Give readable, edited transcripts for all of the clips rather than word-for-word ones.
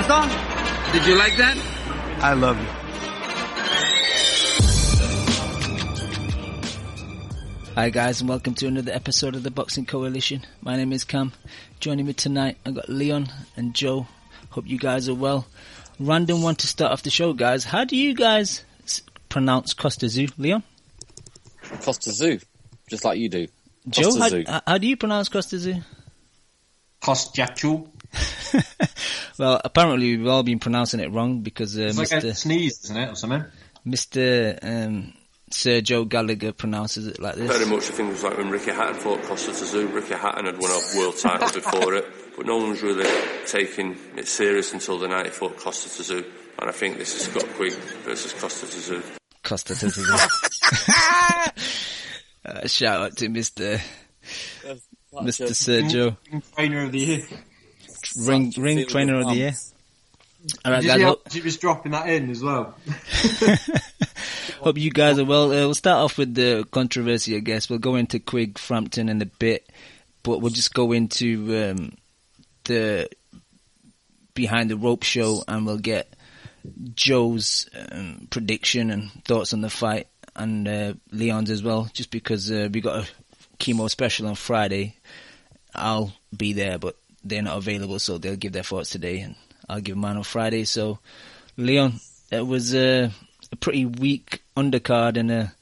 done. Did you like that? I love you. Hi guys, and welcome to another episode of the Boxing Coalition. My name is Cam. Joining me tonight, I've got Leon and Joe. Hope you guys are well. Random one to start off the show, guys. How do you guys pronounce Costa Zoo, Leon? Costa Zoo, just like you do. Joe, how do you pronounce Costa Zoo? Kostyachu. Well, apparently we've all been pronouncing it wrong because it's like a sneeze, isn't it, or something? Mr. Sir Joe Gallagher pronounces it like this. Very much, I think it was like when Ricky Hatton fought Costa Zoo. Ricky Hatton had won a world title before it, but no one was really taking it serious until the night he fought Costa Zoo. And I think this is Scott Quigg versus Costa Zoo. Costa Zoo. Shout out to Mr. Sir Joe. Ring trainer of the year. Ring trainer of the year. All right, guys. She was dropping that in as well. Hope you guys are well. We'll start off with the controversy, I guess. We'll go into Quigg, Frampton in a bit, but we'll just go into the behind the rope show, and we'll get Joe's prediction and thoughts on the fight, and Leon's as well, just because we got a Kimo special on Friday. I'll be there, but they're not available, so they'll give their thoughts today, and I'll give mine on Friday. So, Leon, it was a pretty weak undercard and a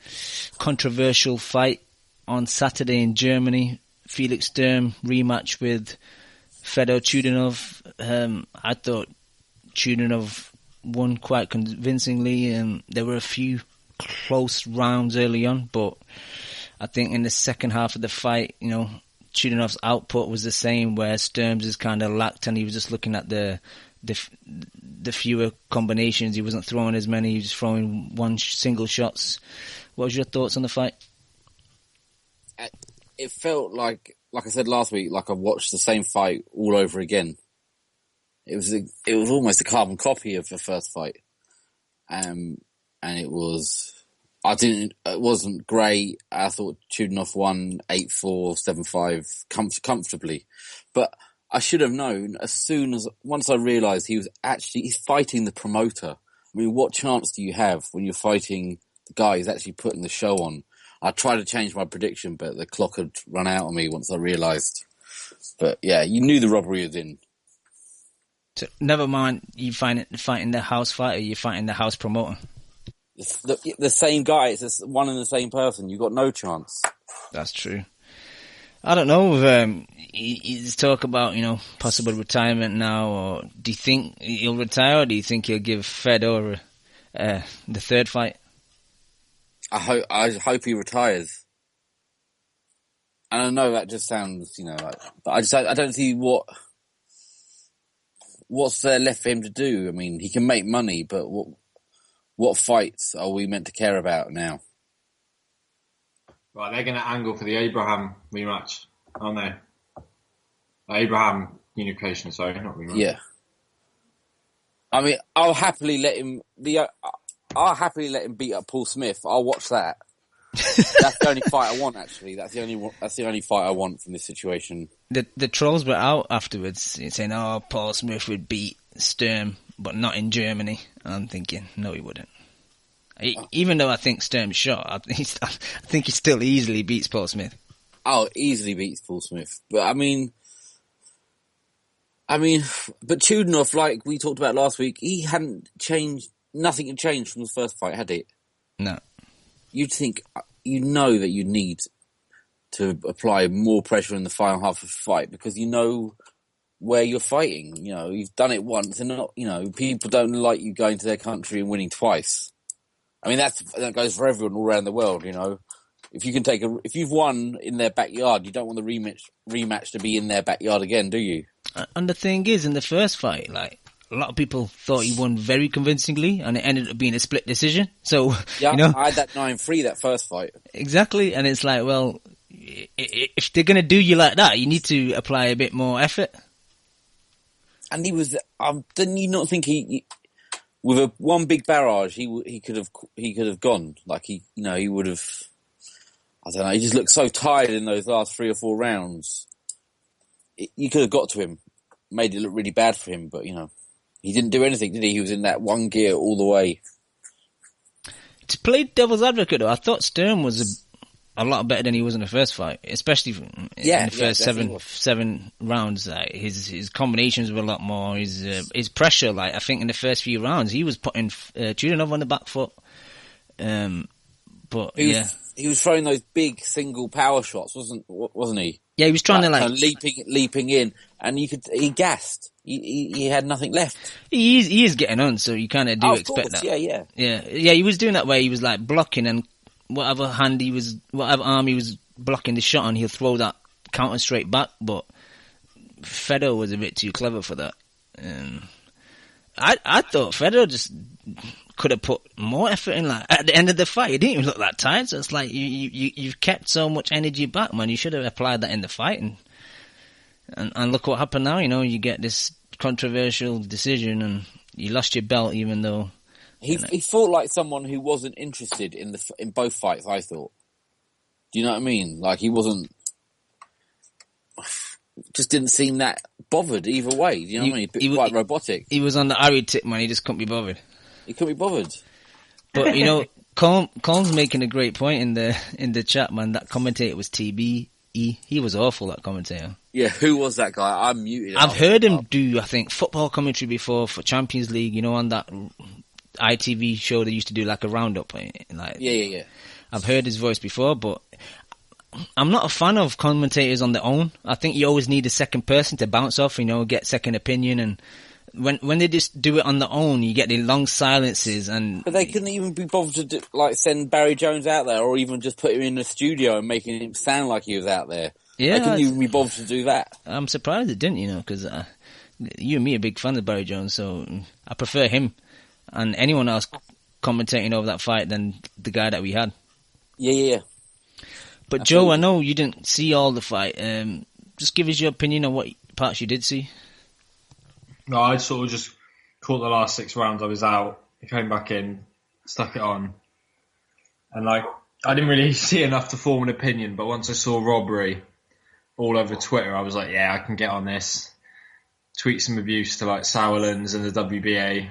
controversial fight on Saturday in Germany. Felix Sturm rematch with Fedor Chudinov. I thought Chudinov won quite convincingly, and there were a few close rounds early on, but I think in the second half of the fight, Chudinov's output was the same, where Sturm's is kind of lacked, and he was just looking at the fewer combinations. He wasn't throwing as many. He was just throwing single shots. What was your thoughts on the fight? It felt like I said last week, like I watched the same fight all over again. It was almost a carbon copy of the first fight, and it wasn't great. I thought Chudinov won 8-4, 7-5 comfortably, but I should have known once I realised he's fighting the promoter. I mean, what chance do you have when you're fighting the guy who's actually putting the show on? I tried to change my prediction, but the clock had run out on me once I realised. But yeah, you knew the robbery was in. So, never mind you fighting the house fighter, you're fighting the house promoter. The same guy, it's just one and the same person. You got no chance. That's true. I don't know. He's talk about possible retirement now, or do you think he'll retire, or do you think he'll give Fedor the third fight? I hope he retires. And I know that just sounds but I don't see what's there left for him to do. I mean, he can make money, but what fights are we meant to care about now? Right, they're going to angle for the Abraham rematch, aren't they? Abraham unification, sorry, not rematch. Yeah. I mean, I'll happily let him beat up Paul Smith. I'll watch that. That's the only fight I want, actually. That's the only fight I want from this situation. The trolls were out afterwards saying, Paul Smith would beat Sturm, but not in Germany. And I'm thinking, no, he wouldn't. Even though I think Sturm's shot, I think he still easily beats Paul Smith. Oh, easily beats Paul Smith. But I mean, but Chudinov, like we talked about last week, he hadn't changed. Nothing had changed from the first fight, had it? No. You'd think, that you need to apply more pressure in the final half of the fight because you know where you're fighting. You've done it once, and people don't like you going to their country and winning twice. I mean, that goes for everyone all around the world. If you've won in their backyard, you don't want the rematch to be in their backyard again, do you? And the thing is, in the first fight, like, a lot of people thought he won very convincingly, and it ended up being a split decision. So, yeah, I had that 9-3 that first fight. Exactly, and it's like, well, if they're going to do you like that, you need to apply a bit more effort. And he was, didn't you not think with one big barrage, he could have gone. Like he would have. I don't know. He just looked so tired in those last 3 or 4 rounds. You could have got to him, made it look really bad for him. But He didn't do anything, did he? He was in that one gear all the way. To play devil's advocate, though, I thought Sturm was a lot better than he was in the first fight, especially in the first seven rounds. Like his combinations were a lot more. His pressure, like I think in the first few rounds, he was putting Chudinov on the back foot. But he was throwing those big single power shots, wasn't he? Yeah, he was trying to leaping in, and he gassed. He had nothing left. He is getting on, so you kind of do expect that. Yeah. He was doing that way. He was like blocking, and whatever arm he was blocking the shot on, he'll throw that counter straight back. But Fedor was a bit too clever for that. I thought Fedor just could have put more effort in. Like at the end of the fight, he didn't even look that tired. So it's like you've kept so much energy back, man. You should have applied that in the fight, and look what happened now. You know, you get this controversial decision, and you lost your belt, even though he fought like someone who wasn't interested in both fights. I thought. Do you know what I mean? Like he wasn't. Just didn't seem that bothered either way. Do you know what I mean? Quite robotic. He was on the Ari tip, man. He just couldn't be bothered. He couldn't be bothered. But you know, Colm's making a great point in the chat, man. That commentator was TB. He was awful, that commentator. Yeah, who was that guy? I'm muted. I've heard him do, I think, football commentary before for Champions League. You know, on that ITV show they used to do like a roundup. Like, yeah. I've heard his voice before, but I'm not a fan of commentators on their own. I think you always need a second person to bounce off, you know, get second opinion. And when they just do it on their own, you get the long silences. But they couldn't even be bothered to send Barry Jones out there, or even just put him in the studio and making him sound like he was out there. Yeah, they couldn't even be bothered to do that. I'm surprised it didn't, you know, because you and me are big fans of Barry Jones, so I prefer him and anyone else commentating over that fight than the guy that we had. Yeah. But Joe, I know you didn't see all the fight. Just give us your opinion on what parts you did see. No, I sort of just caught the last 6 rounds. I was out. I came back in, stuck it on. And I didn't really see enough to form an opinion, but once I saw robbery all over Twitter, I was like, yeah, I can get on this. Tweet some abuse to Sauerlands and the WBA.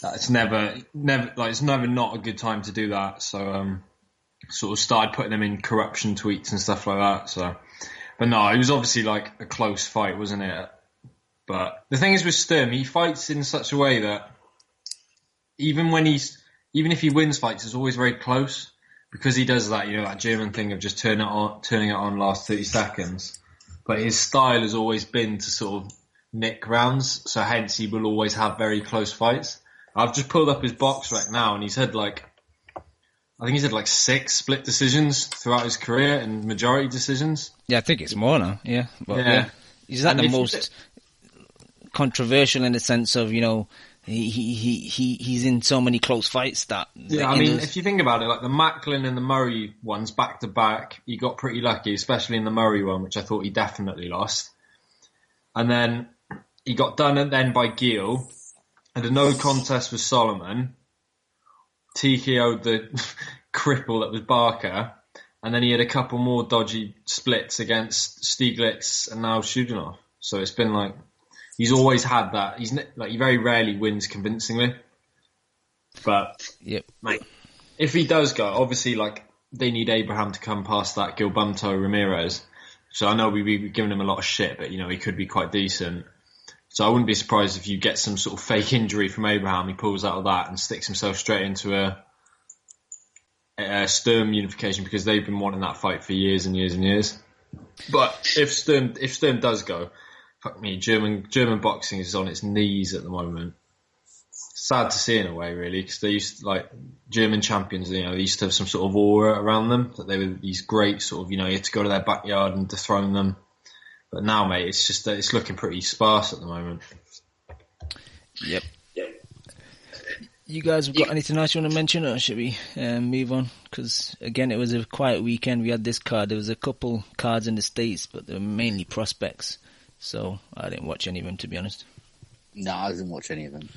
It's never not a good time to do that. So, sort of started putting them in corruption tweets and stuff like that. So, but no, it was obviously a close fight, wasn't it? But the thing is with Sturm, he fights in such a way that even if he wins fights, it's always very close because he does that, you know, that German thing of just turning it on last 30 seconds. But his style has always been to sort of nick rounds, so hence he will always have very close fights. I've just pulled up his box right now, and he's had I think he's had 6 split decisions throughout his career and majority decisions. Yeah, I think it's more now. Yeah, but yeah. Is that the most controversial in the sense of, you know, he's in so many close fights that... Yeah, I mean, if you think about it, the Macklin and the Murray ones back to back, he got pretty lucky, especially in the Murray one, which I thought he definitely lost. And then he got done then by Gill, and a no contest with Solomon, TKO'd the cripple that was Barker, and then he had a couple more dodgy splits against Stieglitz and now Chudinov. So it's been he's always had that. He very rarely wins convincingly. But yep, mate, if he does go, obviously they need Abraham to come past that Gilbunto Ramirez. So I know we've given him a lot of shit, but you know he could be quite decent. So I wouldn't be surprised if you get some sort of fake injury from Abraham. He pulls out of that and sticks himself straight into a Sturm unification because they've been wanting that fight for years and years and years. But if Sturm does go, fuck me, German boxing is on its knees at the moment. Sad to see in a way, really, because they used to, German champions, you know, they used to have some sort of aura around them, that they were these great sort of, you know, you had to go to their backyard and dethrone them. But now, mate, it's just that it's looking pretty sparse at the moment. Yep. You guys have got anything else you want to mention, or should we move on? Because, again, it was a quiet weekend. We had this card. There was a couple cards in the States, but they were mainly prospects. So I didn't watch any of them, to be honest. No, I didn't watch any of them.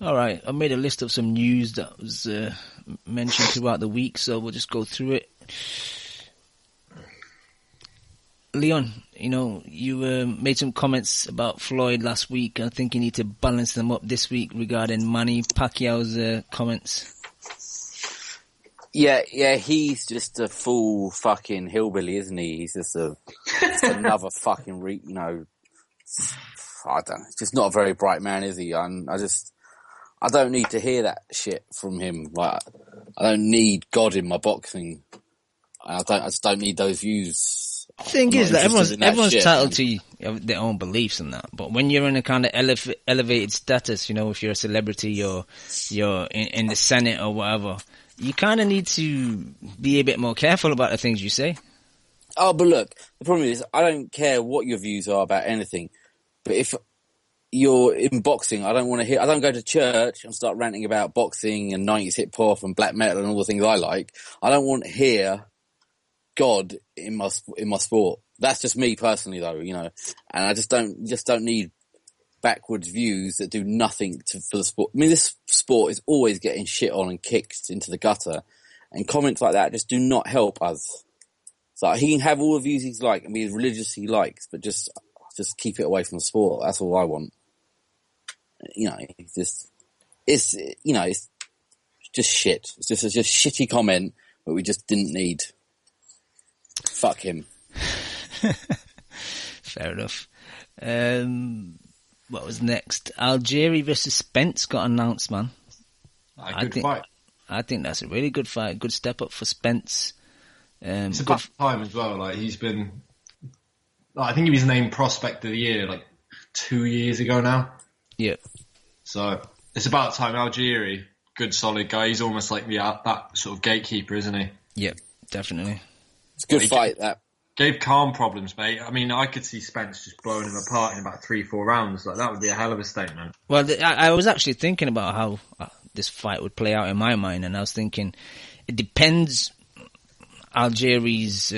All right. I made a list of some news that was mentioned throughout the week, so we'll just go through it. Leon, you made some comments about Floyd last week. I think you need to balance them up this week regarding Manny Pacquiao's comments. Yeah, he's just a full fucking hillbilly, isn't he? He's just another fucking, I don't know. He's just not a very bright man, is he? I don't need to hear that shit from him. Like, I don't need God in my boxing. I just don't need those views. The thing is that everyone's entitled to their own beliefs and that. But when you're in a kind of elevated status, if you're a celebrity or you're in the Senate or whatever, you kind of need to be a bit more careful about the things you say. Oh, but look, the problem is I don't care what your views are about anything. But if you're in boxing, I don't want to hear. I don't go to church and start ranting about boxing and 90s hip hop and black metal and all the things I like. I don't want to hear God in my sport. That's just me personally, though, And I just don't need backwards views that do nothing for the sport. I mean, this sport is always getting shit on and kicked into the gutter, and comments like that just do not help us. So he can have all the views he's like and be as religious he likes, but just keep it away from the sport. That's all I want. It's just shit. It's just a shitty comment that we just didn't need. Fuck him. Fair enough. What was next? Algieri versus Spence got announced, man. Good fight. I think that's a really good fight. Good step up for Spence. It's about time as well. Like, he's been... I think he was named Prospect of the Year like 2 years ago now. Yeah. So it's about time. Algieri, good solid guy. He's almost like that sort of gatekeeper, isn't he? Yeah, definitely. It's a good fight, that. Gave calm problems, mate. I mean, I could see Spence just blowing him apart in about 3-4 rounds. Like, that would be a hell of a statement. Well, I was actually thinking about how this fight would play out in my mind, and I was thinking it depends Algieri's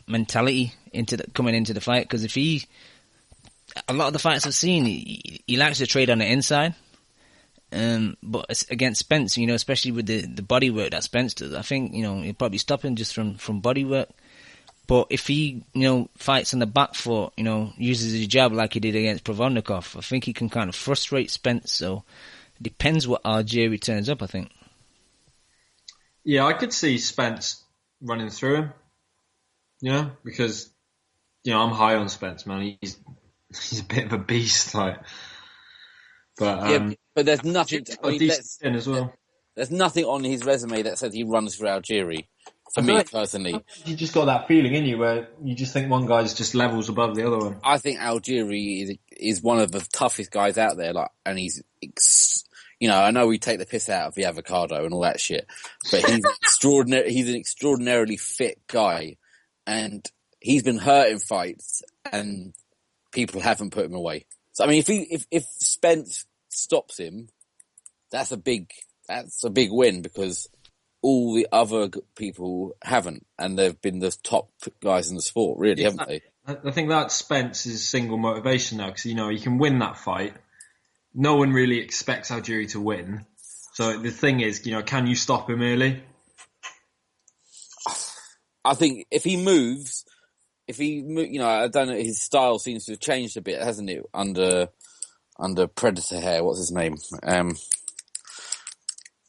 mentality coming into the fight, because if a lot of the fights I've seen, he likes to trade on the inside, but against Spence, especially with the body work that Spence does, I think he'll probably stop him just from body work. But if he fights on the back foot, uses his jab like he did against Provodnikov, I think he can kind of frustrate Spence. So it depends what Algieri turns up, I think. Yeah, I could see Spence running through him. Because I'm high on Spence, man. He's a bit of a beast, like. But but there's nothing. As well. There's nothing on his resume that says he runs through Algieri. For me personally, you just got that feeling in you where you just think one guy's just levels above the other one. I think Algieri is one of the toughest guys out there. Like, and he's. I know we take the piss out of the avocado and all that shit, but he's He's an extraordinarily fit guy, and he's been hurt in fights, and people haven't put him away. So I mean, if Spence stops him, that's a big win, because all the other people haven't, and they've been the top guys in the sport, really, haven't they? I think that's Spence's single motivation now, because he can win that fight. No one really expects Algieri to win. So the thing is, can you stop him early? I think if he moves, I don't know, his style seems to have changed a bit, hasn't it? Under Predator Hair, what's his name?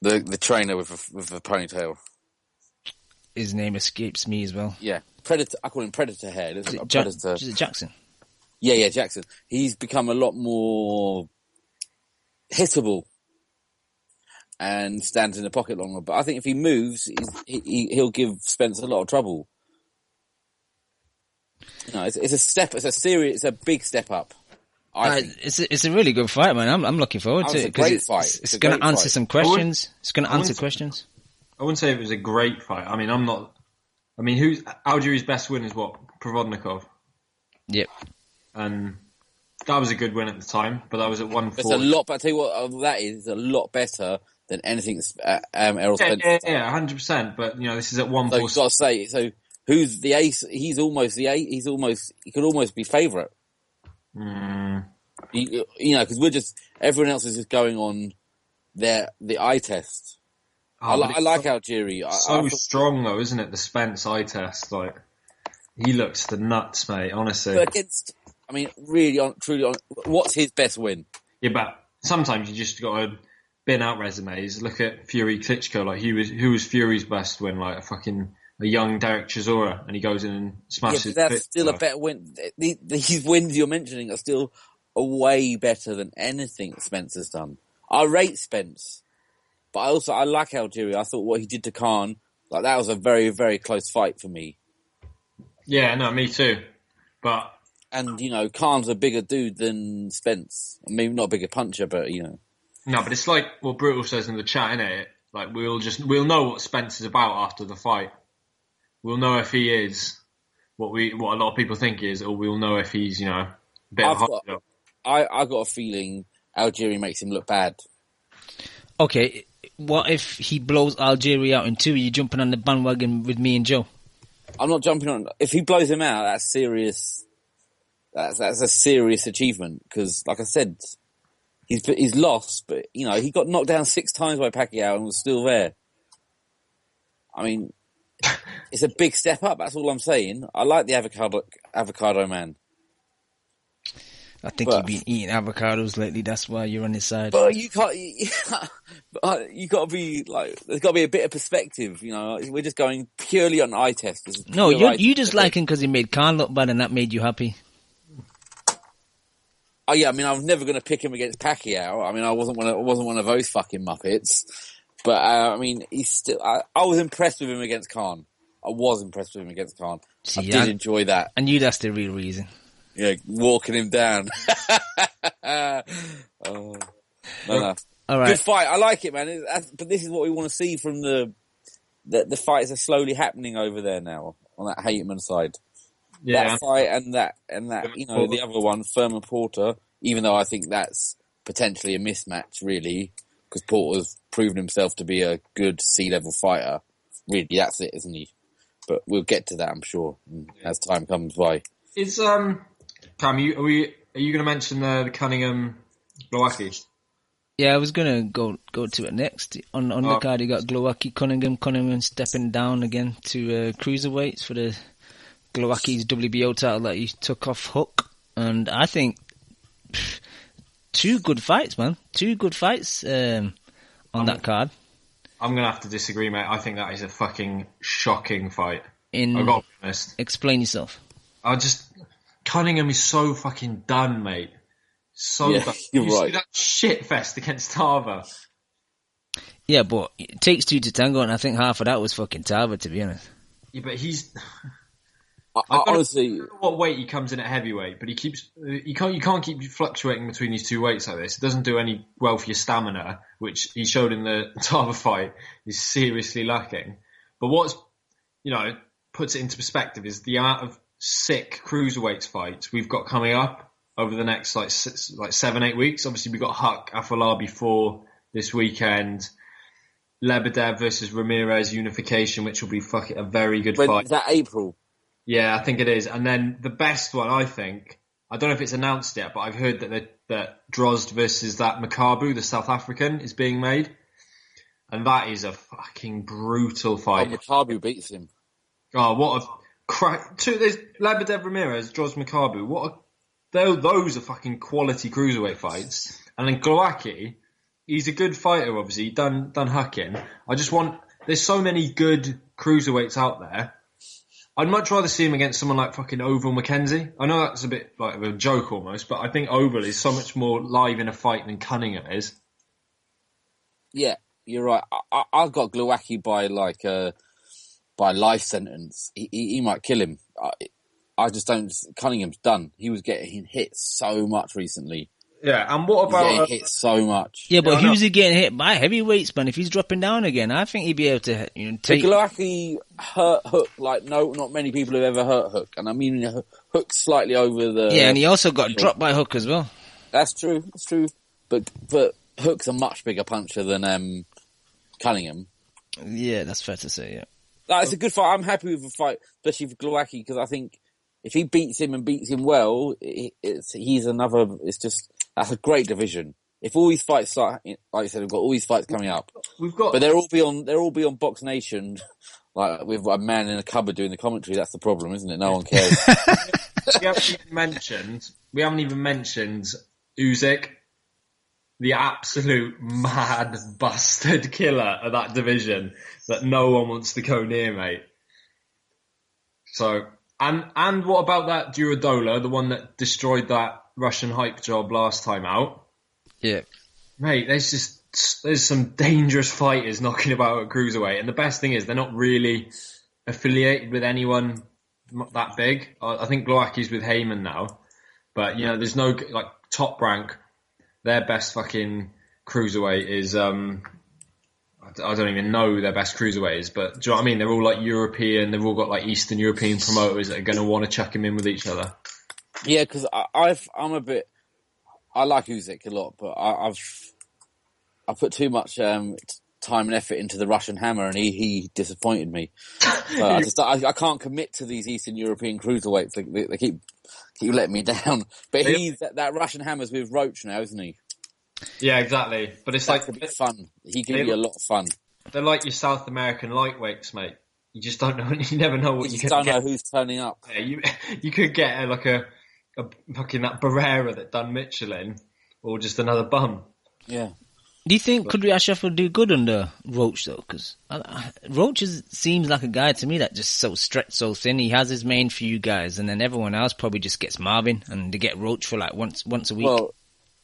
The trainer with the ponytail. His name escapes me as well. Yeah, Predator. I call him Predator Hair. Is it Jackson? Yeah, Jackson. He's become a lot more hittable and stands in the pocket longer. But I think if he moves, he'll give Spence a lot of trouble. It's a big step up. It's a really good fight, man. I'm looking forward to it, because it's going to answer some questions. It's going to answer questions. I wouldn't say it was a great fight. I mean, who's Algieri's best win is what? Provodnikov. Yep. And that was a good win at the time, but that was at 140. It's a lot. But I tell you what, that is a lot better than anything Errol Spence. Yeah, 100%. But this is at 140. So you've got to say, so who's the ace? He's almost the ace. He could almost be favourite. Because everyone else is just going on the eye test. I like Algieri. So strong though, isn't it? The Spence eye test, like. He looks the nuts, mate, honestly. But against, I mean, truly on, what's his best win? Yeah, but sometimes you just got to bin out resumes. Look at Fury Klitschko. Like, who was Fury's best win? Like a young Derek Chisora, and he goes in and smashes. Yeah, but that's still a better win. These wins you're mentioning are still way better than anything that Spencer's done. I rate Spence, but I like Algeria. I thought what he did to Khan, like, that was a very, very close fight for me. Yeah, no, me too. And, Khan's a bigger dude than Spence. Maybe not a bigger puncher, but, No, but it's like what Brutal says in the chat, innit? Like, we'll know what Spence is about after the fight. We'll know if he is what a lot of people think he is, or we'll know if he's, a bit of a I got a feeling Algeria makes him look bad. Okay, what if he blows Algeria out in 2? Are you jumping on the bandwagon with me and Joe? I'm not jumping on. If he blows him out, that's serious. That's a serious achievement, because, like I said, he's lost, but he got knocked down 6 times by Pacquiao and was still there. I mean, it's a big step up. That's all I'm saying. I like the avocado man. I think you've been eating avocados lately. That's why you're on his side. But you can't. You got to be like. There's got to be a bit of perspective. We're just going purely on eye test. No, you just like him because he made Khan look bad, and that made you happy. Oh yeah, I mean, I was never going to pick him against Pacquiao. I mean, I wasn't one of those fucking muppets. But I mean, he's still. I was impressed with him against Khan. I was impressed with him against Khan. I did enjoy that. I knew that's the real reason. Yeah, walking him down. No. All right. Good fight. I like it, man. But this is what we want to see from the fights are slowly happening over there now on that Hateman side. Yeah. That fight and that the other one, Furman Porter. Even though I think that's potentially a mismatch, really, because Porter's proven himself to be a good sea-level fighter. Really, that's it, isn't he? But we'll get to that, I'm sure, as time comes by. Is Cam, are you going to mention the Cunningham Glowacki? Yeah, I was going to go to it next. On the card, you got Glowacki, Cunningham stepping down again to cruiserweights for the Glowacki's WBO title that he took off Hook. And I think 2 good fights, man. 2 good fights on that card. I'm going to have to disagree, mate. I think that is a fucking shocking fight. I've got to be honest. Explain yourself. Cunningham is so fucking done, mate. So done. You're right. See that shit fest against Tarver. Yeah, but it takes 2 to tango, and I think half of that was fucking Tarver, to be honest. Yeah, but he's. Honestly, I don't know what weight he comes in at heavyweight, but you can't keep fluctuating between these 2 weights like this. It doesn't do any well for your stamina, which he showed in the Tarver fight is seriously lacking. But what's puts it into perspective is the amount of sick cruiserweights fights we've got coming up over the next 7-8 weeks. Obviously, we've got Huck Afolabi 4 this weekend. Lebedev versus Ramirez unification, which will be fucking a very good fight. Is that April? Yeah, I think it is. And then the best one, I think, I don't know if it's announced yet, but I've heard that Drozd versus that Makabu, the South African, is being made. And that is a fucking brutal fight. Oh, Makabu beats him. Oh, what a crack. There's Lebedev Ramirez, Drozd Makabu. Those are fucking quality cruiserweight fights. And then Glowacki, he's a good fighter, obviously, done hucking. There's so many good cruiserweights out there. I'd much rather see him against someone like fucking Oval McKenzie. I know that's a bit like a joke almost, but I think Oval is so much more live in a fight than Cunningham is. Yeah, you're right. I've got Glowacki by life sentence. He might kill him. I just don't. Cunningham's done. He was getting hit so much recently. Yeah, and what about... He's getting hit so much. Yeah, but who's he getting hit by? Heavyweights, man. If he's dropping down again, I think he'd be able to take... Glowacki hurt Hook like not many people have ever hurt Hook. And I mean, Hook's slightly over the... Yeah, and he also got dropped by Hook as well. That's true. But Hook's a much bigger puncher than Cunningham. Yeah, that's fair to say, yeah. It's a good fight. I'm happy with the fight, especially for Glowacki, because I think if he beats him and beats him well, he's another... That's a great division. If all these fights start, like I said, we've got all these fights coming up. But they'll all be on Box Nation Like, we've got a man in a cupboard doing the commentary. That's the problem, isn't it? No one cares. We haven't even mentioned Usyk, the absolute mad bastard killer of that division that no one wants to go near, mate. So, and what about that Duradola, the one that destroyed that Russian hype job last time out? Yeah. Mate, there's some dangerous fighters knocking about at cruiserweight, and the best thing is they're not really affiliated with anyone that big. I think Glowacki's with Heyman now, but you know, there's no like Top Rank. Their best fucking cruiserweight is I don't even know who their best cruiserweight is, but do you know what I mean? They're all like European. They've all got like Eastern European promoters that are going to want to chuck him in with each other. Yeah, because I like Usyk a lot, but I put too much time and effort into the Russian Hammer, and he disappointed me. So I can't commit to these Eastern European cruiserweights. They keep letting me down. But that Russian Hammer's with Roach now, isn't he? Yeah, exactly. But it's That's a bit fun. He can be a lot of fun. They're like your South American lightweights, mate. You just don't know. You never know what you don't know who's turning up. Yeah, you could get like a fucking that Barrera that done Michelin, or just another bum. Yeah. Do you think Kudryashov will do good under Roach though? Because Roach seems like a guy to me that just so stretched so thin. He has his main few guys, and then everyone else probably just gets Marvin, and they get Roach for like once a week. Well,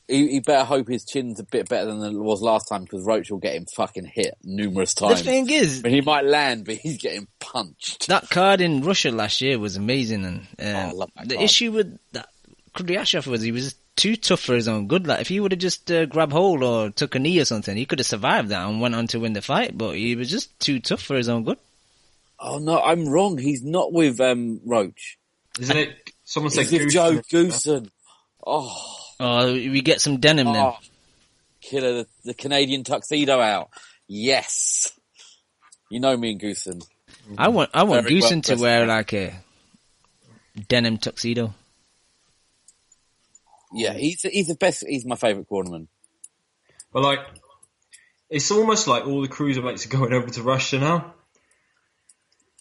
he better hope his chin's a bit better than it was last time, because Roach will get him fucking hit numerous times. The thing is, he might land, but he's getting punched. That card in Russia last year was amazing, and I love that the card. issue with that Kudryashov was he was too tough for his own good. Like if he would have just grabbed hold or took a knee or something, he could have survived that and went on to win the fight. But he was just too tough for his own good. Oh no, I'm wrong. He's not with Roach. Isn't it? Someone said He's with Joe Goosen. Oh, we get some denim then. Killer, the Canadian tuxedo out. Yes. You know me and Goosen. I want Goosen to wear like a denim tuxedo. Yeah, he's the best. He's my favourite cornerman. But like, it's almost like all the cruiserweights are going over to Russia now.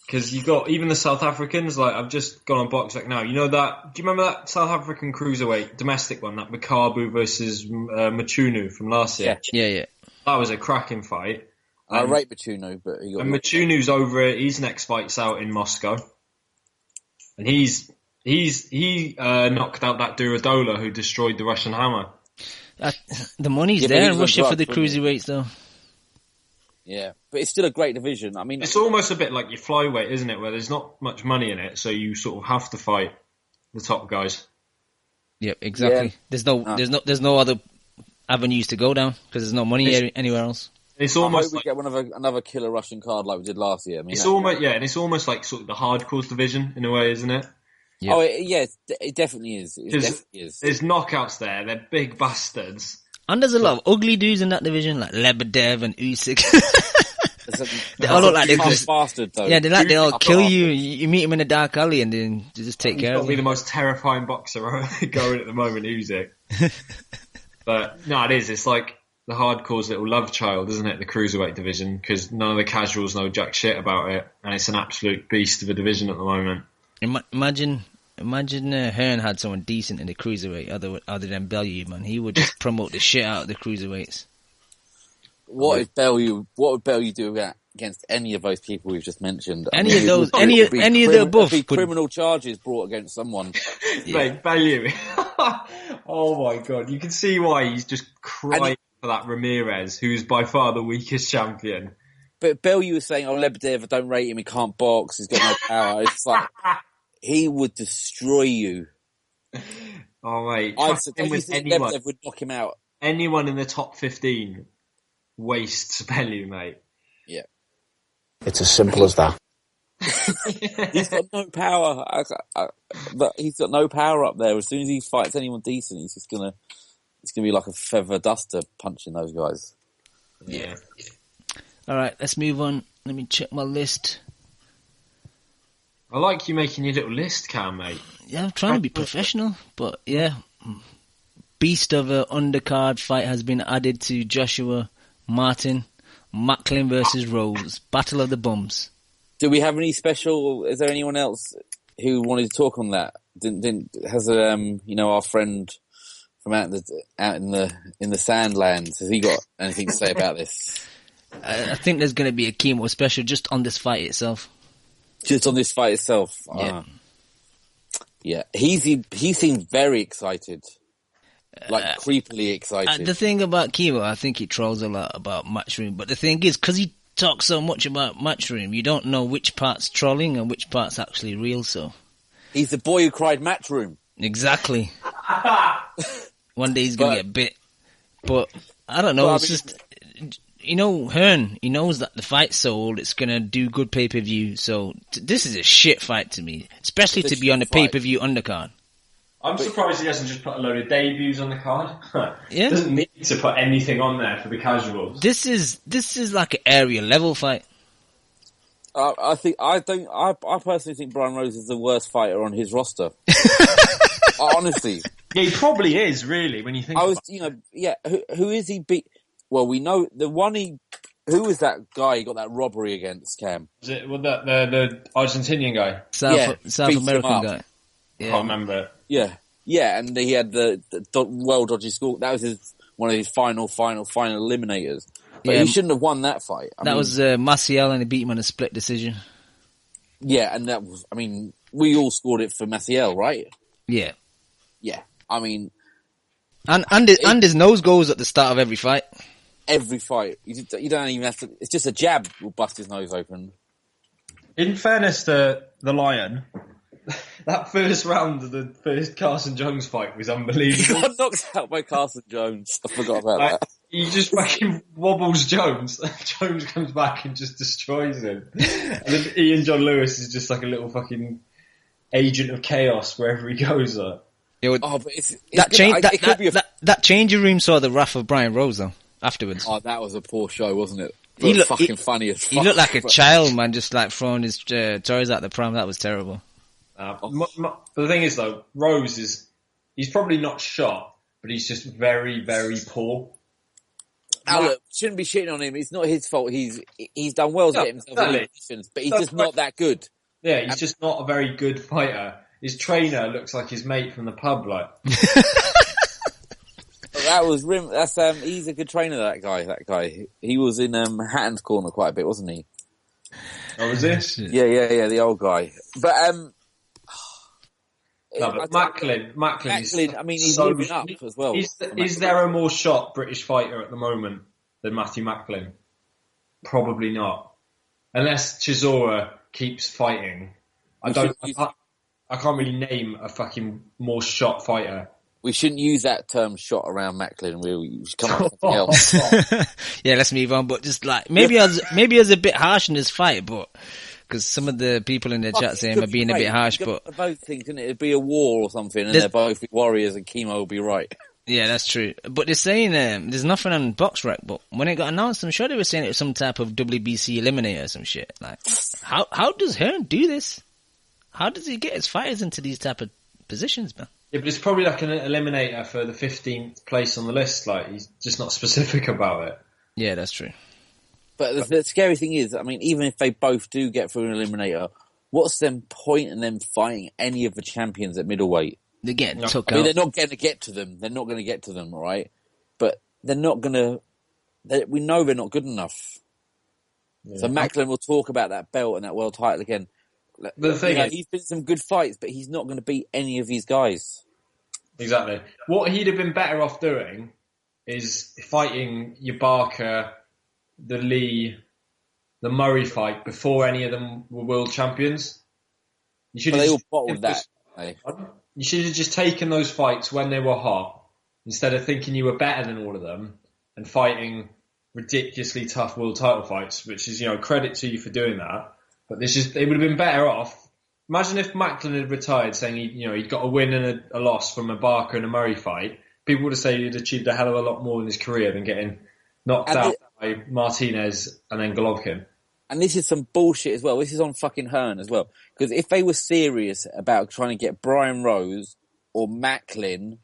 Because you got even the South Africans. Like I've just gone on BoxRec now. You know that? Do you remember that South African cruiserweight domestic one, that Makabu versus Machunu from last year? Yeah. That was a cracking fight. I rate Machunu, but Machunu's over it. His next fight's out in Moscow, and he knocked out that Duradola who destroyed the Russian Hammer. The money's there in Russia for the cruiserweights, though. Yeah, but it's still a great division. I mean, it's almost a bit like your flyweight, isn't it? Where there's not much money in it, so you sort of have to fight the top guys. Yep, exactly. Yeah. There's no other avenues to go down because there's no money anywhere else. It's almost like we get another killer Russian card like we did last year. I mean, and it's almost like sort of the hardcore division in a way, isn't it? Yeah. Oh, it definitely is. It definitely is. There's knockouts there. They're big bastards. And there's a lot of ugly dudes in that division, like Lebedev and Usyk. They all look like they bastard, though. Yeah, they all kill you. You meet them in a dark alley and then they just take care of you. He's probably the most terrifying boxer going at the moment, Usyk. But no, it is. It's like the hardcore's little love child, isn't it? The cruiserweight division, because none of the casuals know jack shit about it, and it's an absolute beast of a division at the moment. Imagine Hearn had someone decent in the cruiserweight other than Bellew, man. He would just promote the shit out of the cruiserweights. What would Bellew do against any of those people we've just mentioned? Any of the above. Criminal charges brought against someone. Mate, Bellew. Oh my god, you can see why he's just crying for that Ramirez, who's by far the weakest champion. But Bellew was saying, Lebedev, I don't rate him, he can't box, he's got no power. It's like, he would destroy you. Oh mate, Lebedev would knock him out. Anyone in the top 15 wastes Bellew, mate. Yeah. It's as simple as that. He's got no power. He's got no power up there. As soon as he fights anyone decent, it's gonna be like a feather duster punching those guys. Yeah. All right, let's move on. Let me check my list. I like you making your little list, Cam, mate. Yeah, I'm trying to be professional, but yeah. Beast of an undercard fight has been added to: Joshua, Martin, Macklin versus Rose. Battle of the Bums. Do we have any special? Is there anyone else who wanted to talk on that? Has our friend from out in the Sandlands, has he got anything to say about this? I think there's going to be a Kimo special just on this fight itself. Just on this fight itself. Yeah. Yeah. He seemed very excited. Like creepily excited. The thing about Kimo, I think he trolls a lot about Matchroom, but the thing is, because he talks so much about Matchroom, you don't know which part's trolling and which part's actually real, so... He's the boy who cried Matchroom. Exactly. One day he's going to get bit. But, I don't know, just... Hearn, he knows that the fight's sold, it's going to do good pay-per-view, so this is a shit fight to me, especially to be on the pay-per-view undercard. I'm surprised he hasn't just put a load of debuts on the card. Yeah. Doesn't need to put anything on there for the casuals. This is like an area level fight. I personally think Brian Rose is the worst fighter on his roster. Honestly. Yeah, he probably is, really, when you think about it. Who is he beat? Well, we know the one who was that guy he got that robbery against, Cam? Was it the Argentinian guy? South American guy. Yeah. I can't remember it. Yeah, and he had the well dodgy score. That was one of his final eliminators. But he shouldn't have won that fight. That was Maciel, and he beat him on a split decision. Yeah, and that was, we all scored it for Maciel, right? Yeah. Yeah, and his nose goes at the start of every fight. Every fight. You don't even have to, it's just a jab will bust his nose open. In fairness to the Lion, that first round of the first Carson Jones fight was unbelievable. He got knocked out by Carson Jones. I forgot about that. He just fucking wobbles Jones. Jones comes back and just destroys him. And then Ian John Lewis is just like a little fucking agent of chaos wherever he goes. But that changing room saw the wrath of Brian Rose though. Afterwards. Oh, that was a poor show, wasn't it? He looked fucking funny as fuck. He looked like a child, man, just like throwing his toys out the pram. That was terrible. But the thing is, though, Rose he's probably not shot, but he's just very, very poor. Now, look, shouldn't be shitting on him. It's not his fault. He's done well to get himself in positions, but he's just not that good. Yeah, he's just not a very good fighter. His trainer looks like his mate from the pub, like. That was Rim. That's he's a good trainer. That guy. He was in Hatton's corner quite a bit, wasn't he? Oh, was this? Yeah. The old guy. But Macklin. He's moving up as well. Is there a more shot British fighter at the moment than Matthew Macklin? Probably not, unless Chisora keeps fighting. I can't really name a fucking more shot fighter. We shouldn't use that term "shot" around Macklin. We should come up with something else. Yeah, let's move on. But just like maybe I was a bit harsh in this fight, but because some of the people in the chat saying I'm being a bit harsh, but both things, couldn't it? It'd be a war or something, and they're both warriors, and Kimo will be right. Yeah, that's true. But they're saying there's nothing on BoxRec. But when it got announced, I'm sure they were saying it was some type of WBC eliminator or some shit. Like, how does Hearn do this? How does he get his fighters into these type of positions, man? Yeah, but it's probably like an eliminator for the 15th place on the list. Like, he's just not specific about it. Yeah, that's true. But the scary thing is, even if they both do get through an eliminator, what's the point in them fighting any of the champions at middleweight? They're getting took out. They're not going to get to them. They're not going to get to them, all right? But they're not going to... We know they're not good enough. Yeah. So Macklin will talk about that belt and that world title again. But the thing is, he's been some good fights, but he's not going to beat any of these guys. Exactly. What he'd have been better off doing is fighting your Barker, the Lee, the Murray fight before any of them were world champions. You should they all bottled that. You should have just taken those fights when they were hot, instead of thinking you were better than all of them and fighting ridiculously tough world title fights, which is, credit to you for doing that. But they would have been better off. Imagine if Macklin had retired saying he'd got a win and a loss from a Barker and a Murray fight. People would have said he'd achieved a hell of a lot more in his career than getting knocked out by Martinez and then Golovkin. And this is some bullshit as well. This is on fucking Hearn as well. Because if they were serious about trying to get Brian Rose or Macklin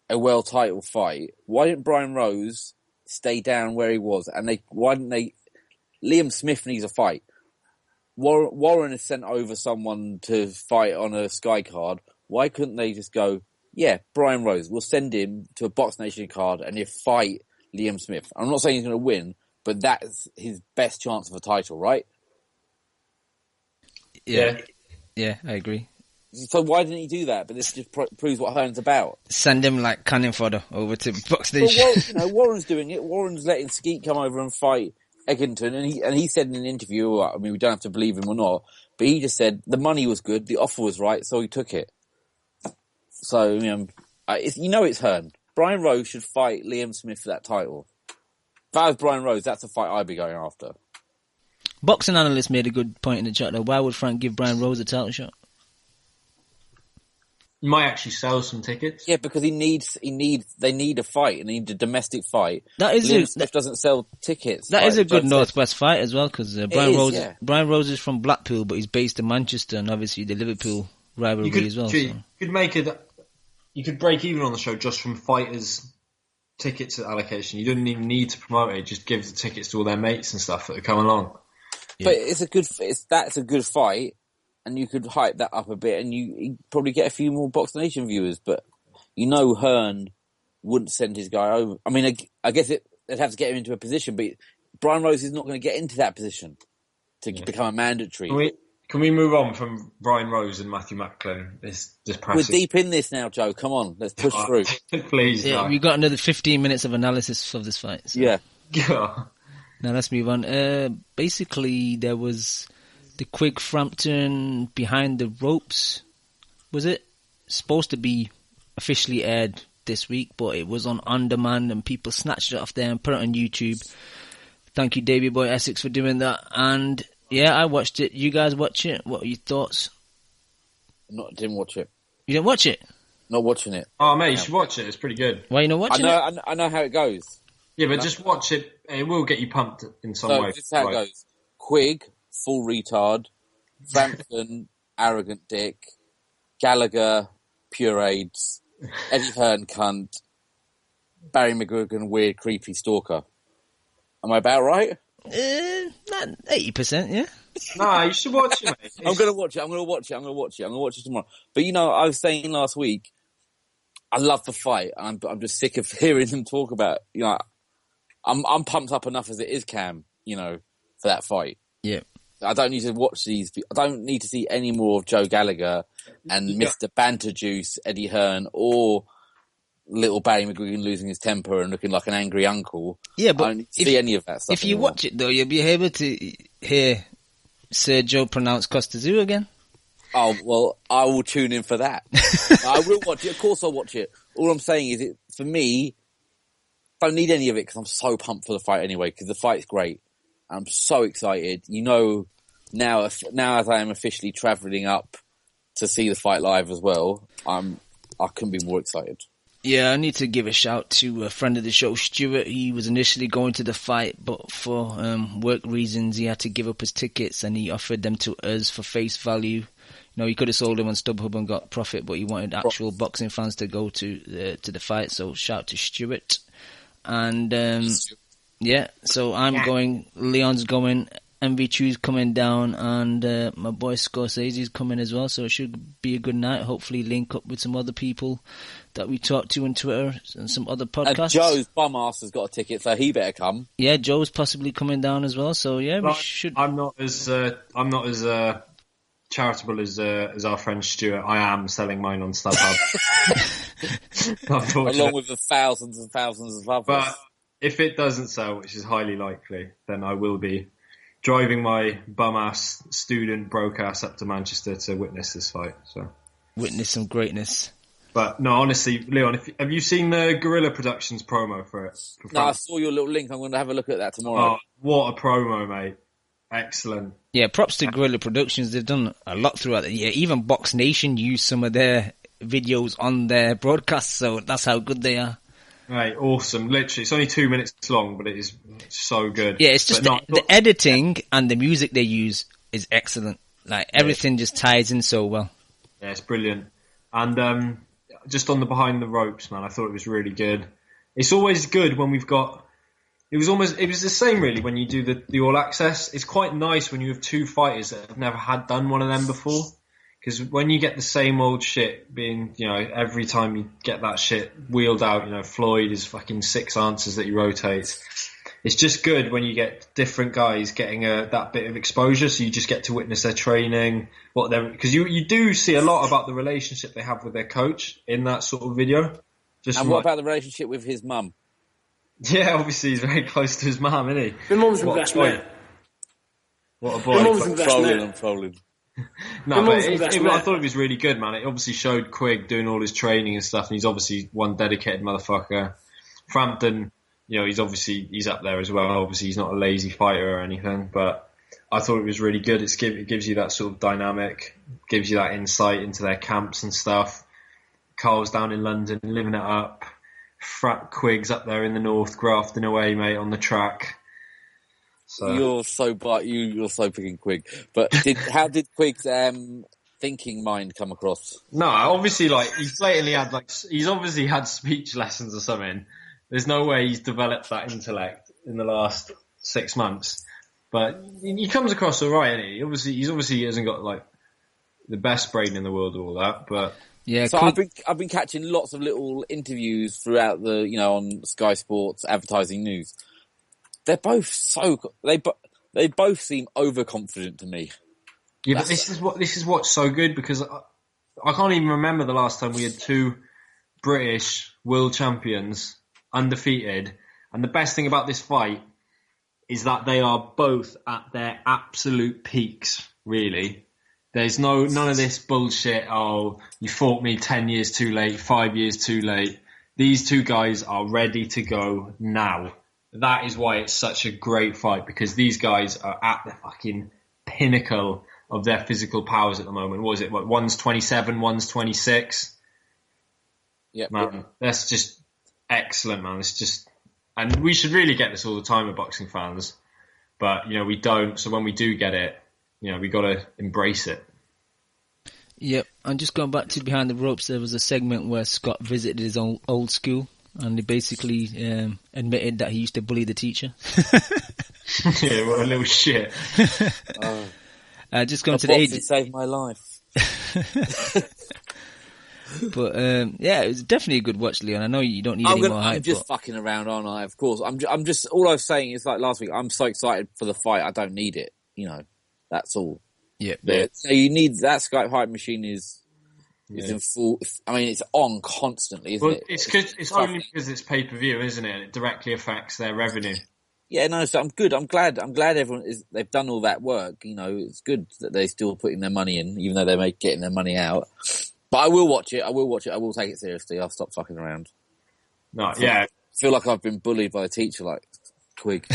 a world title fight, why didn't Brian Rose stay down where he was? And why didn't they... Liam Smith needs a fight. Warren has sent over someone to fight on a Sky card. Why couldn't they just go, yeah, Brian Rose, we'll send him to a Box Nation card and he'll fight Liam Smith. I'm not saying he's going to win, but that's his best chance of a title, right? Yeah, I agree. So why didn't he do that? But this just proves what Hearn's about. Send him like cannon fodder over to Box Nation. Well, Warren's doing it. Warren's letting Skeet come over and fight Eggington, and he said in an interview, I mean, we don't have to believe him or not, but he just said the money was good, the offer was right, so he took it. So, it's Hearn. Brian Rose should fight Liam Smith for that title. If I was Brian Rose, that's a fight I'd be going after. Boxing analyst made a good point in the chat though. Why would Frank give Brian Rose a title shot? You might actually sell some tickets. Yeah, because they need a fight, and they need a domestic fight. Liam Smith doesn't sell tickets. That is a good Northwest fight as well, because Brian Rose is from Blackpool, but he's based in Manchester, and obviously the Liverpool rivalry as well. You could break even on the show just from fighters' tickets allocation. You don't even need to promote it; just give the tickets to all their mates and stuff that are coming along. Yeah. But that's a good fight. And you could hype that up a bit, and you probably get a few more Box Nation viewers. But Hearn wouldn't send his guy over. I mean, I guess they'd have to get him into a position, but Brian Rose is not going to get into that position to become a mandatory. Can we move on from Brian Rose and Matthew Macklin? We're deep in this now, Joe. Come on, let's push through. Please, yeah, we've got another 15 minutes of analysis of this fight. So. Yeah. Now let's move on. Basically, there was the Quigg Frampton behind the ropes, was it? Supposed to be officially aired this week, but it was on demand and people snatched it off there and put it on YouTube. Thank you, Davey Boy Essex, for doing that. And yeah, I watched it. You guys watch it? What are your thoughts? Didn't watch it. You didn't watch it? Not watching it. Oh, mate, you should watch it. It's pretty good. Why are you not watching it? I know how it goes. Yeah, but just watch it. It will get you pumped in some way. This is how it goes. Quigg, full retard. Frampton, arrogant dick. Gallagher, pure AIDS. Eddie Hearn, cunt. Barry McGuigan, weird, creepy stalker. Am I about right? Not 80%, yeah. No, you should watch it, mate. I'm going to watch it. I'm going to watch it tomorrow. But I was saying last week, I love the fight. I'm just sick of hearing them talk about, I'm pumped up enough as it is, Cam, for that fight. Yeah. I don't need to watch these. I don't need to see any more of Joe Gallagher and Mr. Banter Juice, Eddie Hearn, or little Barry McGuigan losing his temper and looking like an angry uncle. Yeah, but I don't need to see any of that stuff. If you watch it, though, you'll be able to hear Sir Joe pronounce Costa Zoo again. Oh, well, I will tune in for that. I will watch it. Of course I'll watch it. All I'm saying is, for me, I don't need any of it because I'm so pumped for the fight anyway, because the fight's great. I'm so excited. Now as I am officially travelling up to see the fight live as well, I couldn't be more excited. Yeah, I need to give a shout to a friend of the show, Stuart. He was initially going to the fight, but for work reasons, he had to give up his tickets, and he offered them to us for face value. He could have sold them on StubHub and got profit, but he wanted actual boxing fans to go to the fight. So shout to Stuart. And yeah, so I'm going, Leon's going, MV2's coming down, and my boy Scorsese's coming as well, so it should be a good night. Hopefully link up with some other people that we talked to on Twitter and some other podcasts. And Joe's bum ass has got a ticket, so he better come. Yeah, Joe's possibly coming down as well, so yeah, we should... I'm not as charitable as our friend Stuart. I am selling mine on StubHub. Along with the thousands and thousands of others. But if it doesn't sell, which is highly likely, then I will be driving my bum-ass student broke ass up to Manchester to witness this fight. So witness some greatness. But no, honestly, Leon, have you seen the Guerrilla Productions promo for it? No, I saw your little link. I'm going to have a look at that tomorrow. Oh, what a promo, mate. Excellent. Yeah, props to Guerrilla Productions. They've done a lot throughout the year. Even Box Nation used some of their videos on their broadcasts, so that's how good they are. Right, awesome. Literally, it's only 2 minutes long, but it is so good. Yeah, it's just the editing and the music they use is excellent. Like, everything just ties in so well. Yeah, it's brilliant. And just on the behind the ropes, man, I thought it was really good. It's always good when we've got It was the same really when you do the All Access. It's quite nice when you have two fighters that have never done one of them before. Because when you get the same old shit being, every time you get that shit wheeled out, Floyd is fucking 6 answers that he rotates. It's just good when you get different guys getting that bit of exposure, so you just get to witness their training, because you do see a lot about the relationship they have with their coach in that sort of video. And what about the relationship with his mum? Yeah, obviously he's very close to his mum, isn't he? My mum's the best mate. What a boy. My mum's the best mate. I'm trolling. No, but I thought it was really good, man. It obviously showed Quigg doing all his training and stuff, and he's obviously one dedicated motherfucker. Frampton, he's up there as well. Obviously, he's not a lazy fighter or anything, but I thought it was really good. It gives you that sort of dynamic, gives you that insight into their camps and stuff. Carl's down in London, living it up. Quigg's up there in the north, grafting away, mate, on the track. So. You're so picking Quigg. But how did Quigg's thinking mind come across? No, obviously, he's blatantly he's obviously had speech lessons or something. There's no way he's developed that intellect in the last 6 months. But he comes across alright, isn't he? He obviously hasn't got the best brain in the world or all that, but. Yeah, so I've been catching lots of little interviews throughout on Sky Sports advertising news. They're both they both seem overconfident to me. Yeah, but this is what's so good, because I can't even remember the last time we had 2 British world champions undefeated, and the best thing about this fight is that they are both at their absolute peaks, really. There's none of this bullshit, you fought me 10 years too late, 5 years too late. These 2 guys are ready to go now. That is why it's such a great fight, because these guys are at the fucking pinnacle of their physical powers at the moment. What is it? One's 27, one's 26. Yeah, man, that's just excellent, man. It's just, and we should really get this all the time with boxing fans, but we don't. So when we do get it, we got to embrace it. Yep, and just going back to Behind the Ropes, there was a segment where Scott visited his old school, and he basically admitted that he used to bully the teacher. Yeah, what a little shit. Just going to the age. It saved my life. But yeah, it was definitely a good watch, Leon. I know you don't need any more hype. I'm just fucking around, aren't I? Of course, I'm just. All I was saying is last week. I'm so excited for the fight. I don't need it. That's all. Yeah. So you need that Skype hype machine is in full. I mean, it's on constantly, isn't it? It's only because it's pay-per-view, isn't it? It directly affects their revenue. Yeah, no. So I'm good. I'm glad everyone they've done all that work. It's good that they're still putting their money in, even though they're getting their money out. But I will watch it. I will take it seriously. I'll stop fucking around. No, yeah. I feel like I've been bullied by a teacher like Quigg.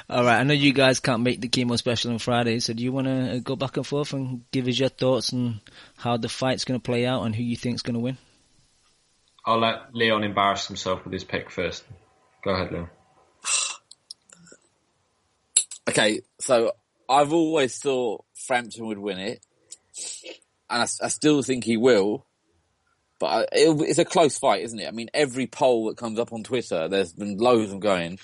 All right, I know you guys can't make the Kimo special on Friday, so do you want to go back and forth and give us your thoughts on how the fight's going to play out and who you think's going to win? I'll let Leon embarrass himself with his pick first. Go ahead, Leon. Okay, so I've always thought Frampton would win it, and I still think he will. But it's a close fight, isn't it? I mean, every poll that comes up on Twitter, there's been loads of them going.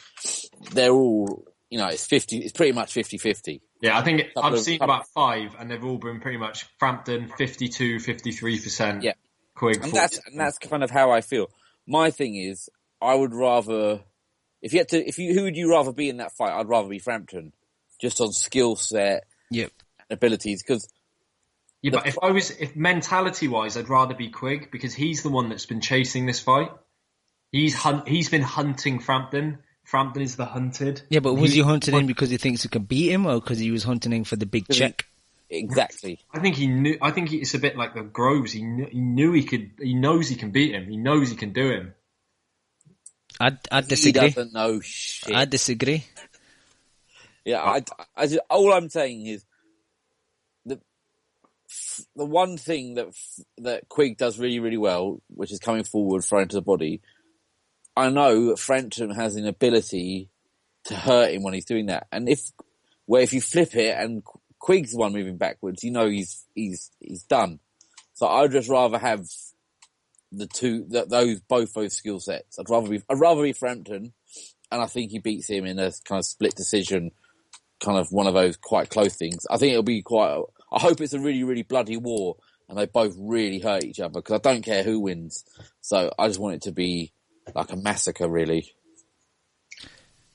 They're all, it's 50. It's pretty much 50-50. Yeah, I think I've seen about 5, and they've all been pretty much Frampton 52, 53%. Yeah, Quigg. And that's kind of how I feel. My thing is, I would rather, who would you rather be in that fight? I'd rather be Frampton, just on skill set, yep, and abilities, because. Yeah, but if mentality-wise, I'd rather be Quigg, because he's the one that's been chasing this fight. He's been hunting Frampton. Frampton is the hunted. Yeah, but was he hunting him because he thinks he can beat him, or because he was hunting him for the big check? Exactly. I think he knew. I think it's a bit like the Groves. He knew he could. He knows he can beat him. He knows he can do him. I disagree. He doesn't know shit. I disagree. Yeah, all I'm saying is the one thing that Quigg does really, really well, which is coming forward, thrown to the body. I know Frampton has an ability to hurt him when he's doing that, and if you flip it and Quigg's the one moving backwards, he's done. So I'd just rather have both those skill sets. I'd rather be Frampton, and I think he beats him in a kind of split decision, kind of one of those quite close things. I think it'll be I hope it's a really, really bloody war, and they both really hurt each other, because I don't care who wins. So I just want it to be like a massacre, really.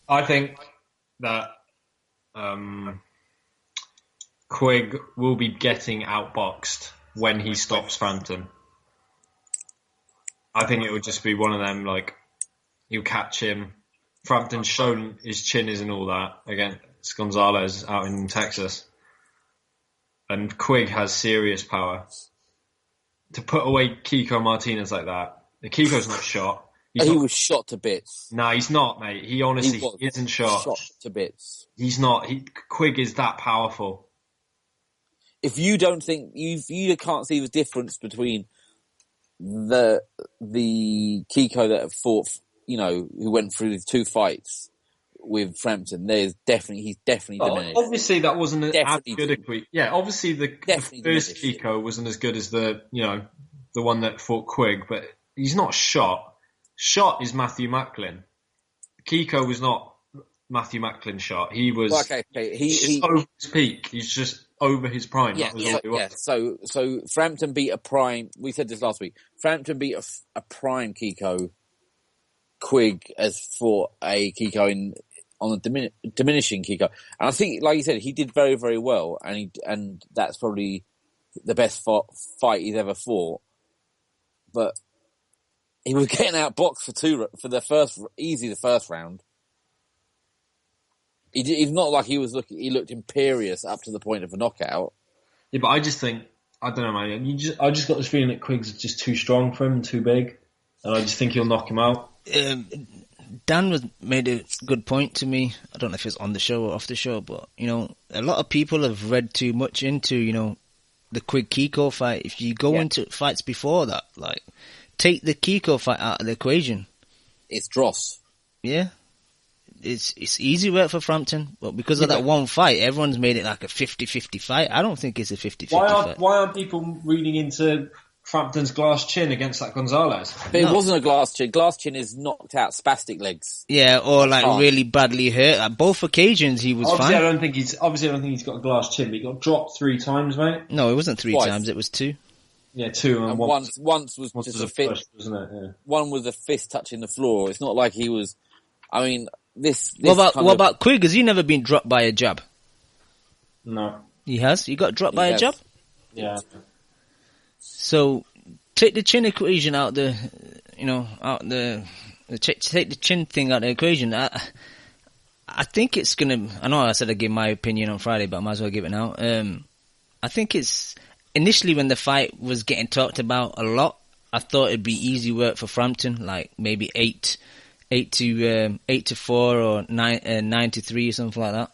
I think that Quigg will be getting outboxed when he stops Frampton. I think it would just be one of them, like, he'll catch him. Frampton's shown his chin is and all that against Gonzalez out in Texas. And Quigg has serious power. To put away Kiko Martinez like that, Kiko's not shot. He was shot to bits. No, he's not, mate. He honestly he isn't shot. Shot to bits. He's not. Quigg is that powerful. If you don't think, you can't see the difference between the Kiko that fought, who went through the 2 fights with Frampton, he's definitely diminished. Obviously, that wasn't as good a Quigg. Yeah, obviously the first Kiko wasn't as good as the one that fought Quigg, but he's not shot. Shot is Matthew Macklin. Kiko was not Matthew Macklin shot. He was he's over his peak. He's just over his prime. So Frampton beat a prime. We said this last week. Frampton beat a prime Kiko. Quigg has fought a Kiko on a diminishing Kiko, and I think, like you said, he did very, very well, and that's probably the best fight he's ever fought. But he was getting outboxed for the first round. He's not like he looked imperious up to the point of a knockout. Yeah, but I just think, I don't know, man. I just got this feeling that Quigg's just too strong for him and too big, and I just think he'll knock him out. Dan made a good point to me. I don't know if it's on the show or off the show, but a lot of people have read too much into the Quigg Kiko fight. If you go into fights before that, like, take the Kiko fight out of the equation. It's dross. Yeah. It's easy work for Frampton, but because of that one fight, everyone's made it like a 50-50 fight. I don't think it's a 50-50 fight. Why aren't people reading into Frampton's glass chin against that Gonzalez? But it wasn't a glass chin. Glass chin is knocked out spastic legs. Yeah, or like really badly hurt. At both occasions, he was fine. I don't think he's got a glass chin, but he got dropped 3 times, mate. No, it wasn't 3 times. It was 2. Yeah, 2. And once was just a fist, wasn't it? Yeah. One was a fist touching the floor. It's not like he was. I mean, What about Quigg? Has he never been dropped by a jab? No. He has? He got dropped by a jab? Yeah. So, take the chin equation out take the chin thing out of the equation. I think it's gonna, I know I said I'd give my opinion on Friday, but I might as well give it now. I think it's, initially when the fight was getting talked about a lot, I thought it'd be easy work for Frampton, like maybe 8-4 or 9-3 or something like that.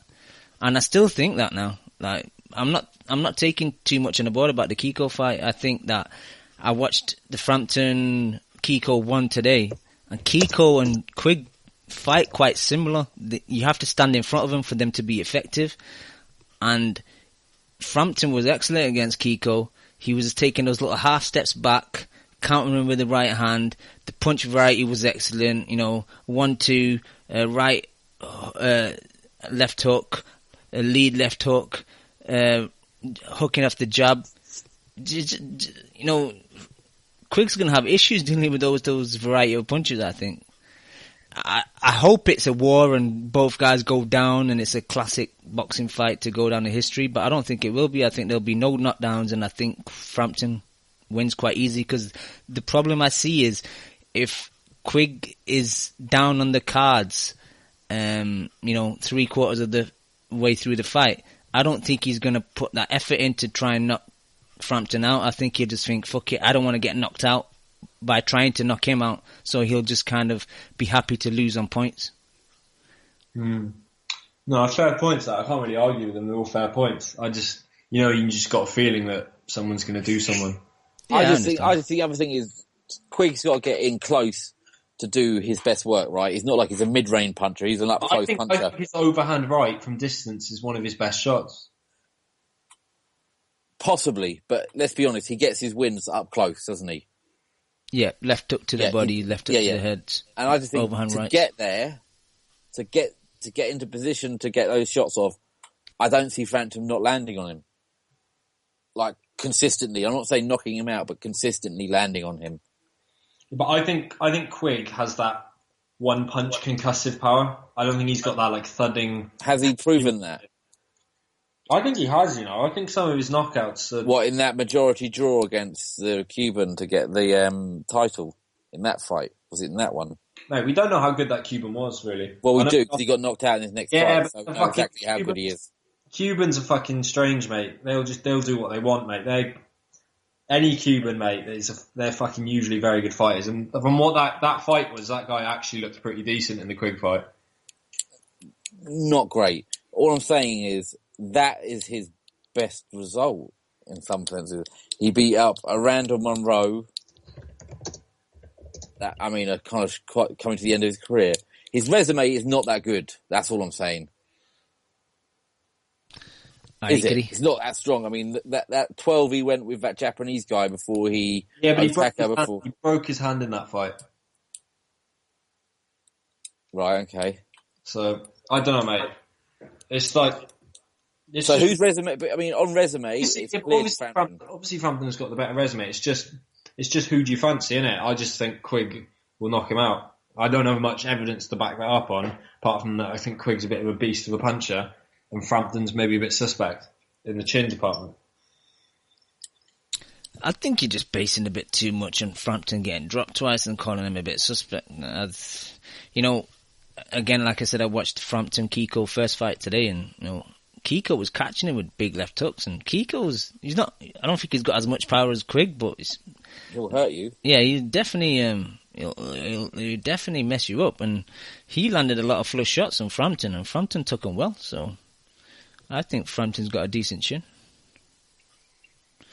And I still think that now. Like, I'm not taking too much on the board about the Kiko fight. I think that I watched the Frampton Kiko 1 today, and Kiko and Quigg fight quite similar. You have to stand in front of them for them to be effective. And Frampton was excellent against Kiko. He was taking those little half steps back, countering him with the right hand. The punch variety was excellent. 1-2, right, left hook, lead left hook, hooking off the jab. Quigg's gonna have issues dealing with those variety of punches, I think. I hope it's a war and both guys go down and it's a classic boxing fight to go down in history, but I don't think it will be. I think there'll be no knockdowns, and I think Frampton wins quite easy, because the problem I see is if Quigg is down on the cards, 3/4 of the way through the fight, I don't think he's going to put that effort in to try and knock Frampton out. I think he'll just think, fuck it, I don't want to get knocked out by trying to knock him out, so he'll just kind of be happy to lose on points. No, fair points. I can't really argue with them. They're all fair points. I just, you just got a feeling that someone's going to do someone. Yeah, I just think the other thing is Quigg's got to get in close to do his best work, right? He's not like he's a mid-range puncher. He's an up-close puncher. I think his overhand right from distance is one of his best shots. Possibly, but let's be honest, he gets his wins up close, doesn't he? Yeah, left hook to the body, left hook to the head. And I just think overhand to right. get there, to get into position to get those shots off, I don't see Frampton not landing on him. Like, consistently. I'm not saying knocking him out, but consistently landing on him. But I think Quigg has that one punch concussive power. I don't think he's got that like thudding. Has he proven that? I think he has, you know. I think some of his knockouts... What, in that majority draw against the Cuban to get the title in that fight? Was it in that one? No, we don't know how good that Cuban was, really. Well, we do, because he got knocked out in his next fight, so we know exactly how good he is. Cubans are fucking strange, mate. They'll do what they want, mate. Any Cuban, mate, they're fucking usually very good fighters. And from what that fight was, that guy actually looked pretty decent in the Quigg fight. Not great. All I'm saying is, that is his best result, in some senses. He beat up a Randall Monroe, kind of quite coming to the end of his career. His resume is not that good. That's all I'm saying. Is it? It's not that strong. I mean, that 12 he went with that Japanese guy before he... Yeah, but he broke his hand in that fight. Right, okay. So, I don't know, mate. It's like... whose resume? But I mean, on resume, obviously Frampton's got the better resume. It's just who do you fancy, innit? I just think Quigg will knock him out. I don't have much evidence to back that up on, apart from that I think Quigg's a bit of a beast of a puncher, and Frampton's maybe a bit suspect in the chin department. I think you're just basing a bit too much on Frampton getting dropped twice and calling him a bit suspect. You know, again, like I said, I watched Frampton Kiko first fight today, and you know, Kiko was catching him with big left hooks, and Kiko's I don't think he's got as much power as Quigg, but he'll hurt you. Yeah, he definitely he'll definitely mess you up, and he landed a lot of flush shots on Frampton, and Frampton took him well. So I think Frampton's got a decent chin.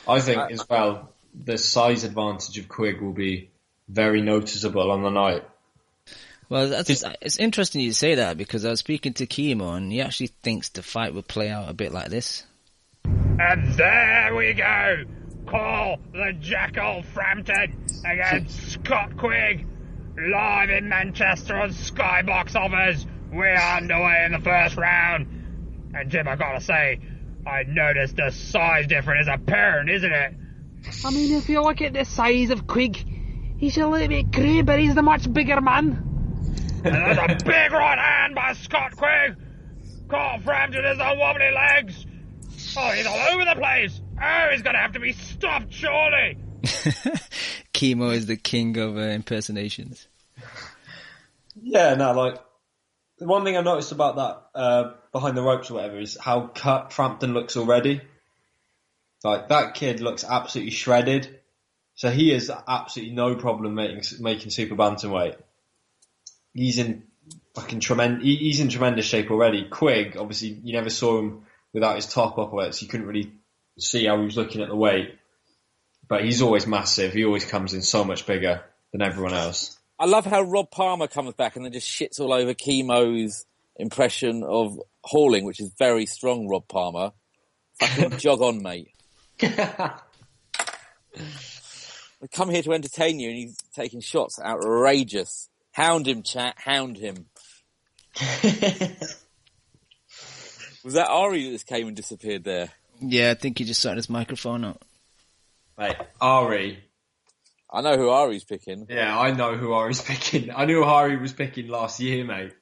I think as well, the size advantage of Quigg will be very noticeable on the night. Well, it's interesting you say that, because I was speaking to Kimo and he actually thinks the fight will play out a bit like this. And there we go! Call the Jackal Frampton against Scott Quigg, live in Manchester on Skybox Offers. We're underway in the first round. And Jim, I gotta say, I noticed the size difference is apparent, isn't it? I mean, if you look at the size of Quigg, he's a little bit grey, but he's the much bigger man. And there's a big right hand by Scott Quigg. Caught Frampton has the wobbly legs. Oh, he's all over the place. Oh, he's going to have to be stopped, surely. Kimo is the king of impersonations. Yeah, no, like, the one thing I noticed about that behind the ropes or whatever is how cut Frampton looks already. Like, that kid looks absolutely shredded. So he has absolutely no problem making super bantamweight. He's in fucking tremendous shape already. Quigg, obviously, you never saw him without his top up, so you couldn't really see how he was looking at the weight. But he's always massive. He always comes in so much bigger than everyone else. I love how Rob Palmer comes back and then just shits all over Kimo's impression of hauling, which is very strong, Rob Palmer. Fucking jog on, mate. We come here to entertain you and he's taking shots. Outrageous. Hound him, chat. Hound him. Was that Ari that just came and disappeared there? Yeah, I think he just sorted his microphone out. Mate, Ari. I know who Ari's picking. Yeah, I know who Ari's picking. I knew who Ari was picking last year, mate.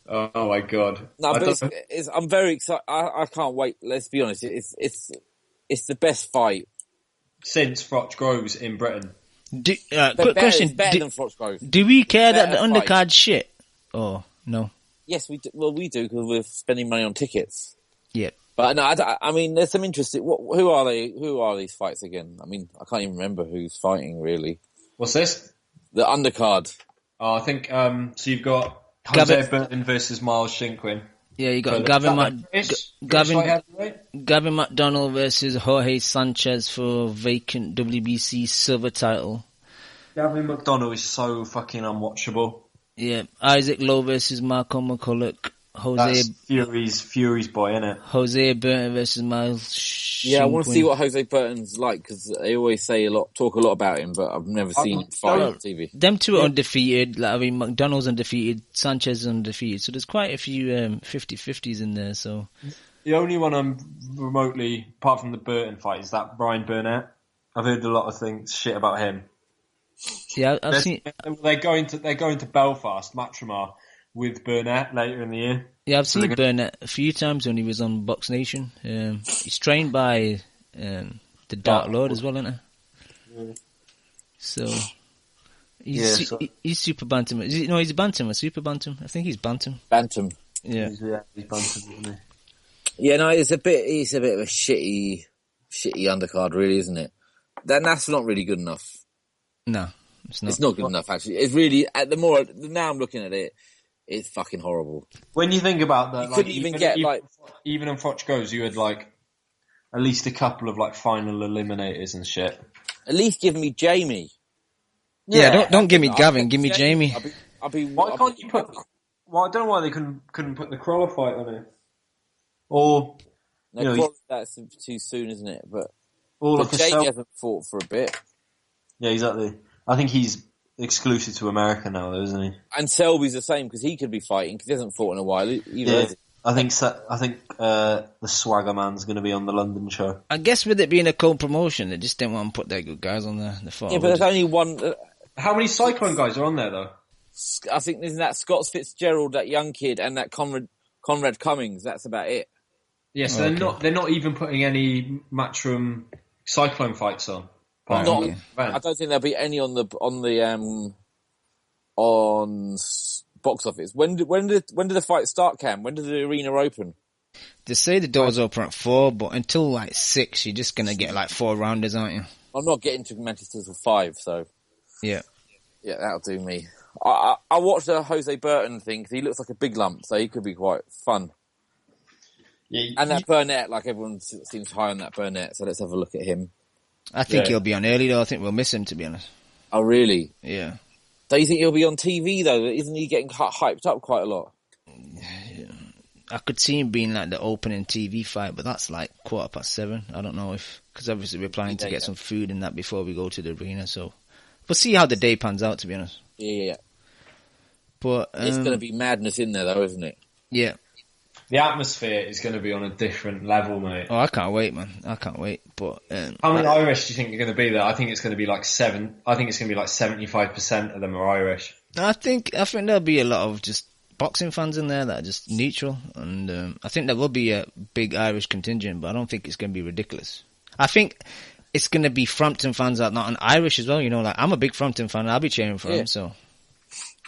Oh my god. No, but I'm very excited. I can't wait. Let's be honest. It's the best fight since Froch Groves in Britain. Quick question. Better than Froch Groves. Do we care that the undercard's shit? Or no? Yes, we do. Well, we do because we're spending money on tickets. Yeah. But no, I mean, there's some interesting. Who are they? Who are these fights again? I mean, I can't even remember who's fighting really. What's this? The undercard. Oh, I think. So you've got Jose Burton versus Miles Shinkwin. Yeah, you got Gavin McDonnell versus Jorge Sanchez for vacant WBC silver title. Gavin McDonnell is so fucking unwatchable. Yeah, Isaac Lowe versus Marco McCulloch Jose Fury's boy, isn't it? Jose Burton versus Miles. Yeah, I want to see what Jose Burton's like because they always talk a lot about him, but I've never seen him fight on TV. Them two are undefeated. Like, I mean, McDonald's undefeated, Sanchez is undefeated. So there's quite a few 50-50s in there. So the only one I'm remotely, apart from the Burton fight, is that Brian Burnett. I've heard a lot of shit about him. Yeah, I've seen. They're going to Belfast, Matrimar, with Burnett later in the year. Yeah, I've seen Burnett a few times when he was on Box Nation. He's trained by the Dark Lord as well, isn't he? Yeah. So he's super bantam. He's a bantam, a super bantam. I think he's bantam. Bantam. Yeah, he's bantam, isn't he? Yeah, no, he's a bit of a shitty undercard, really, isn't it? That's not really good enough. No, it's not. It's not good enough, actually. It's really, now I'm looking at it, it's fucking horrible. When you think about that, you couldn't even get, even on Froch Goes, you had, at least a couple of, final eliminators and shit. At least give me Jamie. Yeah, don't give me Gavin, give me Jamie. Why can't you put... Well, I don't know why they couldn't put the Crawler fight on it. Or... that's too soon, isn't it? But Jamie hasn't fought for a bit. Yeah, exactly. I think he's exclusive to America now, though, isn't he? And Selby's the same because he could be fighting because he hasn't fought in a while either. Yeah, I think the Swagger Man's going to be on the London show. I guess with it being a co-promotion, they just didn't want to put their good guys on the photo. Yeah, but there's only one. How many Cyclone guys are on there, though? I think isn't that Scott Fitzgerald, that young kid, and that Conrad Cummings. That's about it. Yeah, so they're not even putting any Matchroom Cyclone fights on. I don't think there'll be any on box office. When did the fight start, Cam? When did the arena open? They say the doors open at 4, but until 6, you're just gonna get 4 rounders, aren't you? I'm not getting to Manchester till 5, so yeah, that'll do me. I watched the Jose Burton thing because he looks like a big lump, so he could be quite fun. Yeah, and that Burnett, everyone seems high on that Burnett, so let's have a look at him. I think he'll be on early, though. I think we'll miss him, to be honest. Oh, really? Yeah. Do you think he'll be on TV, though? Isn't he getting hyped up quite a lot? Yeah. I could see him being the opening TV fight, but that's 7:15. I don't know because obviously we're planning to get some food and that before we go to the arena, so we'll see how the day pans out, to be honest. Yeah. But it's going to be madness in there, though, isn't it? Yeah. The atmosphere is going to be on a different level, mate. Oh, I can't wait, man. I can't wait. But how many Irish do you think are going to be there? I think it's going to be 7. I think it's going to be 75% of them are Irish. I think there'll be a lot of just boxing fans in there that are just neutral, and I think there will be a big Irish contingent, but I don't think it's going to be ridiculous. I think it's going to be Frampton fans that are not Irish as well. I'm a big Frampton fan. I'll be cheering for him. So.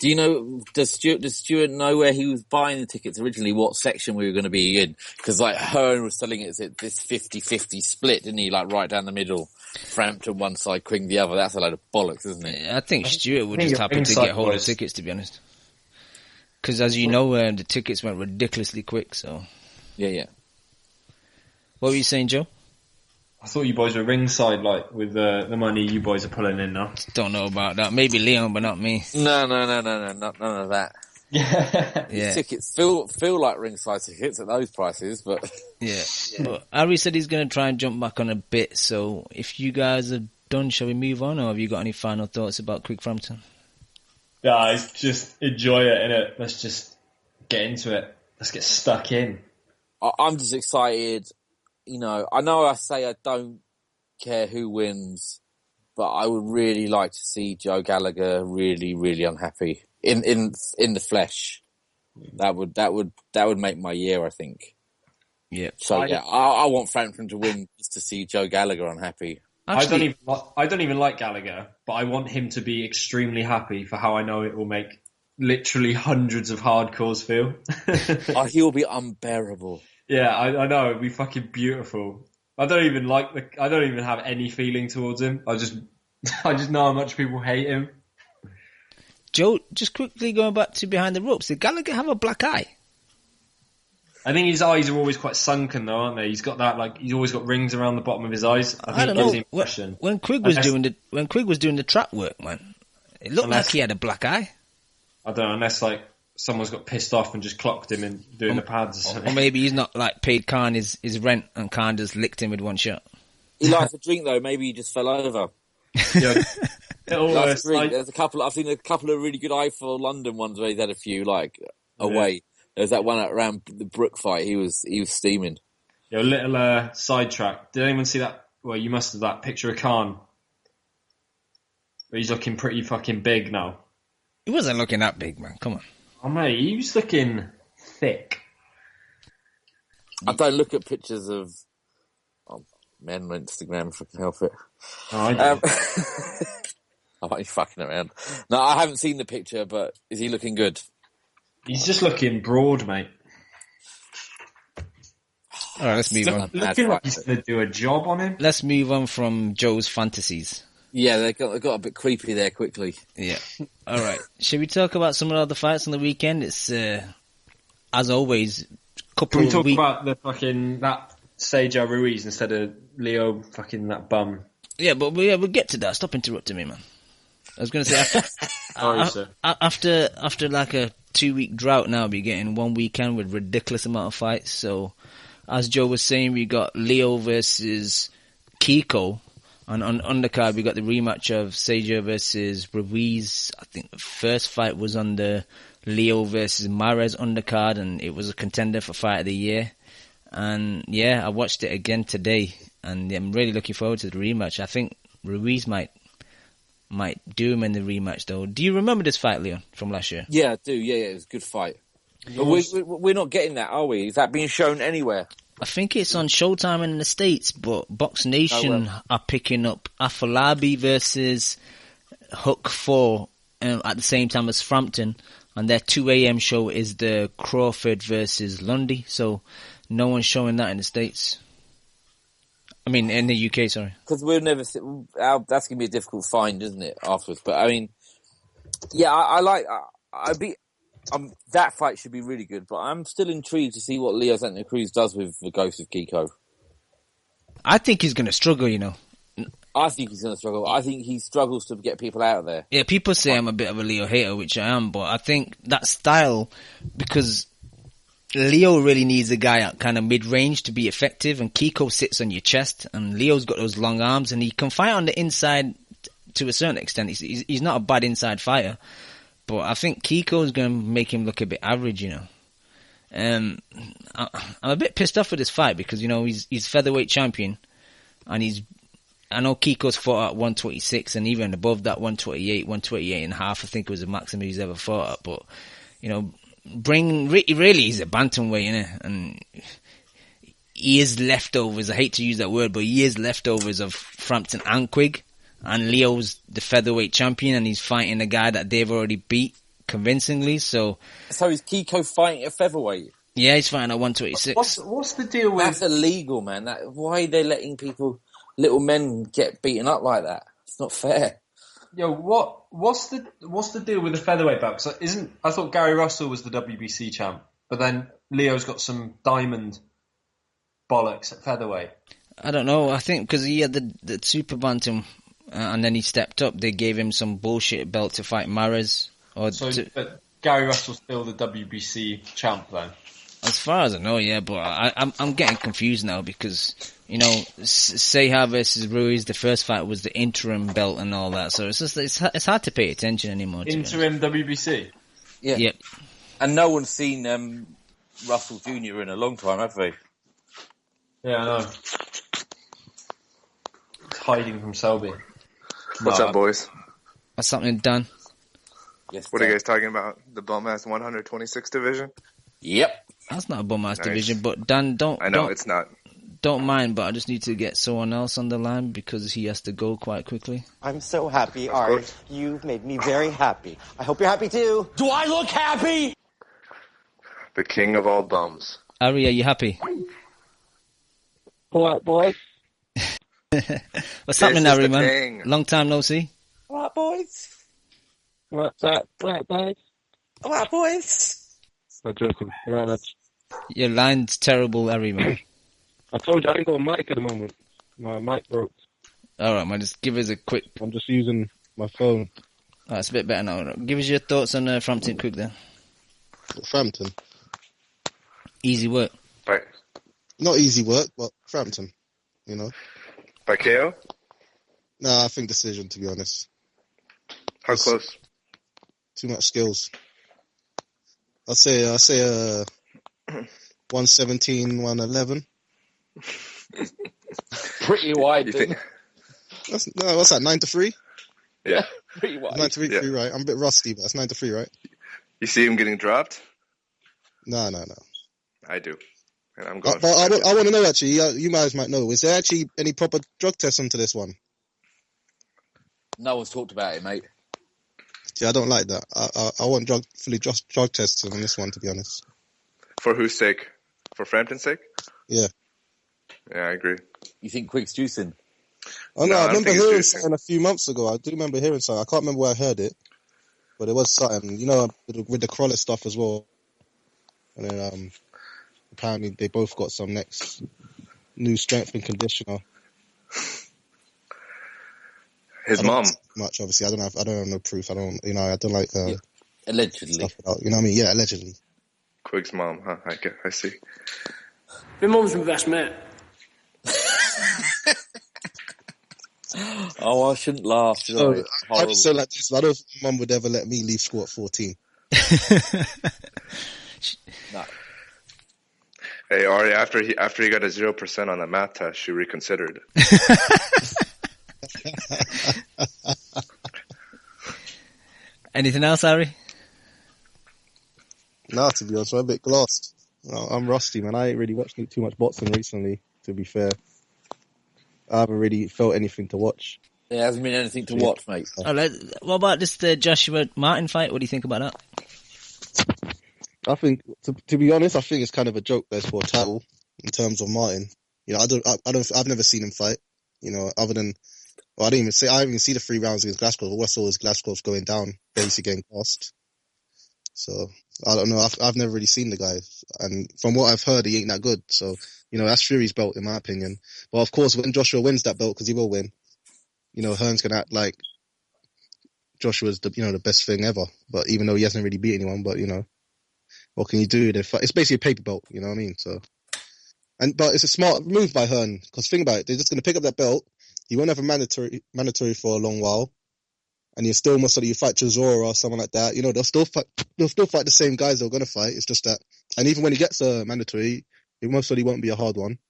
Do you know, does Stuart know where he was buying the tickets originally, what section we were going to be in? Because Hearn was selling it as this 50-50 split, didn't he? Right down the middle. Frampton one side, Quigg the other. That's a load of bollocks, isn't it? Yeah, I think Stuart would just happen to get hold of tickets, to be honest. Because as you know, the tickets went ridiculously quick, so. Yeah. What were you saying, Joe? I thought you boys were ringside, with the money you boys are pulling in now. Don't know about that. Maybe Leon, but not me. No, none of that. Yeah. Tickets feel like ringside tickets at those prices, but... Yeah. But Harry said he's going to try and jump back on a bit, so if you guys are done, shall we move on, or have you got any final thoughts about Quigg Frampton? Guys, just enjoy it, innit? Let's just get into it. Let's get stuck in. I'm just excited. I know I say I don't care who wins, but I would really like to see Joe Gallagher really, really unhappy in the flesh. That would make my year, I think. Yeah. So I want Frampton to win just to see Joe Gallagher unhappy. Actually, I don't even like Gallagher, but I want him to be extremely happy for how I know it will make literally hundreds of hardcores feel. He'll be unbearable. Yeah, I know, it'd be fucking beautiful. I don't even have any feeling towards him. I just know how much people hate him. Joe, just quickly going back to Behind the Ropes, did Gallagher have a black eye? I think his eyes are always quite sunken though, aren't they? He's got that, he's always got rings around the bottom of his eyes. I don't know. When Quigg was doing the trap work, man, it looked like he had a black eye. I don't know, unless someone's got pissed off and just clocked him in doing the pads or something. Or maybe he's not like paid Khan his rent and Khan just licked him with one shot. He likes a drink though. Maybe he just fell over. Yeah. Likes a drink. There's a couple. I've seen a couple of really good Eiffel London ones where he's had a few away. Yeah. There's that one around the Brook fight. He was steaming. Yeah, a little sidetrack. Did anyone see that? Well, you must have that picture of Khan. But he's looking pretty fucking big now. He wasn't looking that big, man. Come on. Oh, mate, he was looking thick. I don't look at pictures of men on Instagram if I can help it. Oh, I do. I'm only fucking around. No, I haven't seen the picture, but is he looking good? He's just looking broad, mate. All right, let's move on. Looking like he's going to do a job on him. Let's move on from Joe's fantasies. Yeah, they got a bit creepy there quickly. Yeah. All right. Should we talk about some of the other fights on the weekend? It's, as always, Can we talk about that Seja Ruiz instead of Leo fucking that bum? Yeah, but we'll get to that. Stop interrupting me, man. I was going to say, after like a 2-week drought now, we're getting one weekend with ridiculous amount of fights. So, as Joe was saying, we got Leo versus Kiko. And on undercard, we got the rematch of Seja versus Ruiz. I think the first fight was on the Leo versus Mares undercard, and it was a contender for Fight of the Year. And yeah, I watched it again today, and I'm really looking forward to the rematch. I think Ruiz might do him in the rematch, though. Do you remember this fight, Leon, from last year? Yeah, I do. Yeah, it was a good fight. But we're not getting that, are we? Is that being shown anywhere? I think it's on Showtime in the States, but Box Nation are picking up Afolabi versus Hook 4 at the same time as Frampton, and their 2 a.m. show is the Crawford versus Lundy, so no one's showing that in the States. I mean, in the UK, sorry. Because we'll never that's going to be a difficult find, isn't it, afterwards? But, I mean, yeah, that fight should be really good, but I'm still intrigued to see what Leo Santa Cruz does with the ghost of Kiko. I think he's going to struggle, you know. I think he's going to struggle. I think he struggles to get people out of there. Yeah, people say I'm a bit of a Leo hater, which I am, but I think that style, because Leo really needs a guy at kind of mid-range to be effective, and Kiko sits on your chest, and Leo's got those long arms, and he can fight on the inside to a certain extent. He's not a bad inside fighter. But I think Kiko's going to make him look a bit average, you know. I'm a bit pissed off with this fight because, you know, he's featherweight champion, and I know Kiko's fought at 126, and even above that 128 and a half, I think it was the maximum he's ever fought at. But, you know, really he's a bantamweight, innit? And he is leftovers. I hate to use that word, but he is leftovers of Frampton and Quigg. And Leo's the featherweight champion, and he's fighting a guy that they've already beat convincingly. So is Kiko fighting at featherweight? Yeah, he's fighting at 126. What's the deal with... That's illegal, man. Why are they letting little men get beaten up like that? It's not fair. Yo, what's the deal with the featherweight belt? I thought Gary Russell was the WBC champ, but then Leo's got some diamond bollocks at featherweight. I don't know. I think because he had the super bantam. And then he stepped up. They gave him some bullshit belt to fight Mares. But Gary Russell's still the WBC champ, then? As far as I know, yeah. But I'm getting confused now because, you know, Seja versus Ruiz, the first fight was the interim belt and all that. So it's hard to pay attention anymore. Interim WBC? Yeah. Yep. And no one's seen Russell Jr. in a long time, have they? Yeah, I know. He's hiding from Selby. What's up, boys? What's something done? Yes. What are you guys talking about? The bum-ass 126 division? Yep. That's not a bum-ass division, but Dan, it's not. Don't mind, but I just need to get someone else on the line because he has to go quite quickly. I'm so happy, Ari. You've made me very happy. I hope you're happy too. Do I look happy? The king of all bums. Ari, are you happy? What, boy? What's happening, Ari, man? Thing. Long time no see. What, boys? What's up, boys? What, boys? I'm joking. Right, your line's terrible, Ari, man. I told you I ain't got a mic at the moment. My mic broke. Alright, man, just give us a quick... I'm just using my phone. Alright, it's a bit better now. Give us your thoughts on Frampton Quigg then. Frampton. Easy work. By Not easy work, but Frampton. You know. by KO? Nah, I think decision, to be honest. How close? Too much skills. I'll say 117, 111. Pretty wide. What's that? 9-3? Yeah. Pretty wide. 9-3, right? I'm a bit rusty, but that's 9-3, right? You see him getting dropped? No. I do. And I'm going. But I want to know, actually, you guys might know, is there actually any proper drug tests onto this one? No one's talked about it, mate. Yeah, I don't like that. I want drug tests on this one, to be honest. For whose sake? For Frampton's sake? Yeah. Yeah, I agree. You think Quigg's juicing? Oh, no, I I don't remember think it's hearing juicing. something a few months ago. I do remember hearing something. I can't remember where I heard it. But it was something, you know, with the Crowlett stuff as well. And then apparently they both got some next new strength and conditioner. His mom. Much, obviously. I don't have no proof. I don't like allegedly stuff without, you know what I mean? Yeah, allegedly. Quigg's mom, huh? I see. My mum's my best mate. Oh, I shouldn't laugh. Should I? I just say like this. I don't think Mum would ever let me leave school at 14. No. Hey, Ari, after he got a 0% on the math test, she reconsidered. Anything else, Ari? Nah, to be honest, I'm a bit glossed. I'm rusty, man. I ain't really watched too much boxing recently, to be fair. I haven't really felt anything to watch. There hasn't been anything to watch, mate. What about this Joshua Martin fight? What do you think about that? I think, to be honest, I think it's kind of a joke there's for a title in terms of Martin. You know, I've never seen him fight. You know, other than, I didn't even see the 3 rounds against Glasgow. All I saw was Glasgow going down, basically getting cast. So I don't know. I've never really seen the guy, and from what I've heard, he ain't that good. So you know, that's Fury's belt in my opinion. But of course, when Joshua wins that belt, because he will win, you know, Hearn's gonna act like Joshua's the best thing ever. But even though he hasn't really beat anyone, but you know, what can you do? It's basically a paper belt, you know what I mean? So, but it's a smart move by Hearn, because think about it, they're just gonna pick up that belt. He won't have a mandatory for a long while. And you still most likely you fight Chisora or someone like that. You know, they'll still fight the same guys they're going to fight. It's just that, and even when he gets a mandatory, it most likely won't be a hard one.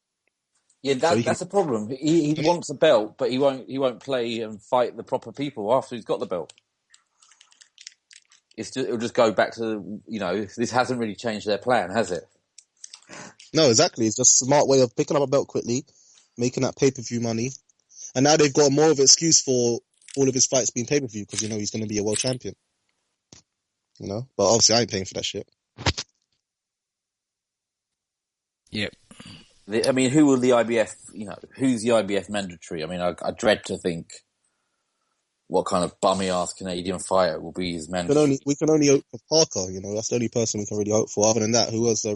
Yeah, that's a problem. He wants a belt, but he won't play and fight the proper people after he's got the belt. It'll just go back to, you know, this hasn't really changed their plan, has it? No, exactly. It's just a smart way of picking up a belt quickly, making that pay-per-view money. And now they've got more of an excuse for all of his fights being pay-per-view, because you know he's going to be a world champion. You know? But obviously I ain't paying for that shit. Yep. I mean, who will the IBF, you know, who's the IBF mandatory? I mean, I dread to think what kind of bummy-ass Canadian fighter will be his mandatory. We can only hope for Parker, you know, that's the only person we can really hope for. Other than that, who else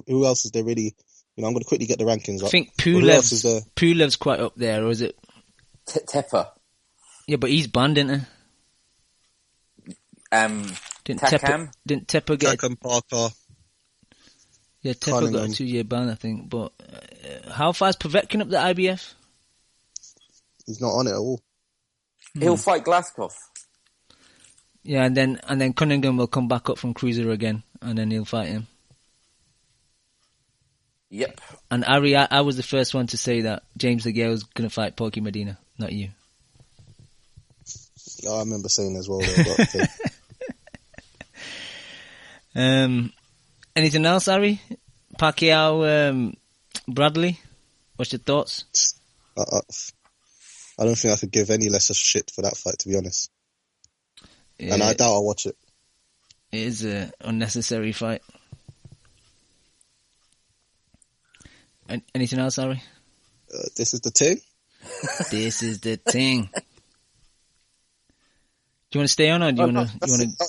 is there really, you know, I'm going to quickly get the rankings up. I think Pulev's quite up there, or is it? Tepper. Yeah, but he's banned, isn't he? Didn't Tepper get... Takam, Parker. Yeah, Tepper got a 2-year ban, I think. But how far is Povetkin up the IBF? He's not on it at all. He'll fight Glasgow. Yeah, and then Cunningham will come back up from cruiser again, and then he'll fight him. Yep. And Ari, I was the first one to say that James DeGale was going to fight Porky Medina, not you. Yeah, I remember saying as well. Though, but, okay. Anything else, Ari? Pacquiao, Bradley? What's your thoughts? I don't think I could give any less a shit for that fight, to be honest. Yeah, and I doubt I'll watch it. It is an unnecessary fight. Anything else, Ari? This is the thing? This is the thing. Do you want to stay on, or do you want to?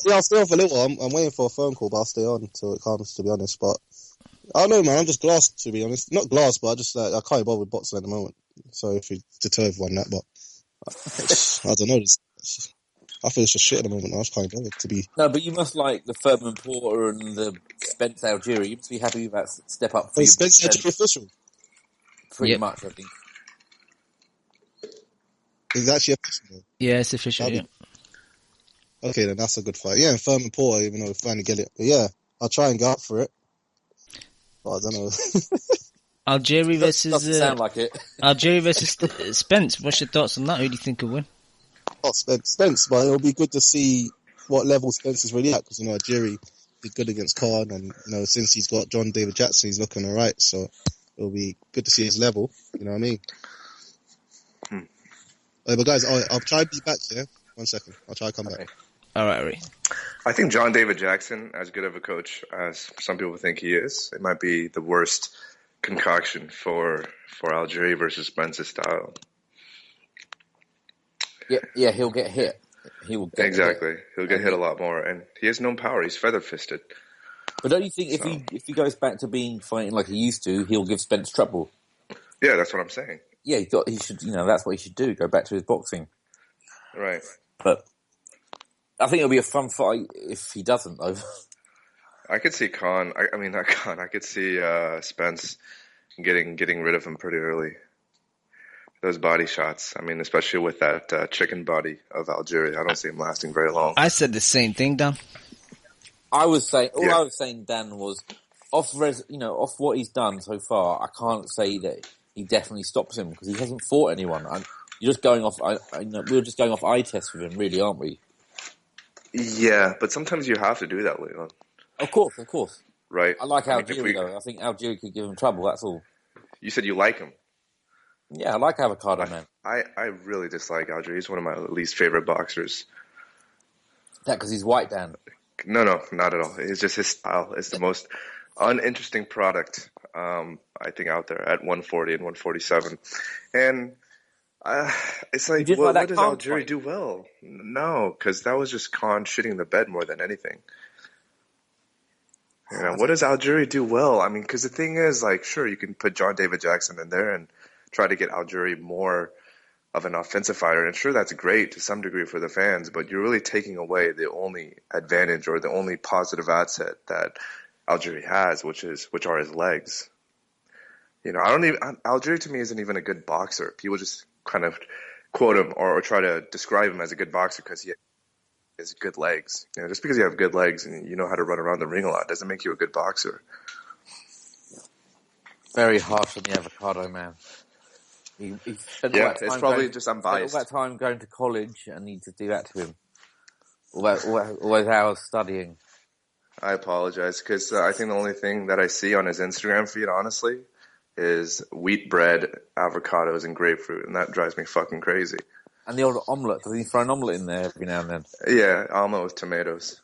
Yeah, I'll stay on for a little while. I'm waiting for a phone call, but I'll stay on until it comes, to be honest. But I don't know, man. I'm just glassed, to be honest. Not glassed, but I can't bother with boxing at the moment. So if you deter everyone that, but I don't know. I feel it's just shit at the moment. I just can't get it to be. No, but you must like the Furman Porter and the Spence Algieri. You must be happy with that step up for Hey, your Spence Algieri official. Pretty much, I think. Is it actually official? Yeah, it's official. Yeah. Okay, then that's a good fight. Yeah, and Furman Porter, even though we finally get it. But yeah, I'll try and go up for it. But I don't know. Algieri versus Doesn't sound like it. Algieri versus Spence. What's your thoughts on that? Who do you think will win? Oh, Spence, but it'll be good to see what level Spence is really at, because, Algieri did good against Khan, and, since he's got John David Jackson, he's looking alright, so it'll be good to see his level, you know what I mean? But guys, I'll try to be back here. 1 second. I'll try to come back. Alright. I think John David Jackson, as good of a coach as some people think he is, it might be the worst concoction for Algieri versus Spence's style. Yeah, he'll get hit. He will get exactly. Hit. He'll get hit a lot more, and he has no power. He's feather fisted. But don't you think if he goes back to fighting like he used to, he'll give Spence trouble? Yeah, that's what I'm saying. Yeah, he should. That's what he should do. Go back to his boxing. Right. But I think it'll be a fun fight if he doesn't, though. I could see Khan. Not Khan. I could see Spence getting rid of him pretty early. Those body shots. Especially with that chicken body of Algieri. I don't see him lasting very long. I said the same thing, Dan. I was saying, I was saying, Dan, was off what he's done so far. I can't say that he definitely stops him because he hasn't fought anyone. You're just going off. We're just going off eye tests with him, really, aren't we? Yeah, but sometimes you have to do that, Leon. Of course. Right. I like Algieri, though. I think Algieri could give him trouble. That's all. You said you like him. Yeah, I like Avocado Man. I really dislike Algieri. He's one of my least favorite boxers. Is that because he's white, Dan? No, not at all. It's just his style. It's the most uninteresting product, I think, out there at 140 and 147. And it's like, what does Algieri do well? No, because that was just Khan shitting the bed more than anything. What does Algieri do well? Because the thing is, sure, you can put John David Jackson in there and try to get Algieri more of an offensive fighter. And sure, that's great to some degree for the fans, but you're really taking away the only advantage or the only positive asset that Algieri has, which are his legs. Algieri to me isn't even a good boxer. People just kind of quote him or try to describe him as a good boxer because he has good legs. Just because you have good legs and you know how to run around the ring a lot doesn't make you a good boxer. Very harsh on the Avocado Man. He spent it's probably just unbiased. All that time going to college and need to do that to him. All those hours studying. I apologize because I think the only thing that I see on his Instagram feed, honestly, is wheat bread, avocados, and grapefruit, and that drives me fucking crazy. And the old omelette. Does he throw an omelette in there every now and then? Yeah, omelette with tomatoes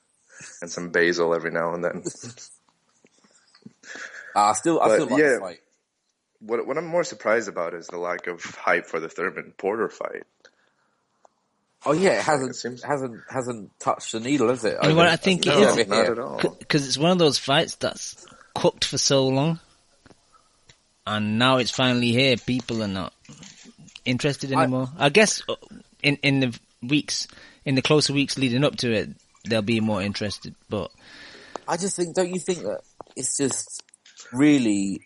and some basil every now and then. I still like the fight. What I'm more surprised about is the lack of hype for the Thurman Porter fight. Oh yeah, it hasn't touched the needle, has it? I think it is not at all. Because it's one of those fights that's cooked for so long, and now it's finally here. People are not interested anymore. I guess in the closer weeks leading up to it, they'll be more interested. But I just think, don't you think that it's just really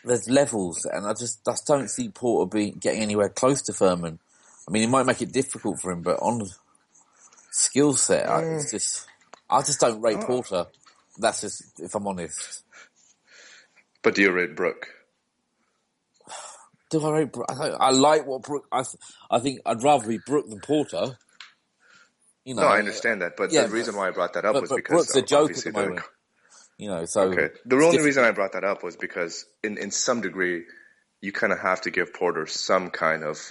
there's levels, and I just don't see Porter getting anywhere close to Furman. It might make it difficult for him, but on skill set, I just don't rate Porter. That's just, if I'm honest. But do you rate Brook? Do I rate Brook? I like what Brook. I think I'd rather be Brook than Porter. No, I understand that, but the reason why I brought that up was because Brook's a joke at the moment. Okay. The only reason I brought that up was because in some degree, you kind of have to give Porter some kind of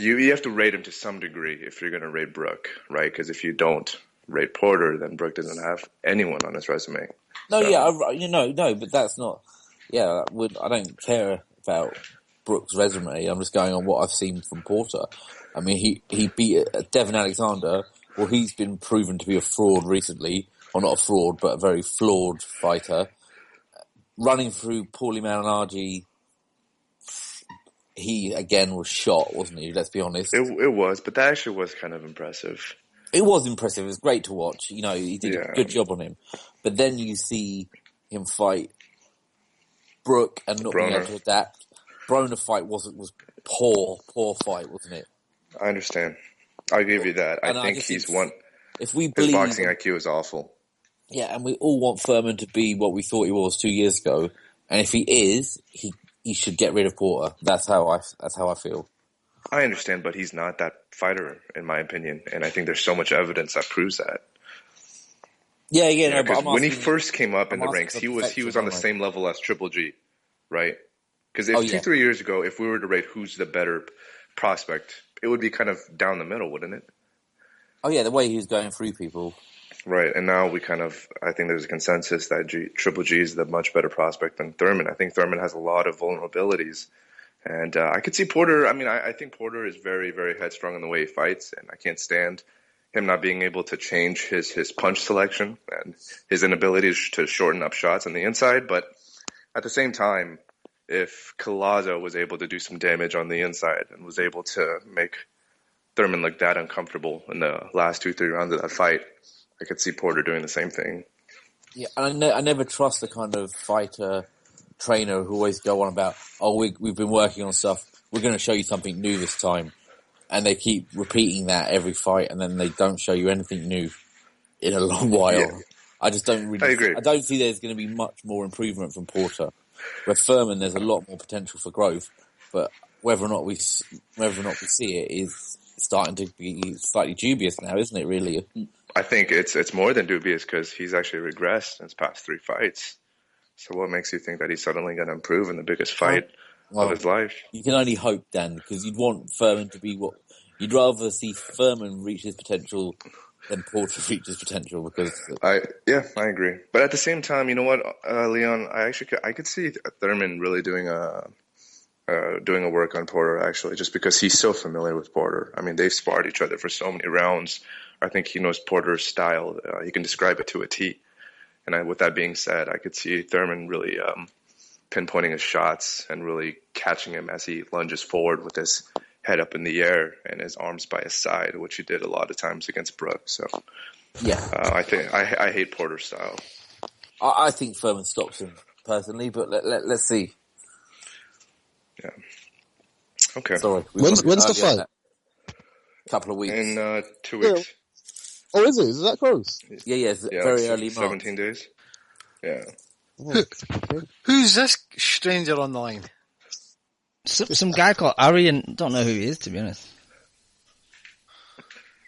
you have to rate him to some degree if you're going to rate Brook, right? Because if you don't rate Porter, then Brook doesn't have anyone on his resume. No, but that's not. Yeah, I don't care about Brook's resume. I'm just going on what I've seen from Porter. He beat Devin Alexander. Well, he's been proven to be a fraud recently. Well, not a fraud, but a very flawed fighter. Running through Paulie Malignaggi he again was shot, wasn't he? Let's be honest. It was, but that actually was kind of impressive. It was impressive. It was great to watch. He did a good job on him. But then you see him fight Brooke and not being able to adapt. Broner fight was poor fight, wasn't it? I understand. I'll give you that. I think he's one. If we his believe boxing IQ is awful. Yeah, and we all want Furman to be what we thought he was 2 years ago. And if he is, he should get rid of Porter. That's how I feel. I understand, but he's not that fighter, in my opinion, and I think there's so much evidence that proves that. Yeah. Because when he first came up in the ranks, he was on the same level as Triple G, right? Because 2-3 years ago, if we were to rate who's the better prospect, it would be kind of down the middle, wouldn't it? Oh yeah, the way he was going through people. Right, and now I think there's a consensus that Triple G is the much better prospect than Thurman. I think Thurman has a lot of vulnerabilities. And I could see Porter. I mean, I think Porter is very, very headstrong in the way he fights, and I can't stand him not being able to change his punch selection and his inability to shorten up shots on the inside. But at the same time, if Collazo was able to do some damage on the inside and was able to make Thurman look that uncomfortable in the last 2-3 rounds of that fight, I could see Porter doing the same thing. Yeah, and I never trust the kind of fighter trainer who always go on about, we've been working on stuff, we're going to show you something new this time. And they keep repeating that every fight, and then they don't show you anything new in a long while. Yeah. I just don't really... I agree. I don't see there's going to be much more improvement from Porter. With Furman, there's a lot more potential for growth, but whether or not we see it is starting to be slightly dubious now, isn't it, really? I think it's more than dubious because he's actually regressed in his past 3 fights. So what makes you think that he's suddenly going to improve in the biggest fight of his life? You can only hope, Dan, because you'd want Furman to be what... You'd rather see Furman reach his potential than Porter reach his potential, because... I agree. But at the same time, you know what, Leon, I could see Thurman really doing a work on Porter, actually, just because he's so familiar with Porter. I mean, they've sparred each other for so many rounds. I think he knows Porter's style. He can describe it to a T. And with that being said, I could see Thurman really pinpointing his shots and really catching him as he lunges forward with his head up in the air and his arms by his side, which he did a lot of times against Brooke. So, I think I hate Porter's style. I think Furman stops him personally, but let's see. Yeah. Okay. Sorry. When's the fight? Couple of weeks. In 2 weeks. Oh, is it? Is that close? Yeah, very early March. 17 days. Yeah. Who's this stranger on the line? Some guy called Arian. Don't know who he is, to be honest.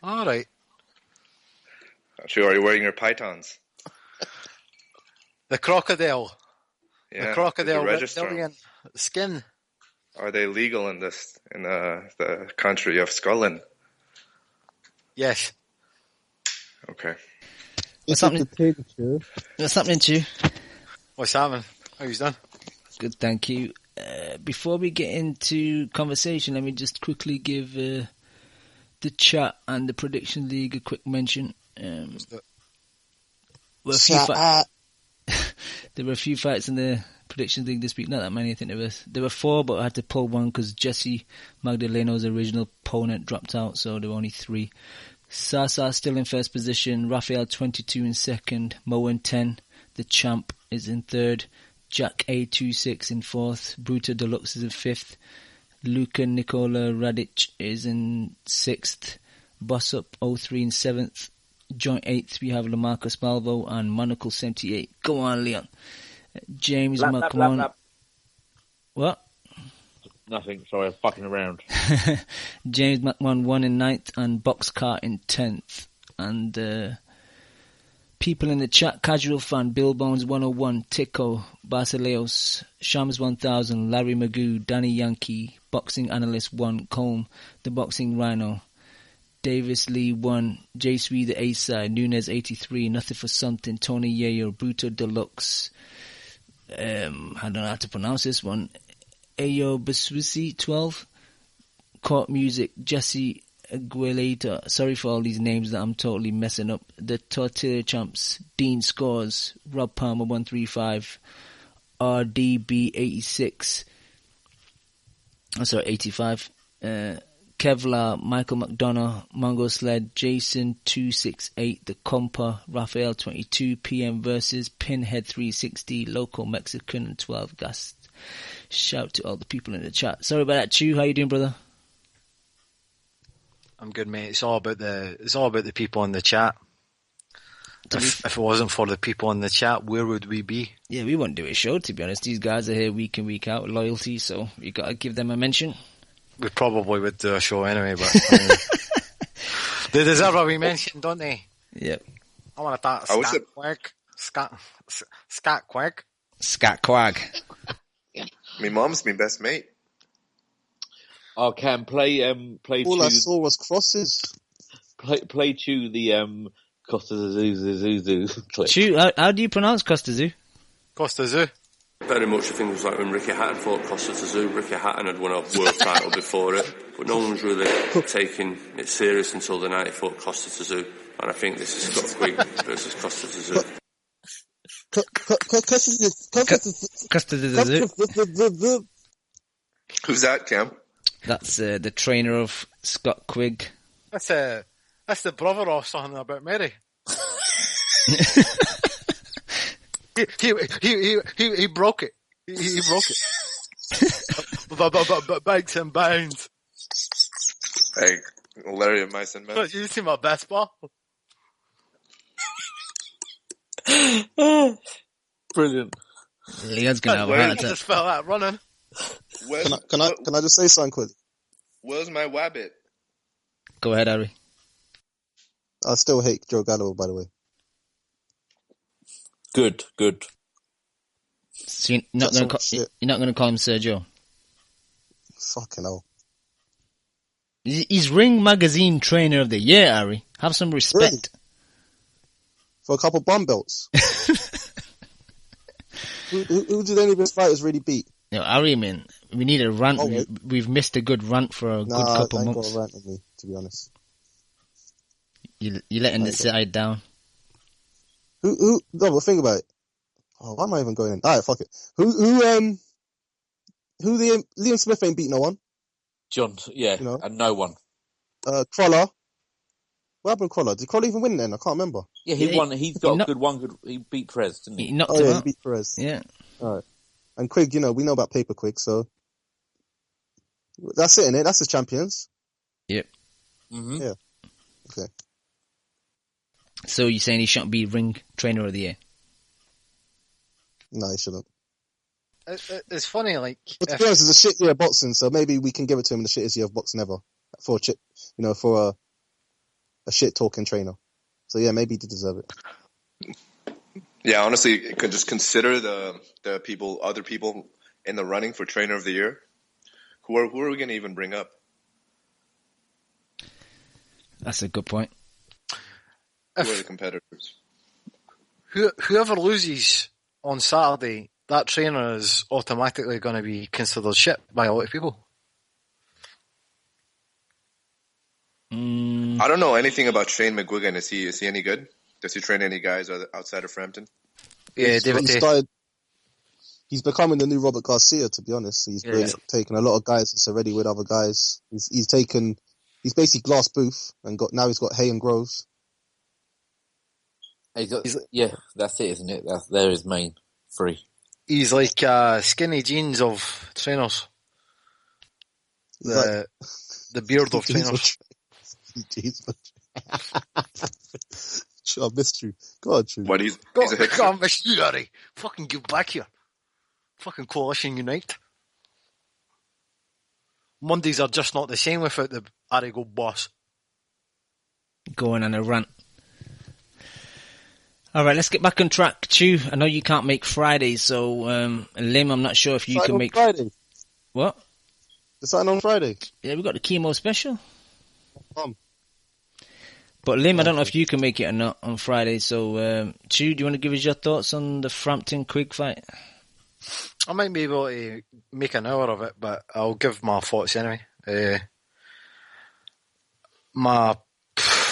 All right. Sure, are you wearing your pythons? The crocodile. Yeah, the crocodile reptilian skin. Are they legal in the country of Scotland? Yes. Okay. What's happening to you? What's happening? How you done? Good, thank you. Before we get into conversation, let me just quickly give the chat and the Prediction League a quick mention. There were a few fights in the Prediction League this week, not that many. I think there were 4, but I had to pull one because Jesse Magdaleno's original opponent dropped out, so there were only 3. Sasa still in first position, Rafael 22 in second, Mo in 10, the champ is in third, Jack A26 in fourth, Bruto Deluxe is in fifth, Luka Nikola Radic is in sixth, Boss Up 03 in seventh, joint eighth we have Lamarcus Malvo and Monocle 78. Go on, Leon. James McMahon. What? Nothing, sorry, I'm fucking around. James McMahon 1 in 9th and Boxcar in 10th. And people in the chat, Casual Fan, Bill Bones 101, Tico, Basileos, Shams 1000, Larry Magoo, Danny Yankee, Boxing Analyst 1, Colm, The Boxing Rhino, Davis Lee 1, J Sweet the A-Side, Nunez 83, Nothing for Something, Tony Yayo, Bruto Deluxe, I don't know how to pronounce this one, Ayo Baswisi 12, Court Music, Jesse Aguileta, sorry for all these names that I'm totally messing up, The Tortilla Champs, Dean Scores, Rob Palmer 135, RDB 86, Sorry, 85. Kevlar, Michael McDonough, Mongo Sled, Jason 268, The Compa, Raphael 22, PM versus Pinhead 360, Local Mexican, and 12 Gast. Shout to all the people in the chat. Sorry about that, Chew. How you doing, brother? I'm good, mate. It's all about the people in the chat. If it wasn't for the people in the chat, where would we be? Yeah, we wouldn't do a show, to be honest. These guys are here week in, week out, loyalty, so you got to give them a mention. We probably would do a show anyway, but they deserve a wee mention, don't they? Yep. I want to talk Scat Quigg. Scat Quigg. Scat Quagg. My mom's my best mate. I can play All I saw was crosses. Play Chew the Costa Zuzu clip. Chew, how do you pronounce Costa Zoo? Costa Zoo. Very much, I think it was like when Ricky Hatton fought Costa Zoo. Ricky Hatton had won a world title before it, but no one was really taking it serious until the night he fought Costa Zoo. And I think this is Scott Quigg versus Costa Zoo. Costa Zoo. Who's that, Cam? That's the trainer of Scott Quigg. That's the brother of something about Mary. He broke it. He broke it. But banks and bounds. Hey, Larry and Mason, man. You see my best ball? Brilliant. Leon's gonna have a heart attack. I just felt that running. Can I just say something quick? Where's my wabbit? Go ahead, Harry. I still hate Joe Gallo, by the way. Good. So you're not going to call him Sir Joe? Fucking hell. He's Ring Magazine Trainer of the Year, Harry. Have some respect. Really? For a couple bum belts. who did any of his fighters really beat? No, Harry, man, we need a rant. We've missed a good rant for a good couple months. Got a rant with me, to be honest. You're letting the side down. No, but think about it. Oh, why am I even going in? Alright, fuck it. Liam Smith ain't beat no one. John, yeah, you know? And no one. Crawler. What happened to Crawler? Did Crawler even win then? I can't remember. Yeah, he won. He beat Perez, didn't he? He knocked him out. He beat Perez. Yeah. Alright. And Quigg, we know about Paper Quigg, so that's it, innit? That's his champions. Yep. Mm-hmm. Yeah. Okay. So you're saying he shouldn't be Ring Trainer of the Year? No, he shouldn't. It's funny, like... But to be honest, it's a shit year of boxing, so maybe we can give it to him the shittest year of boxing ever. For a shit-talking trainer. So yeah, maybe he did deserve it. Yeah, honestly, you could just consider the other people in the running for Trainer of the Year. Who are we going to even bring up? That's a good point. Who are the competitors? Whoever loses on Saturday, that trainer is automatically going to be considered shit by a lot of people. I don't know anything about Shane McGuigan. Is he any good? Does he train any guys outside of Frampton? Yeah, David. He's becoming the new Robert Garcia, to be honest. He's taken a lot of guys that's already with other guys. He's basically Glass Booth, and he's got Hay and Groves. Yeah, that's it, isn't it? They're his main three. He's like Skinny Jeans of trainers. The beard of trainers. I missed you. God, true. What, he's a hipster? God, I missed you, Harry. Fucking get back here. Fucking Coalition Unite. Mondays are just not the same without the Arigo boss. Going on a rant. Alright, let's get back on track. Chew, I know you can't make Fridays, so Lim, I'm not sure if you can make... Friday. What? It's on Friday. Yeah, we got the Kimo special. But Lim, I don't know if you can make it or not on Friday, so Chew, do you want to give us your thoughts on the Frampton Quigg fight? I might be able to make an hour of it, but I'll give my thoughts anyway.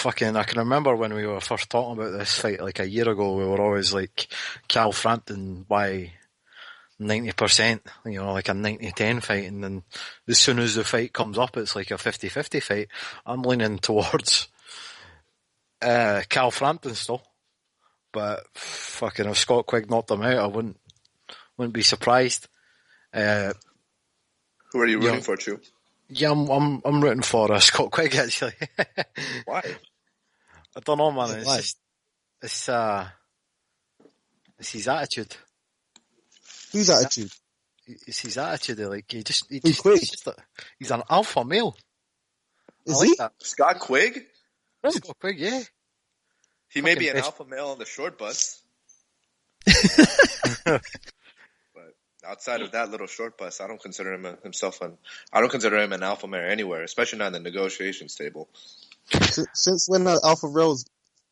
I can remember when we were first talking about this fight like a year ago, we were always like, Cal Frampton, why 90%, like a 90-10 fight, and then as soon as the fight comes up, it's like a 50-50 fight. I'm leaning towards Cal Frampton still, but fucking if Scott Quigg knocked him out, I wouldn't be surprised. Who are you rooting for, Chu? Yeah, I'm rooting for Scott Quigg actually. Why? I don't know, man. It's his attitude. Whose attitude? It's his attitude. Like he's an alpha male. Is he? That. Scott Quigg? Scott Quigg, yeah. He may be an alpha male on the short bus. But outside of that little short bus, I don't consider him I don't consider him an alpha male anywhere, especially not in the negotiations table. Since when are alpha males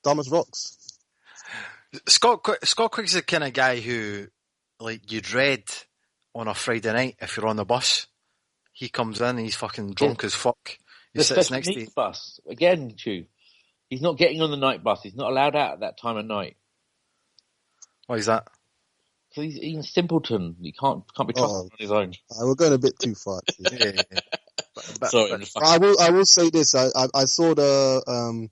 dumb as rocks? Scott Quigg's the kind of guy who, like, you dread on a Friday night if you're on the bus. He comes in, he's fucking drunk as fuck. He sits next to you. Bus again, Chew. He's not getting on the night bus. He's not allowed out at that time of night. Why is that? Because he's a simpleton. He can't be trusted on his own. We're going a bit too far. Yeah. Sorry. I will say this. I saw the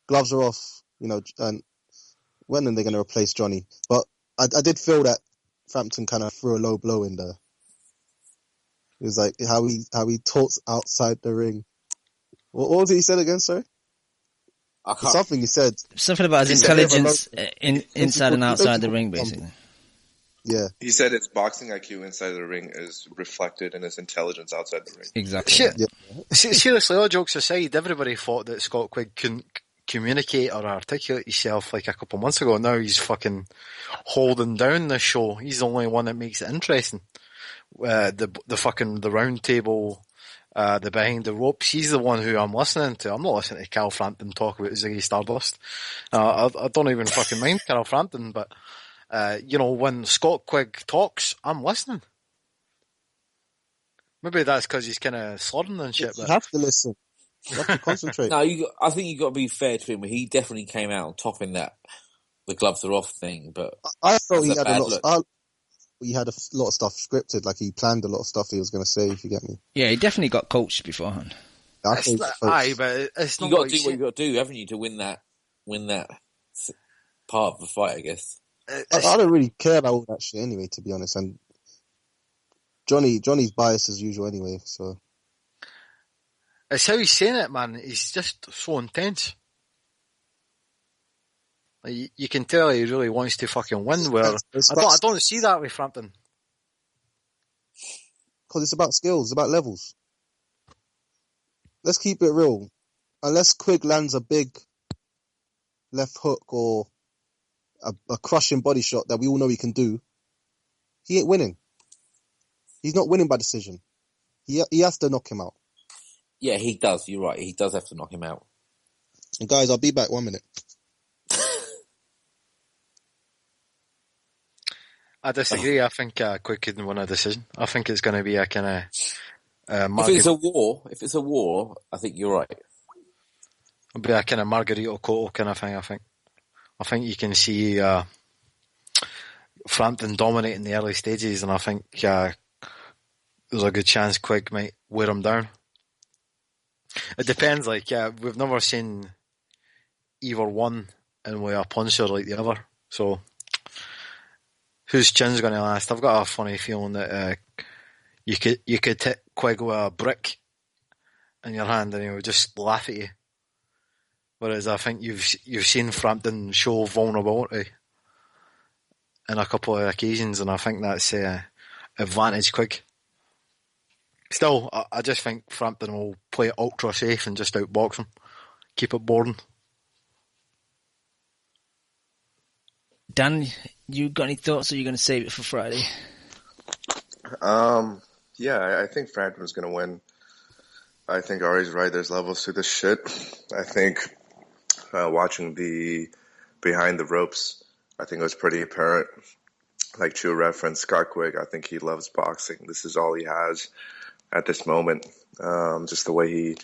gloves are off, and when are they going to replace Johnny? But I did feel that Frampton kind of threw a low blow in there. It was like how he talks outside the ring. What was it he said again, sorry? Something he said. Something about his intelligence inside and outside the ring, basically. Yeah. He said his boxing IQ inside the ring is reflected in his intelligence outside the ring. Exactly. Shit. Yeah. Seriously, all jokes aside, everybody thought that Scott Quigg couldn't communicate or articulate himself like a couple months ago. Now he's fucking holding down the show. He's the only one that makes it interesting. The round table, the behind the ropes. He's the one who I'm listening to. I'm not listening to Cal Frampton talk about Ziggy Stardust. I don't even fucking mind Cal Frampton, but when Scott Quigg talks, I'm listening. Maybe that's because he's kind of slurring and shit. You have to listen. You have to concentrate. No, I think you got to be fair to him. He definitely came out on top in that the gloves are off thing. But I thought he had he had a lot of stuff scripted. Like he planned a lot of stuff he was going to say. If you get me. Yeah, he definitely got coached beforehand. But it's not. You got to do what you got to do, haven't you, to win that part of the fight? I guess. I don't really care about all that shit anyway, to be honest. And Johnny's biased as usual anyway, so. It's how he's saying it, man. He's just so intense. Like, you can tell he really wants to fucking win, where I don't see that with Frampton. Because it's about skills, it's about levels. Let's keep it real. Unless Quigg lands a big left hook or a crushing body shot that we all know he can do, he ain't winning. He's not winning by decision. He has to knock him out. Yeah, he does. You're right. He does have to knock him out. And guys, I'll be back 1 minute. I disagree. I think Quigg can win a decision. I think it's going to be a kind of... If it's a war, I think you're right. It'll be a kind of Margarito Cotto kind of thing, I think. I think you can see Frampton dominating the early stages, and I think there's a good chance Quigg might wear him down. It depends, we've never seen either one in with a puncher like the other, so whose chin's going to last? I've got a funny feeling that you could hit Quigg with a brick in your hand and he would just laugh at you. Whereas I think you've seen Frampton show vulnerability in a couple of occasions, and I think that's advantage Quigg. Still, I just think Frampton will play it ultra safe and just outbox him. Keep it boring. Dan, you got any thoughts, or are you going to save it for Friday? Yeah, I think Frampton's going to win. I think Ari's right. There's levels to this shit. I think watching the behind the ropes, I think it was pretty apparent. Like Chu referenced, Scott Quigg, I think he loves boxing. This is all he has at this moment. Just the way he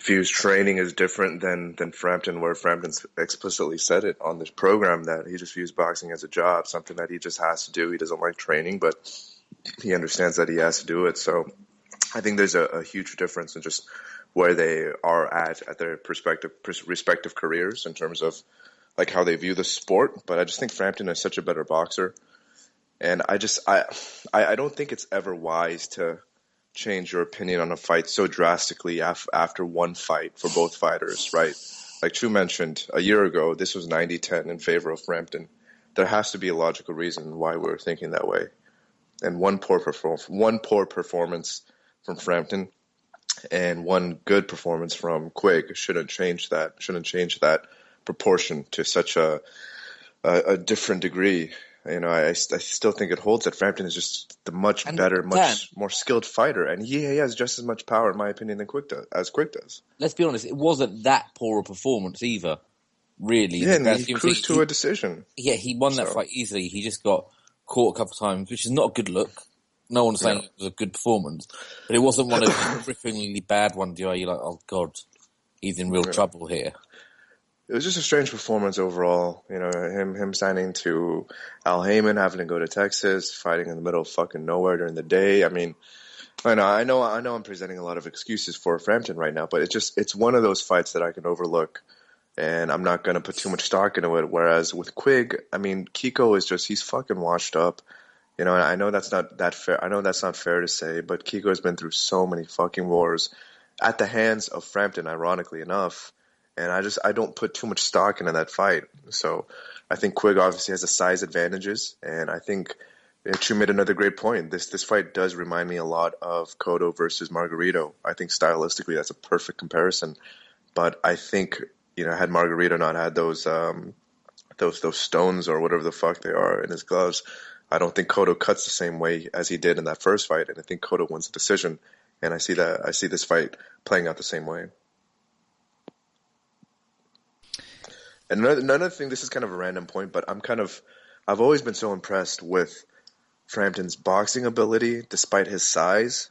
views training is different than Frampton, where Frampton explicitly said it on this program that he just views boxing as a job, something that he just has to do. He doesn't like training, but he understands that he has to do it. So I think there's a huge difference in just where they are at their respective careers in terms of like how they view the sport. But I just think Frampton is such a better boxer. And I don't think it's ever wise to change your opinion on a fight so drastically after one fight for both fighters, right? Like Chu mentioned, a year ago, this was 90-10 in favor of Frampton. There has to be a logical reason why we're thinking that way. And one poor performance from Frampton and one good performance from Quigg shouldn't change that proportion to such a different degree. You know, I still think it holds that Frampton is just the much better, much more skilled fighter, and he has just as much power, in my opinion, than Quigg does. Let's be honest, it wasn't that poor a performance either, really. Yeah, and he cruised to a decision. Yeah, he won that fight easily. He just got caught a couple of times, which is not a good look. No one's saying it was a good performance, but it wasn't one of the horrifically bad ones where you're like, oh God, he's in real trouble here. It was just a strange performance overall. You know, him signing to Al Heyman, having to go to Texas, fighting in the middle of fucking nowhere during the day. I mean, I know I'm presenting a lot of excuses for Frampton right now, but it's one of those fights that I can overlook, and I'm not going to put too much stock into it. Whereas with Quigg, I mean, Kiko he's fucking washed up. You know, and I know that's not that fair. I know that's not fair to say, but Kiko has been through so many fucking wars at the hands of Frampton, ironically enough. And I don't put too much stock into that fight. So I think Quigg obviously has the size advantages, and I think Chu made another great point. This fight does remind me a lot of Cotto versus Margarito. I think stylistically that's a perfect comparison. But I think, you know, had Margarito not had those stones or whatever the fuck they are in his gloves, I don't think Cotto cuts the same way as he did in that first fight, and I think Cotto wins the decision. And I see this fight playing out the same way. And another thing, this is kind of a random point, but I've always been so impressed with Frampton's boxing ability, despite his size.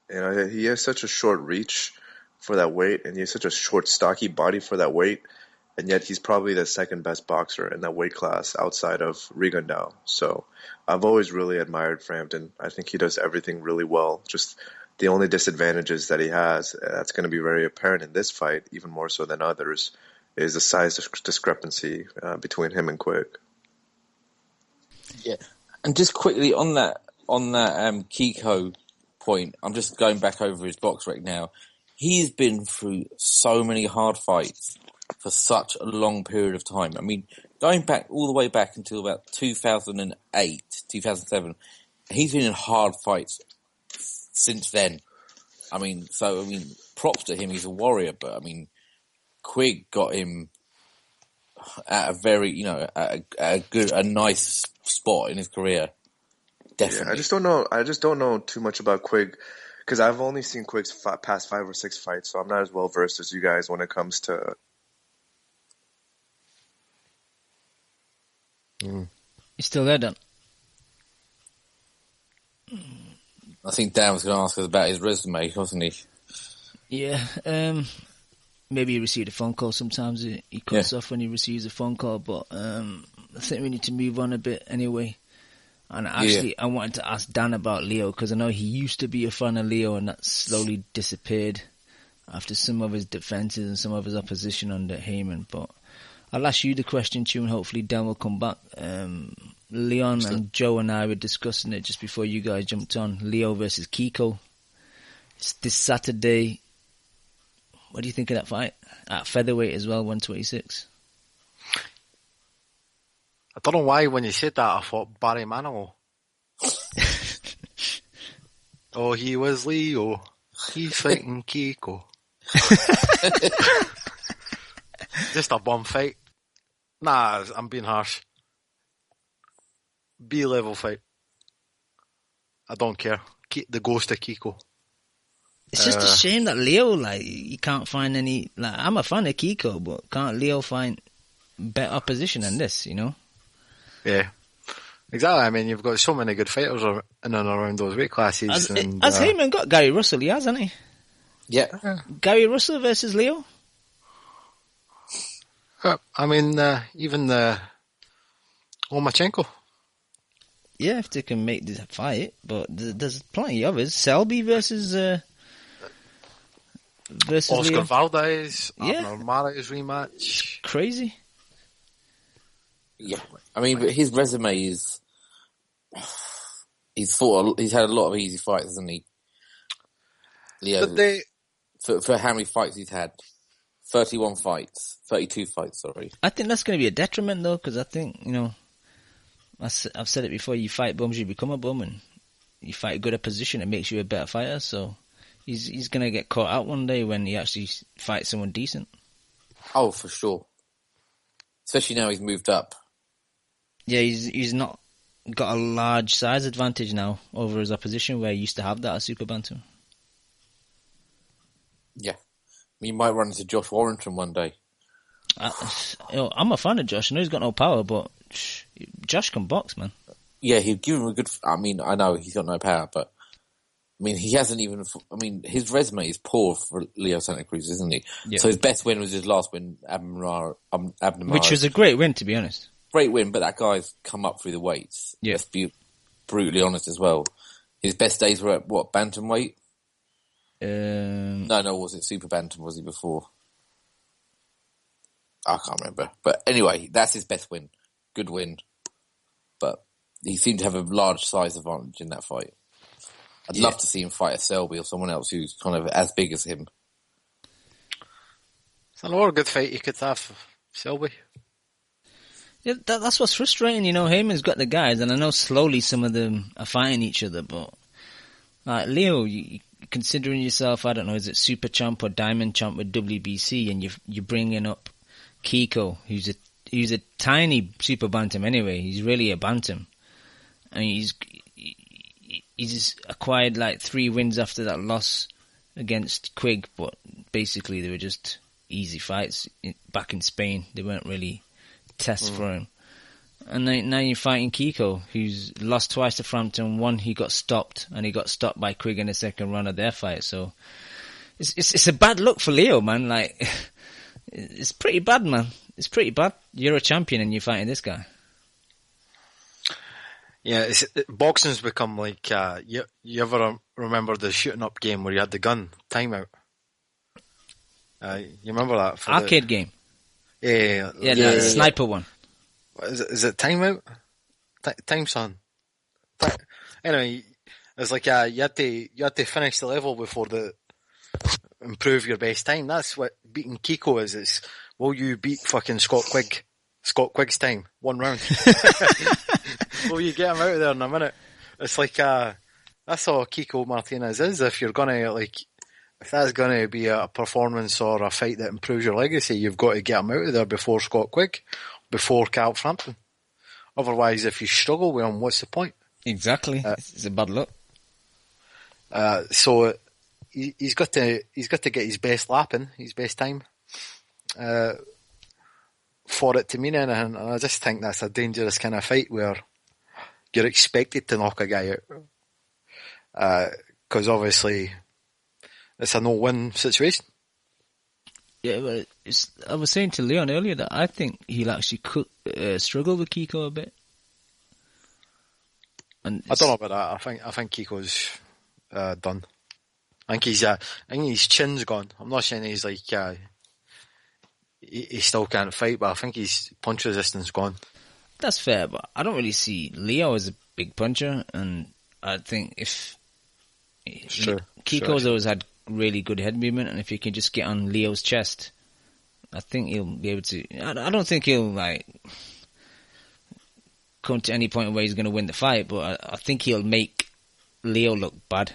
You know, he has such a short reach for that weight, and he has such a short, stocky body for that weight, and yet he's probably the second best boxer in that weight class outside of Rigondeaux. So I've always really admired Frampton. I think he does everything really well. Just the only disadvantages that he has, that's going to be very apparent in this fight, even more so than others, is the size discrepancy between him and Quigg. Yeah, and just quickly on that Kiko point, I'm just going back over his box right now. He's been through so many hard fights for such a long period of time. I mean, going back all the way back until about 2008, 2007, he's been in hard fights since then. I mean, props to him. He's a warrior, but I mean, Quigg got him at a very, you know, a nice spot in his career. Definitely. Yeah, I just don't know too much about Quigg because I've only seen Quigg's past 5 or 6 fights, so I'm not as well versed as you guys when it comes to. You still there, Dan? I think Dan was going to ask us about his resume, wasn't he? Yeah. Maybe he received a phone call. Sometimes he cuts off when he receives a phone call, but I think we need to move on a bit anyway. And actually, I wanted to ask Dan about Leo, because I know he used to be a fan of Leo, and that slowly disappeared after some of his defences and some of his opposition under Heyman. But I'll ask you the question, Chu, and hopefully Dan will come back. Leon and Joe and I were discussing it just before you guys jumped on. Leo versus Kiko. It's this Saturday. What do you think of that fight? At featherweight as well, 126. I don't know why when you said that I thought Barry Manilow. Oh, he was Leo. He's fighting Kiko. Just a bum fight. Nah, I'm being harsh. B-level fight. I don't care. The ghost of Kiko. It's just a shame that Leo, you can't find any. I'm a fan of Kiko, but can't Leo find better opposition than this? You know? Yeah, exactly. I mean, you've got so many good fighters in and around those weight classes. Has Heyman got Gary Russell? He has, hasn't he? Yeah. Gary Russell versus Leo. I mean, even Lomachenko. Yeah, if they can make the fight, but there's plenty of others. Selby versus Oscar Leo. Valdez, Yeah. Abner Mares rematch. It's crazy. Yeah, I mean, but his resume is. He's had a lot of easy fights, hasn't he? Leo, for how many fights he's had? 32 fights, sorry. I think that's going to be a detriment, though, because I think, I've said it before, you fight bums, you become a bum, and you fight a good opposition, it makes you a better fighter, so he's going to get caught out one day when he actually fights someone decent. Oh, for sure. Especially now he's moved up. Yeah, he's not got a large size advantage now over his opposition, where he used to have that at Super Bantam. Yeah. You might run into Josh Warrington one day. I'm a fan of Josh. I know he's got no power, but Josh can box, man. Yeah, he'd give him a good... I mean, I know he's got no power, but... I mean, he hasn't even... I mean, his resume is poor for Leo Santa Cruz, isn't he? Yeah. So his best win was his last win, Abner which was a great win, to be honest. Great win, but that guy's come up through the weights. Yeah. Let's be brutally honest as well. His best days were at, what, bantamweight? No, was it Super Bantam, was he before? I can't remember. But anyway, that's his best win. Good win. But he seemed to have a large size advantage in that fight. I'd love to see him fight a Selby or someone else who's kind of as big as him. It's another good fight you could have, Selby. Yeah, that's what's frustrating, Heyman's got the guys, and I know slowly some of them are fighting each other, but like Leo, considering yourself, I don't know, is it super champ or diamond champ with WBC, and you're bringing up Kiko, who's a tiny super bantam anyway. He's really a bantam, and he's acquired like 3 wins after that loss against Quigg, but basically they were just easy fights back in Spain. They weren't really tests for him. And now you're fighting Kiko, who's lost twice to Frampton. One, he got stopped, and he got stopped by Quigg in the second round of their fight. So it's a bad look for Leo, man. Like, it's pretty bad, man. It's pretty bad. You're a champion and you're fighting this guy. Yeah, boxing's become like, you ever remember the shooting up game where you had the gun, timeout? You remember that? Arcade game? Yeah, the sniper one. Is it timeout? Time son. Anyway, it's like you had to finish the level before improve your best time. That's what beating Kiko is. It's will you beat fucking Scott Quigg's time 1 round? Will you get him out of there in a minute? It's like that's all Kiko Martinez is. If you're gonna if that's gonna be a performance or a fight that improves your legacy, you've got to get him out of there before Scott Quigg, before Cal Frampton. Otherwise, if you struggle with him, what's the point? Exactly. It's a bad look. So he's got to get his best lap in, his best time, for it to mean anything. And I just think that's a dangerous kind of fight where you're expected to knock a guy out, because obviously it's a no-win situation. Yeah, but I was saying to Leon earlier that I think he'll actually struggle with Kiko a bit. And I don't know about that. I think Kiko's done. I think his chin's gone. I'm not saying he's like he still can't fight, but I think his punch resistance gone. That's fair, but I don't really see Leo as a big puncher, and I think if Kiko's always had really good head movement, and if he can just get on Leo's chest, I think he'll be able to. I don't think he'll come to any point where he's going to win the fight, but I think he'll make Leo look bad,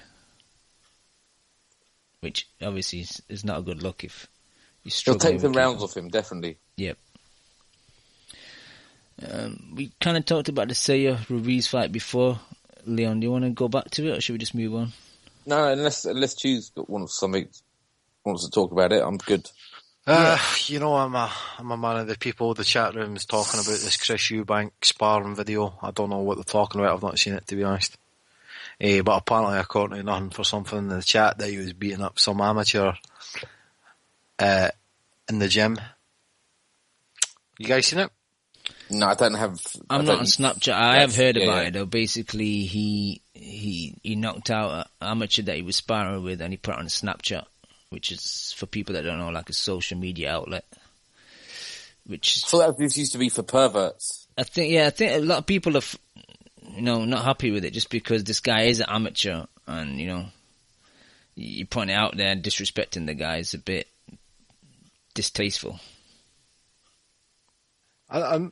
which obviously is not a good look if he's struggling. He'll take the rounds off him, definitely. Yep. We kind of talked about the Seiya Ruiz fight before. Leon, do you want to go back to it, or should we just move on? No, unless Choose wants to talk about it, I'm good. You know, I'm a man of the people. The chat room is talking about this Chris Eubank sparring video. I don't know what they're talking about. I've not seen it, to be honest. But apparently, according to nothing for something in the chat, that he was beating up some amateur in the gym. You guys seen it? No, I don't have. I'm not on Snapchat. I have heard about it though. Basically, he knocked out an amateur that he was sparring with, and he put it on Snapchat, which is, for people that don't know, like a social media outlet. Which I thought this used to be for perverts. I think a lot of people are, not happy with it just because this guy is an amateur, and you point it out there, disrespecting the guy is a bit distasteful.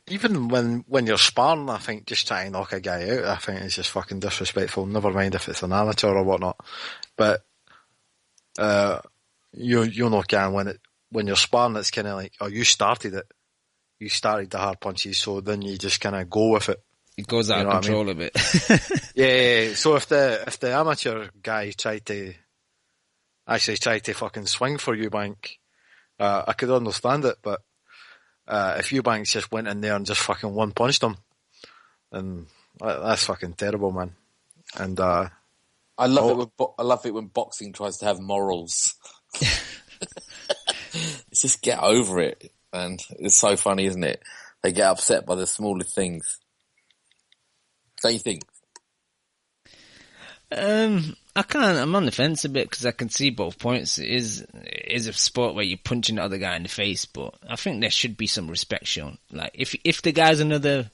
Even when you're sparring, I think just trying to knock a guy out, I think it's just fucking disrespectful. Never mind if it's an amateur or whatnot. But you know, Can, when you're sparring, it's kind of like, oh, you started it. You started the hard punches, so then you just kind of go with it. It goes out of control a bit. Yeah. So if the amateur guy tried to fucking swing for Eubank, I could understand it, but if Eubanks just went in there and just fucking one punched him, then that's fucking terrible, man. And I love it when boxing tries to have morals. It's just get over it, and it's so funny, isn't it? They get upset by the smallest things. Don't you think? I'm on the fence a bit because I can see both points. It is a sport where you're punching the other guy in the face, but I think there should be some respect shown. Like if the guy's another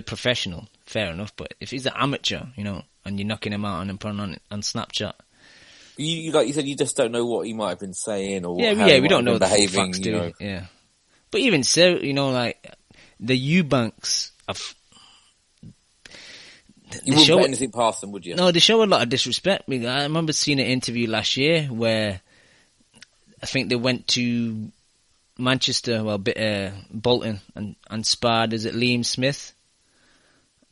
professional, fair enough. But if he's an amateur, and you're knocking him out and putting on Snapchat, you like you said, you just don't know what he might have been saying or how we don't know the behaving. Facts, do we? Yeah, but even so, like the Eubanks of. You wouldn't put anything past them, would you? No, they show a lot of disrespect. I remember seeing an interview last year where I think they went to Manchester, Bolton, and sparred, is it Liam Smith?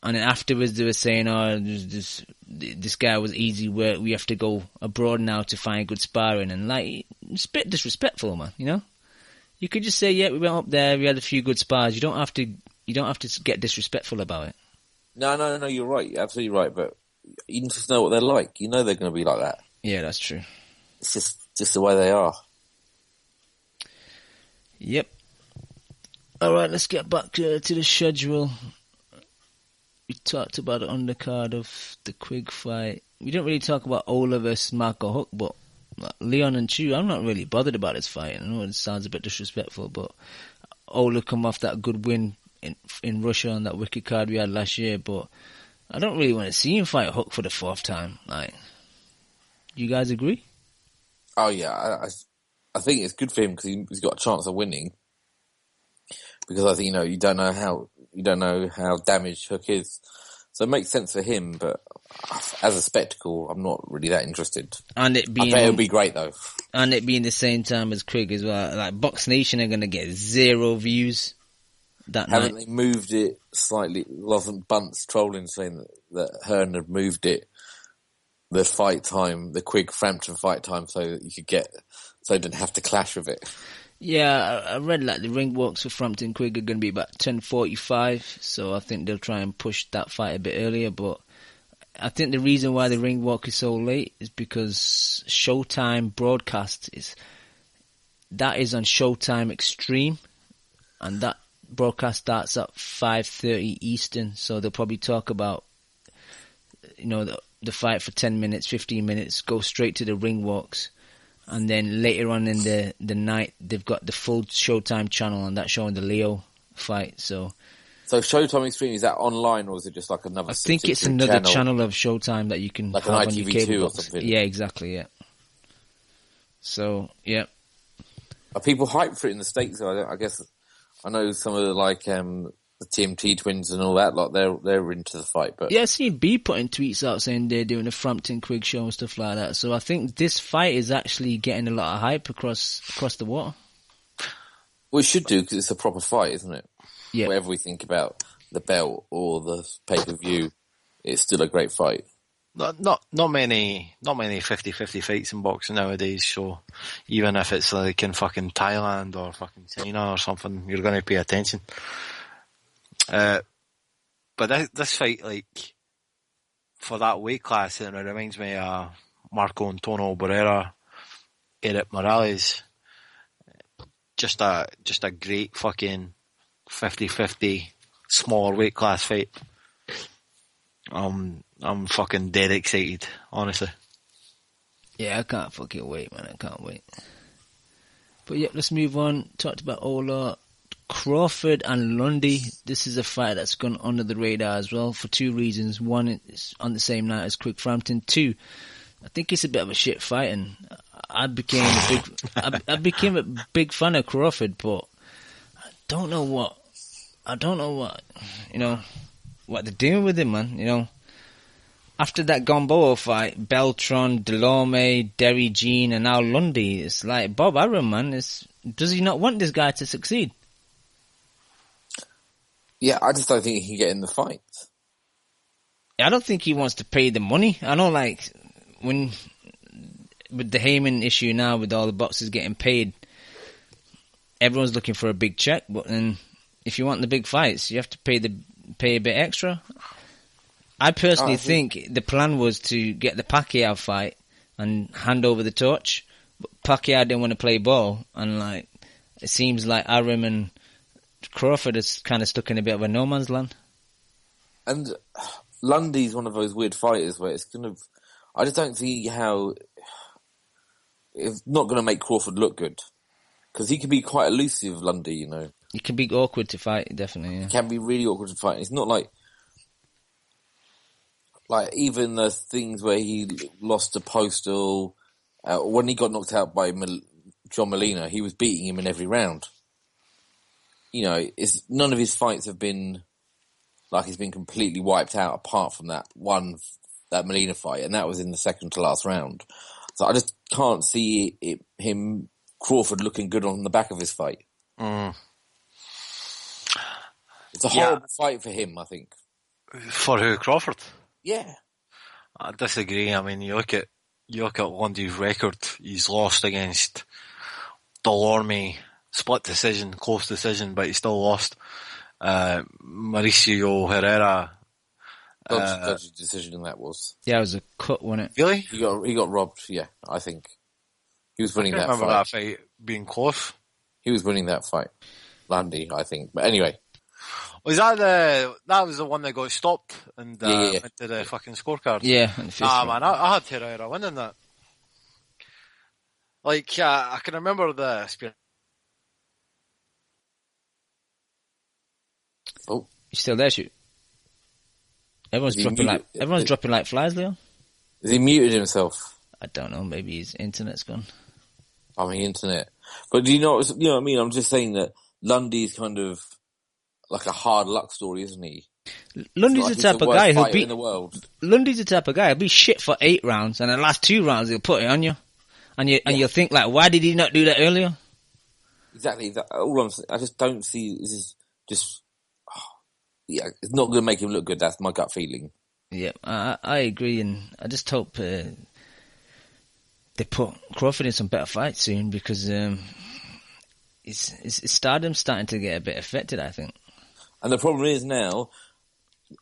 And then afterwards they were saying, this guy was easy work, we have to go abroad now to find good sparring. And it's a bit disrespectful, man, You could just say, yeah, we went up there, we had a few good spars. You don't have to get disrespectful about it. No, you're right. You're absolutely right. But you just know what they're like. You know they're going to be like that. Yeah, that's true. It's just the way they are. Yep. All right, let's get back to the schedule. We talked about the undercard of the Quigg fight. We didn't really talk about Ola versus Marco Huck, but Leon and Chu, I'm not really bothered about this fight. I know it sounds a bit disrespectful, but Ola come off that good win in Russia on that wicked card we had last year, but I don't really want to see him fight Hook for the fourth time. You guys agree? Oh yeah, I think it's good for him because he's got a chance of winning. Because I think you don't know how damaged Hook is, so it makes sense for him. But as a spectacle, I'm not really that interested. And I bet it would be great though. And it being the same time as Quigg as well. Like Box Nation are going to get 0 views. Haven't they moved it slightly? Wasn't Bunce trolling saying that Hearn had moved it, the fight time, the Quigg Frampton fight time, so that so it didn't have to clash with it? Yeah, I read the ring walks for Frampton Quigg are going to be about 10:45, so I think they'll try and push that fight a bit earlier. But I think the reason why the ring walk is so late is because Showtime broadcast is on Showtime Extreme, and that broadcast starts at 5:30 Eastern, so they'll probably talk about the fight for 10 minutes, 15 minutes, go straight to the ring walks, and then later on in the night they've got the full Showtime channel and that's showing the Leo fight. So Showtime Extreme, is that online or is it just like another? I think it's another channel of Showtime that you can like have an on your ITV2 cable or box. something. Yeah, exactly. Yeah. So yeah, are people hyped for it in the States? I guess. I know some of the TMT twins and all that lot. They're into the fight, but yeah, I see B putting tweets out saying they're doing a Frampton Quigg show and stuff like that. So I think this fight is actually getting a lot of hype across the water. Well, it should do because it's a proper fight, isn't it? Yeah. Whatever we think about the belt or the pay-per-view, it's still a great fight. Not many 50-50 fights in boxing nowadays, so even if it's like in fucking Thailand or fucking China or something, you're going to pay attention. But this fight, for that weight class, it reminds me of Marco Antonio Barrera, Eric Morales. Just a great fucking 50-50 smaller weight class fight. I'm fucking dead excited, honestly. Yeah, I can't fucking wait, man. I can't wait. But yeah, let's move on. Talked about Ola, Crawford and Lundy. This is a fight that's gone under the radar as well for two reasons. One, it's on the same night as Quigg Frampton. Two, I think it's a bit of a shit fight, and I became a big fan of Crawford, but I don't know what what they're doing with him, man. After that Gomboa fight, Beltran, Delorme, Derry Jean, and now Lundy, it's like Bob Arum, man. Does he not want this guy to succeed? Yeah, I just don't think he can get in the fight. I don't think he wants to pay the money. I know, like, with the Heyman issue now, with all the boxers getting paid, everyone's looking for a big check, but then if you want the big fights, you have to pay a bit extra. I personally think the plan was to get the Pacquiao fight and hand over the torch, but Pacquiao didn't want to play ball, and like it seems like Arum and Crawford is kind of stuck in a bit of a no man's land. And Lundy's one of those weird fighters where it's I just don't see how it's not going to make Crawford look good, because he can be quite elusive, Lundy. He can be awkward to fight, definitely. Yeah. He can be really awkward to fight. It's not like even the things where he lost to Postal, when he got knocked out by John Molina, he was beating him in every round. None of his fights have been like he's been completely wiped out, apart from that Molina fight, and that was in the second to last round. So I just can't see Crawford looking good on the back of his fight. Mm. It's a horrible fight for him, I think. For who, Crawford? Yeah. I disagree. I mean, you look at Lundy's record. He's lost against Delorme, split decision, close decision, but he still lost. Mauricio Herrera. Dodgy decision that was. Yeah, it was a cut, wasn't it? Really? He got robbed. Yeah, I think he was winning that fight. I remember that fight being close. He was winning that fight, Lundy, I think. But anyway. Was that was the one that got stopped and went to the fucking scorecard? Yeah. Man, I had Herrera winning that. Like, I can remember the spear. Oh, you still there, shoot? Everyone's dropping like flies, Leon. Has he muted himself? I don't know. Maybe his internet's gone. I mean, internet. But do you know what I mean? I'm just saying that Lundy's kind of like a hard luck story, isn't he? Lundy's the type of guy who'll be in the world. Lundy's the type of guy who'll be shit for 8 rounds, and the last 2 rounds he'll put it on you, and you'll think like, why did he not do that earlier? Exactly. I just don't see. This is just. It's not going to make him look good. That's my gut feeling. Yeah, I agree, and I just hope they put Crawford in some better fights soon, because his stardom's starting to get a bit affected, I think. And the problem is now,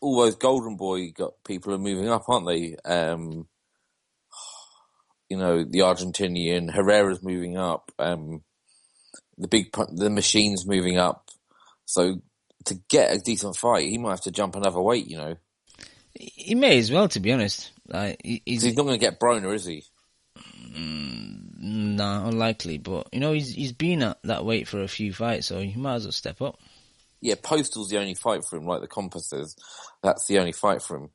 all those Golden Boy people are moving up, aren't they? The Argentinian Herrera's moving up. The Machine's moving up. So to get a decent fight, he might have to jump another weight. He may as well, to be honest. He's not going to get Broner, is he? Nah, unlikely. But he's been at that weight for a few fights, so he might as well step up. Yeah, Postal's the only fight for him, like the Compass says. That's the only fight for him.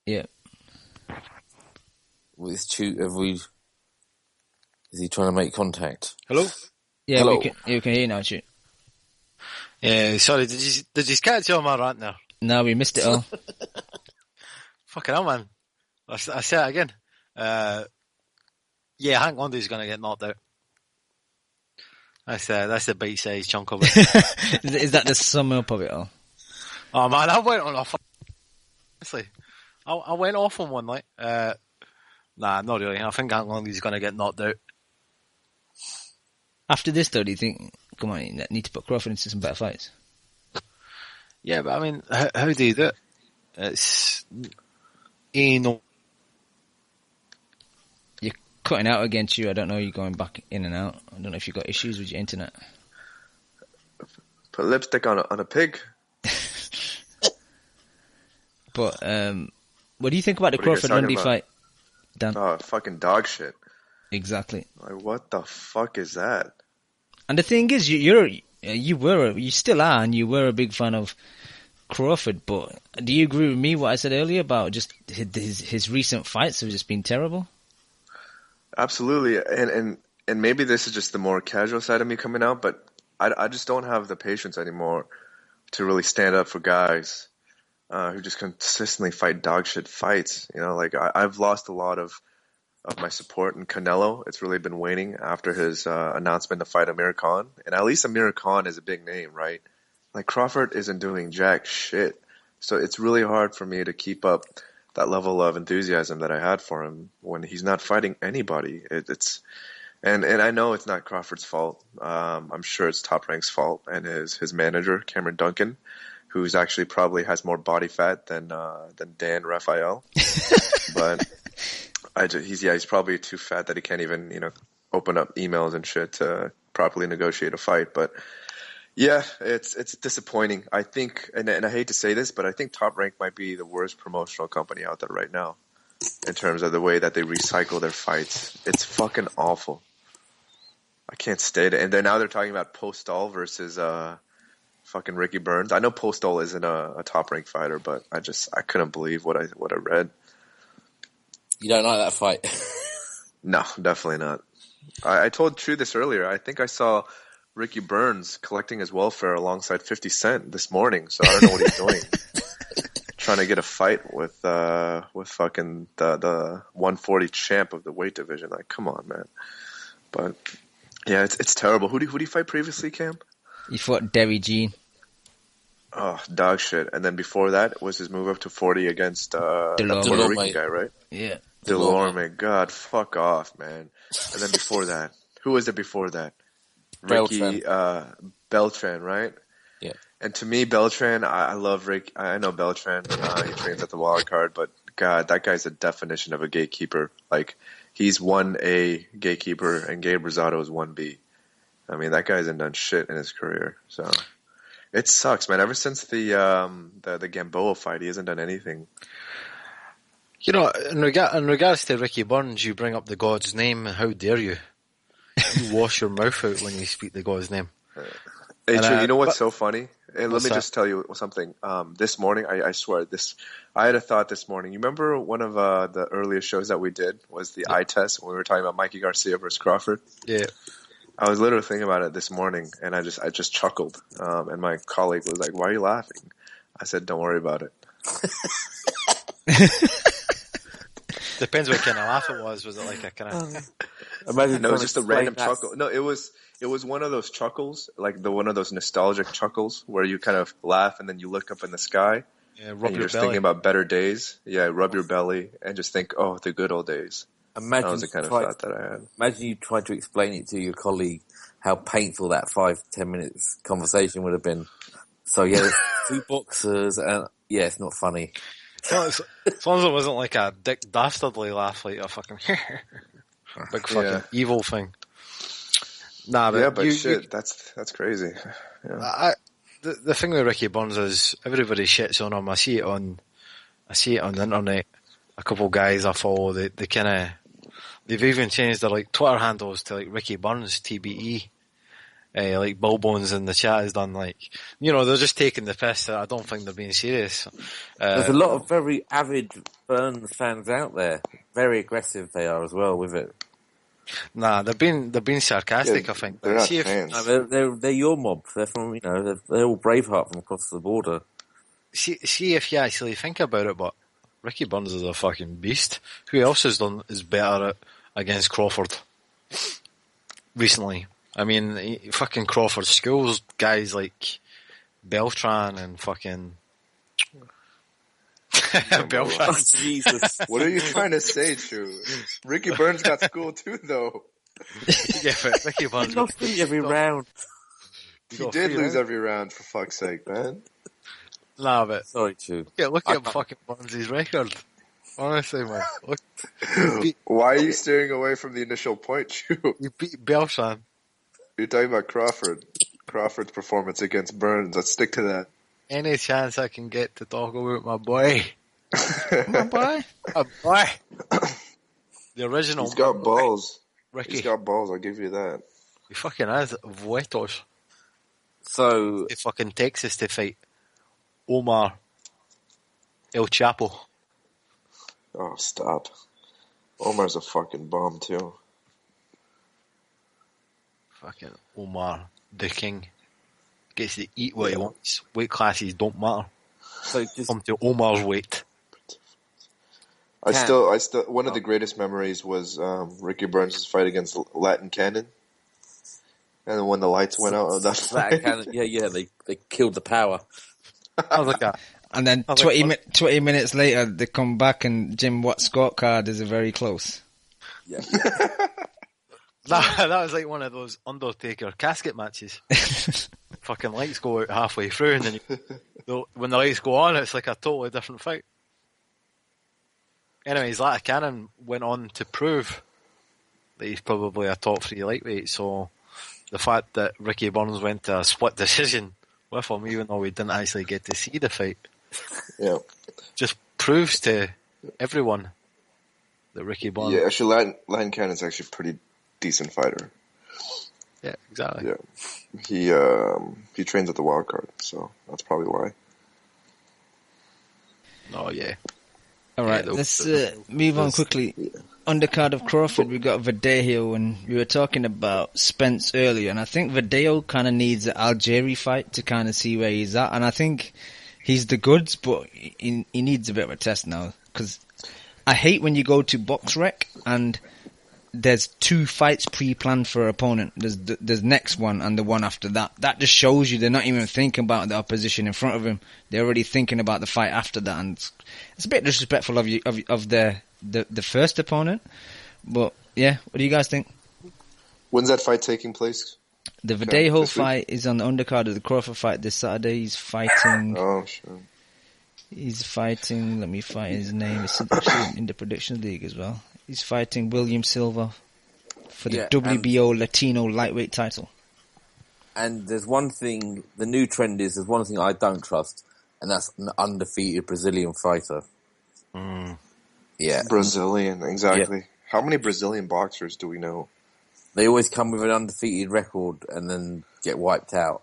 Yeah. Is he trying to make contact? Hello? Yeah, Hello. We can hear you now, Chu. Yeah, sorry, did you catch all my rant there? No, we missed it all. Fucking hell, man. I say it again. Yeah, Hank Lundy's going to get knocked out. That's a bite-sized chunk of it. Is that the sum up of it all? Oh man, I went on honestly, I went off on one night. Nah, not really. I think Hank Lundy's going to get knocked out. After this, though, do you think? Come on, you need to put Crawford into some better fights. Yeah, but I mean, how do you do it? It's You're cutting out again, Chu. I don't know. You're going back in and out. I don't know if you've got issues with your internet. Put lipstick on a pig. But what do you think about the What are you guys Crawford talking Lundy about? fight, Dan? Oh, fucking dog shit. Exactly. Like, what the fuck is that? And the thing is, you still are, and you were a big fan of Crawford. But do you agree with me what I said earlier about just his recent fights have just been terrible? Absolutely, and maybe this is just the more casual side of me coming out, but I just don't have the patience anymore to really stand up for guys who just consistently fight dog shit fights. You know, like I've lost a lot of my support in Canelo. It's really been waning after his announcement to fight Amir Khan, and at least Amir Khan is a big name, right? Like Crawford isn't doing jack shit, so it's really hard for me to keep up that level of enthusiasm that I had for him when he's not fighting anybody. And I know it's not Crawford's fault. I'm sure it's Top Rank's fault and his manager, Cameron Duncan, who's actually probably has more body fat than Dan Raphael. But he's probably too fat that he can't even, open up emails and shit to properly negotiate a fight. But yeah, it's disappointing. I think, and I hate to say this, but I think Top Rank might be the worst promotional company out there right now in terms of the way that they recycle their fights. It's fucking awful. I can't state it. And then now they're talking about Postol versus fucking Ricky Burns. I know Postol isn't a Top Rank fighter, but I couldn't believe what I read. You don't like that fight? No, definitely not. I told Chu this earlier. I think I saw Ricky Burns collecting his welfare alongside 50 Cent this morning, so I don't know what he's doing. Trying to get a fight with fucking the 140 champ of the weight division. Like, come on, man. But yeah, it's terrible. Who do you fight previously, Cam? He fought Derry Jean. Oh, dog shit. And then before that was his move up to 40 against that Puerto Rican guy, right? Yeah. Delorme. God, fuck off, man. And then before that, who was it before that? Ricky Beltran, right? Yeah. And to me, Beltran, I love Rick. I know Beltran. He trains at the wild card, but God, that guy's a definition of a gatekeeper. Like, he's 1A gatekeeper, and Gabe Rosado is 1B. I mean, that guy hasn't done shit in his career. So it sucks, man. Ever since the Gamboa fight, he hasn't done anything. In regards to Ricky Burns, you bring up the god's name. How dare you? You wash your mouth out when you speak the god's name. Hey, Chu, you know what's so funny? Hey, let me that? just tell you something. This morning, I swear, I had a thought this morning. You remember one of the earliest shows that we did was the eye test when we were talking about Mikey Garcia versus Crawford? Yeah. I was literally thinking about it this morning, and I just chuckled. And my colleague was like, "Why are you laughing?" I said, "Don't worry about it." Depends what kind of laugh it was. Was it like a kind of... Imagine no, it was just a random that. chuckle. No, it was one of those chuckles, like one of those nostalgic chuckles where you kind of laugh and then you look up in the sky. Yeah, and you're just thinking about better days. Yeah, rub your belly and just think, oh, the good old days. Imagine that was the kind of thought that I had. Imagine you tried to explain it to your colleague how painful that 5-10 minutes conversation would have been. So yeah, there's 2 boxers and yeah, it's not funny. Well, as long as it wasn't like a Dick Dastardly laugh, like a fucking big fucking evil thing. Nah, but shit, that's crazy. Yeah. The thing with Ricky Burns is everybody shits on him. I see it on the internet. A couple of guys I follow, they kind of, they've even changed their like Twitter handles to like Ricky Burns TBE. Like Bill Bones in the chat has done, like, they're just taking the piss. I don't think they're being serious. There's a lot of very avid Burns fans out there. Very aggressive they are as well with it. Nah, they're being sarcastic. I think they're not fans. No, they're your mob. They're from they're all Braveheart from across the border. See if you actually think about it, but Ricky Burns is a fucking beast. Who else is better against Crawford recently? I mean, fucking Crawford schools guys like Beltran and fucking Beltran. Oh, Jesus. What are you trying to say, Chu? Ricky Burns got schooled too, though. Yeah, but Ricky Burns he lost every round. He did lose every round, for fuck's sake, man. Nah, but sorry, Chu. Yeah, look at fucking Burns' record. Honestly, man. Look. Why are you steering away from the initial point, Chu? You beat Beltran. You're talking about Crawford. Crawford's performance against Burns. Let's stick to that. Any chance I can get to talk about my boy. My boy? My boy. The original. He's got balls. Ricky. He's got balls, I'll give you that. He fucking has Vuetos. So... He fucking Texas to fight Omar El Chapo. Oh, stop. Omar's a fucking bum, too. Fucking Omar, the king. Gets to eat what he wants. Weight classes don't matter. So just come to Omar's weight. I still, one of the greatest memories was Ricky Burns' fight against Latin Cannon. And then when the lights went out of that fight. They killed the power. I was like that. And then 20 minutes later, they come back and Jim Watt's scorecard is very close. Yeah. That was like one of those Undertaker casket matches. Fucking lights go out halfway through, and then when the lights go on, it's like a totally different fight. Anyways, Latin Cannon went on to prove that he's probably a top 3 lightweight, so the fact that Ricky Burns went to a split decision with him, even though we didn't actually get to see the fight, just proves to everyone that Ricky Burns... Yeah, actually, Latin Cannon's actually a pretty decent fighter. Yeah, exactly. Yeah, he trains at the Wild Card, so that's probably why. Oh, yeah. All right, let's move on quickly. Undercard of Crawford, we got Verdejo, and we were talking about Spence earlier, and I think Verdejo kind of needs an Algieri fight to kind of see where he's at, and I think he's the goods, but he needs a bit of a test now, because I hate when you go to BoxRec and there's 2 fights pre-planned for an opponent. There's next one and the one after that. That just shows you they're not even thinking about the opposition in front of him. They're already thinking about the fight after that, and it's a bit disrespectful of the first opponent. But yeah, what do you guys think? When's that fight taking place? The Verdejo fight is on the undercard of the Crawford fight this Saturday. He's fighting. Oh, sure. He's fighting. Let me find his name. It's actually in the Prediction League as well. He's fighting William Silva for the WBO Latino lightweight title. And there's one thing, the new trend is, there's one thing I don't trust, and that's an undefeated Brazilian fighter. Yeah. Brazilian, exactly. Yeah. How many Brazilian boxers do we know? They always come with an undefeated record and then get wiped out.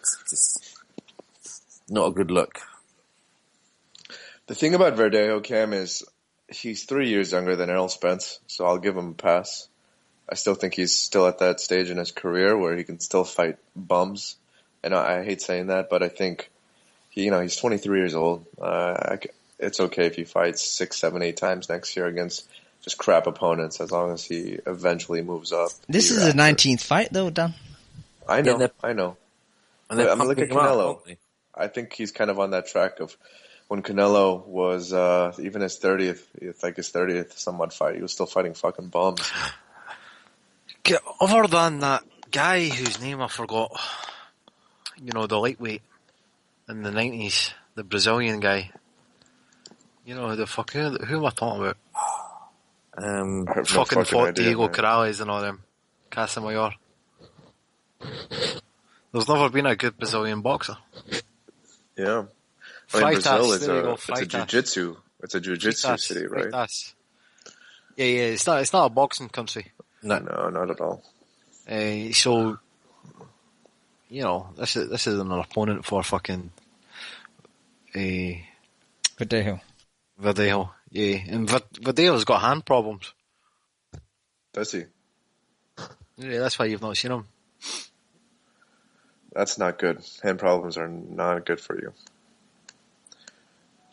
It's just not a good look. The thing about Verdejo, Cam, is he's 3 years younger than Errol Spence, so I'll give him a pass. I still think he's still at that stage in his career where he can still fight bums. And I hate saying that, but I think, he's 23 years old. It's okay if he fights 6, 7, 8 times next year against just crap opponents, as long as he eventually moves up. This is his 19th fight, though, Dan. I know. And I'm looking at Canelo. I think he's kind of on that track of when Canelo was even his 30th somewhat fight, he was still fighting fucking bums. Other than that guy whose name I forgot, the lightweight in the 90s, the Brazilian guy. Who am I talking about? Fucking fought Diego Corrales and all them. Casamayor. There's never been a good Brazilian boxer. Yeah. Brazil is a jiu-jitsu. It's a jiu-jitsu city, right? Yeah. It's not a boxing country. No, not at all. So, this is an opponent for fucking Verdejo, yeah. And Verdejo's got hand problems. Does he? Yeah, that's why you've not seen him. That's not good. Hand problems are not good for you.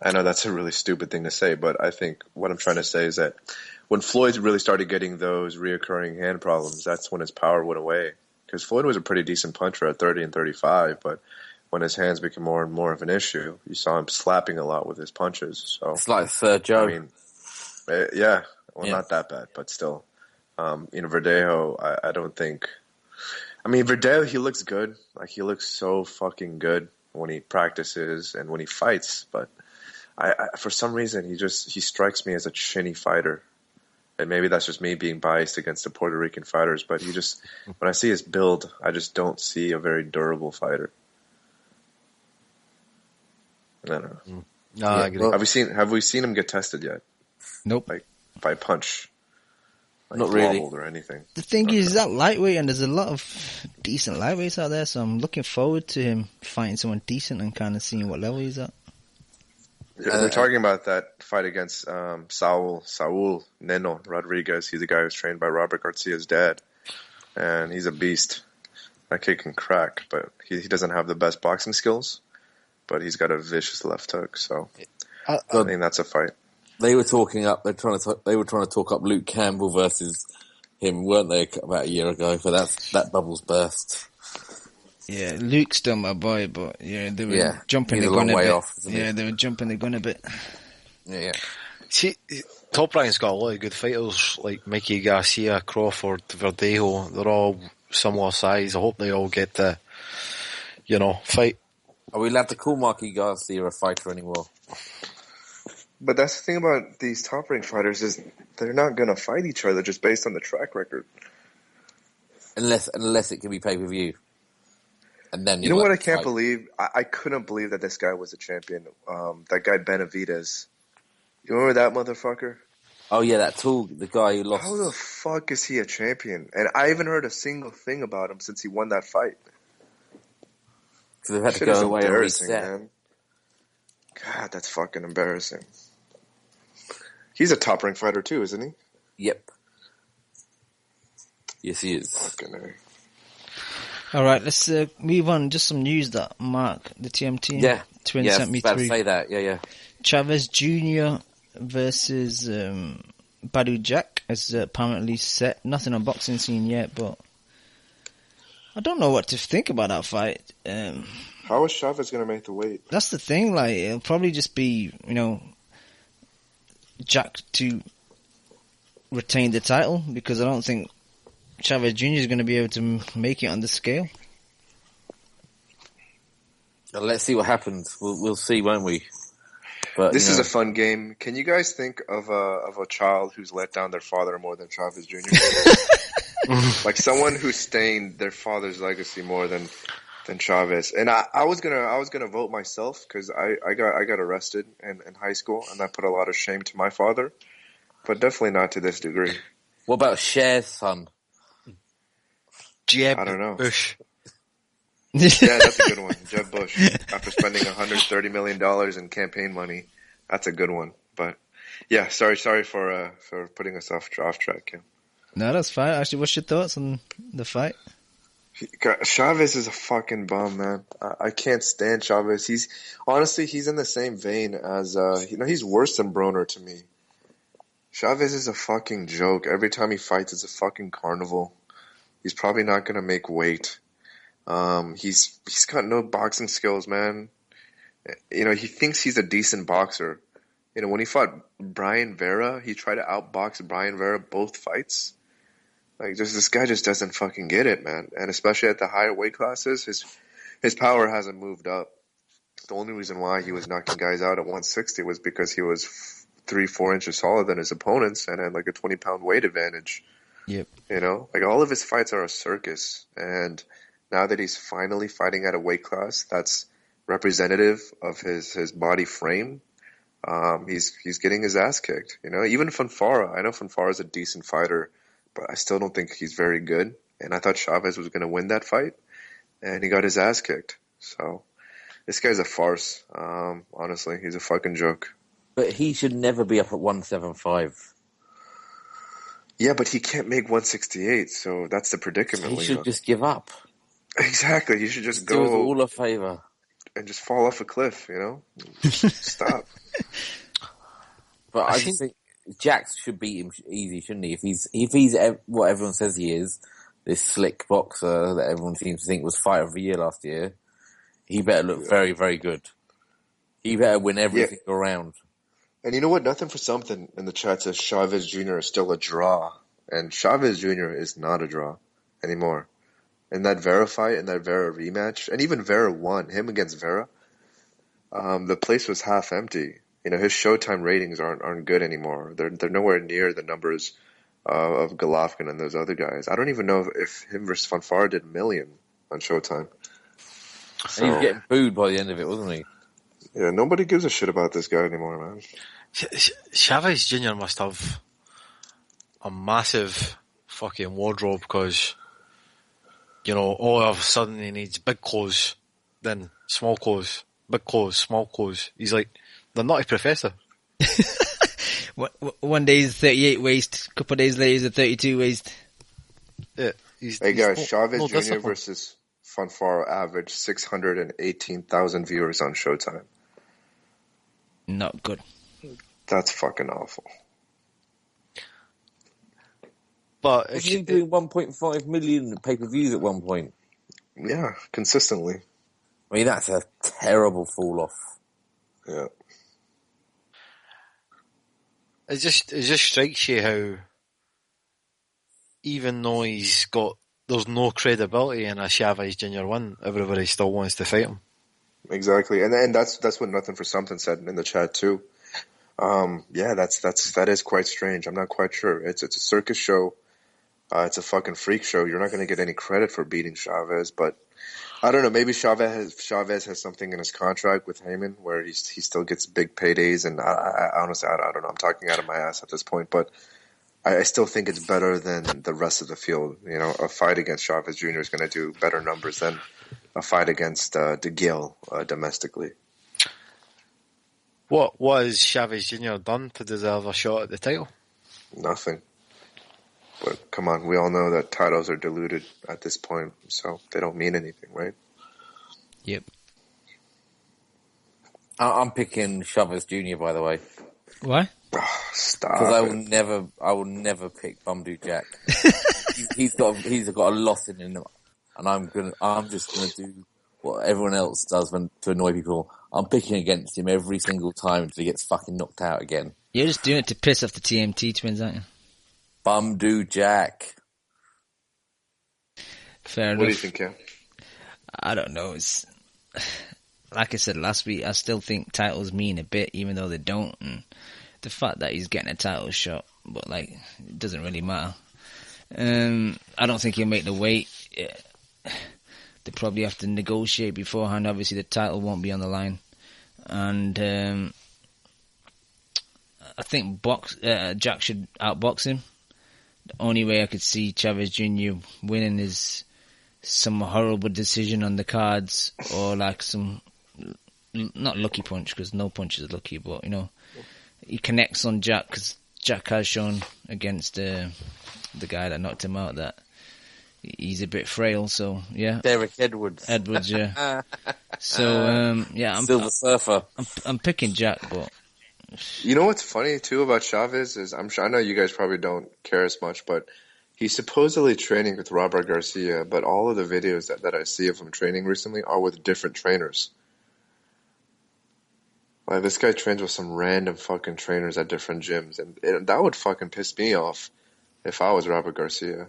I know that's a really stupid thing to say, but I think what I'm trying to say is that when Floyd really started getting those reoccurring hand problems, that's when his power went away. Because Floyd was a pretty decent puncher at 30 and 35, but when his hands became more and more of an issue, you saw him slapping a lot with his punches. So it's like Third Joe. I mean, not that bad, but still. Verdejo, I don't think... I mean, Verdejo, he looks good. Like, he looks so fucking good when he practices and when he fights, but... I for some reason, he strikes me as a chinny fighter. And maybe that's just me being biased against the Puerto Rican fighters, but when I see his build, I just don't see a very durable fighter. I don't know. No, I agree. Have we seen him get tested yet? Nope. Like by punch. Like Not really. or anything. The thing is that lightweight, and there's a lot of decent lightweights out there, so I'm looking forward to him fighting someone decent and kind of seeing what level he's at. Yeah, we're talking about that fight against Saul Neno Rodriguez. He's the guy who's trained by Robert Garcia's dad, and he's a beast. That kid can crack, but he doesn't have the best boxing skills, but he's got a vicious left hook. So I think that's a fight. They were talking up. They were trying to talk up Luke Campbell versus him, weren't they? About a year ago, but that bubble's burst. Yeah, Luke's still my boy, but they were jumping the gun a bit. They were jumping the gun a bit. Yeah. See, Top Rank's got a lot of good fighters like Mikey Garcia, Crawford, Verdejo. They're all similar size. I hope they all get the, fight. Are we allowed to call Mikey Garcia a fighter anymore? But that's the thing about these top-ranked fighters is they're not going to fight each other just based on the track record. Unless it can be pay-per-view. And then you know what I can't believe? I couldn't believe that this guy was a champion. That guy Benavidez. You remember that motherfucker? Oh yeah, the guy who lost. How the fuck is he a champion? And I haven't heard a single thing about him since he won that fight. So they've had to go away and reset. Man. God, that's fucking embarrassing. He's a top-ranked fighter too, isn't he? Yep. Yes, he is. Fucking A. All right, let's move on. Just some news that Mark, the TMT twin, sent me through. Yeah, to say that. Yeah. Chavez Jr. versus Badu Jack is apparently set. Nothing on boxing scene yet, but I don't know what to think about that fight. How is Chavez going to make the weight? That's the thing. Like, it'll probably just be, Jack to retain the title, because I don't think Chavez Jr. is going to be able to make it on the scale. Well, let's see what happens. We'll see, won't we? But this is a fun game. Can you guys think of a child who's let down their father more than Chavez Jr.? Like someone who stained their father's legacy more than Chavez. And I was gonna vote myself because I got arrested in high school, and that put a lot of shame to my father, but definitely not to this degree. What about Cher's son? Jeb I don't know. Bush. Yeah, that's a good one. Jeb Bush. After spending $130 million in campaign money, that's a good one. But yeah, sorry for putting us off track, Kim. No, that's fine. Actually, what's your thoughts on the fight? Chavez is a fucking bum, man. I can't stand Chavez. He's in the same vein as he's worse than Broner to me. Chavez is a fucking joke. Every time he fights, it's a fucking carnival. He's probably not gonna make weight. He's got no boxing skills, man. He thinks he's a decent boxer. When he fought Brian Vera, he tried to outbox Brian Vera both fights. Like, this guy just doesn't fucking get it, man. And especially at the higher weight classes, his power hasn't moved up. The only reason why he was knocking guys out at 160 was because he was 3-4 inches taller than his opponents and had like a 20-pound weight advantage. Yep. Like all of his fights are a circus. And now that he's finally fighting at a weight class that's representative of his body frame, he's getting his ass kicked. Even Fonfara. I know Fonfara's a decent fighter, but I still don't think he's very good. And I thought Chavez was going to win that fight, and he got his ass kicked. So this guy's a farce. Honestly, he's a fucking joke. But he should never be up at 175. Yeah, but he can't make 168, so that's the predicament. He should just give up. Exactly. You should just do go us all a favor and just fall off a cliff. Stop. But I just think Jax should beat him easy, shouldn't he? If he's what everyone says he is, this slick boxer that everyone seems to think was fighter of the year last year, he better look very, very good. He better win every single round. And you know what? Nothing for something in the chat says Chavez Jr. is still a draw. And Chavez Jr. is not a draw anymore. In that Vera fight, in that Vera rematch, and even Vera won, him against Vera, the place was half empty. His Showtime ratings aren't good anymore. They're nowhere near the numbers of Golovkin and those other guys. I don't even know if him versus Fanfare did a million on Showtime. And he was getting booed by the end of it, wasn't he? Yeah, nobody gives a shit about this guy anymore, man. Chavez Jr. must have a massive fucking wardrobe because, you know, all of a sudden he needs big clothes, then small clothes, big clothes, small clothes. He's like the Nutty Professor. One day he's 38 waist, a couple of days later he's a 32 waist. Yeah, hey guys, Chavez Jr. versus Fanfare averaged 618,000 viewers on Showtime. Not good. That's fucking awful. But was he doing 1.5 million pay-per-views at one point? Yeah, consistently. I mean, that's a terrible fall-off. Yeah. It just strikes you how, even though there's no credibility in a Chavez Jr. win, everybody still wants to fight him. Exactly, and that's what Nothing for Something said in the chat too. Yeah, that is quite strange. I'm not quite sure. It's a circus show. It's a fucking freak show. You're not going to get any credit for beating Chavez, but I don't know. Maybe Chavez has something in his contract with Heyman where he still gets big paydays. And I honestly, I don't know. I'm talking out of my ass at this point, but I still think it's better than the rest of the field. You know, a fight against Chavez Jr. is going to do better numbers than a fight against DeGale domestically. What has Chavez Jr. done to deserve a shot at the title? Nothing. But come on, we all know that titles are diluted at this point, so they don't mean anything, right? Yep. I'm picking Chavez Jr. by the way. Why? Oh, stop. Because I will never pick Bumdoo Jack. he's got a lot in him, and I'm just gonna do what everyone else does to annoy people. I'm picking against him every single time until he gets fucking knocked out again. You're just doing it to piss off the TMT twins, aren't you? Bumdoo Jack. Fair enough. What do you think, Cam? I don't know. It's like I said last week. I still think titles mean a bit, even though they don't. And the fact that he's getting a title shot, but like it doesn't really matter. I don't think he'll make the weight. They probably have to negotiate beforehand. Obviously, the title won't be on the line, and I think Jack should outbox him. The only way I could see Chavez Jr. winning is some horrible decision on the cards, or like some not lucky punch, because no punch is lucky, but you know he connects on Jack, because Jack has shown against the guy that knocked him out that he's a bit frail. So yeah, Derek Edwards. Yeah. So yeah, Silver Surfer. I'm picking Jack, but. You know what's funny too about Chavez is I know you guys probably don't care as much, but he's supposedly training with Robert Garcia, but all of the videos that I see of him training recently are with different trainers. Like this guy trains with some random fucking trainers at different gyms, and that would fucking piss me off if I was Robert Garcia.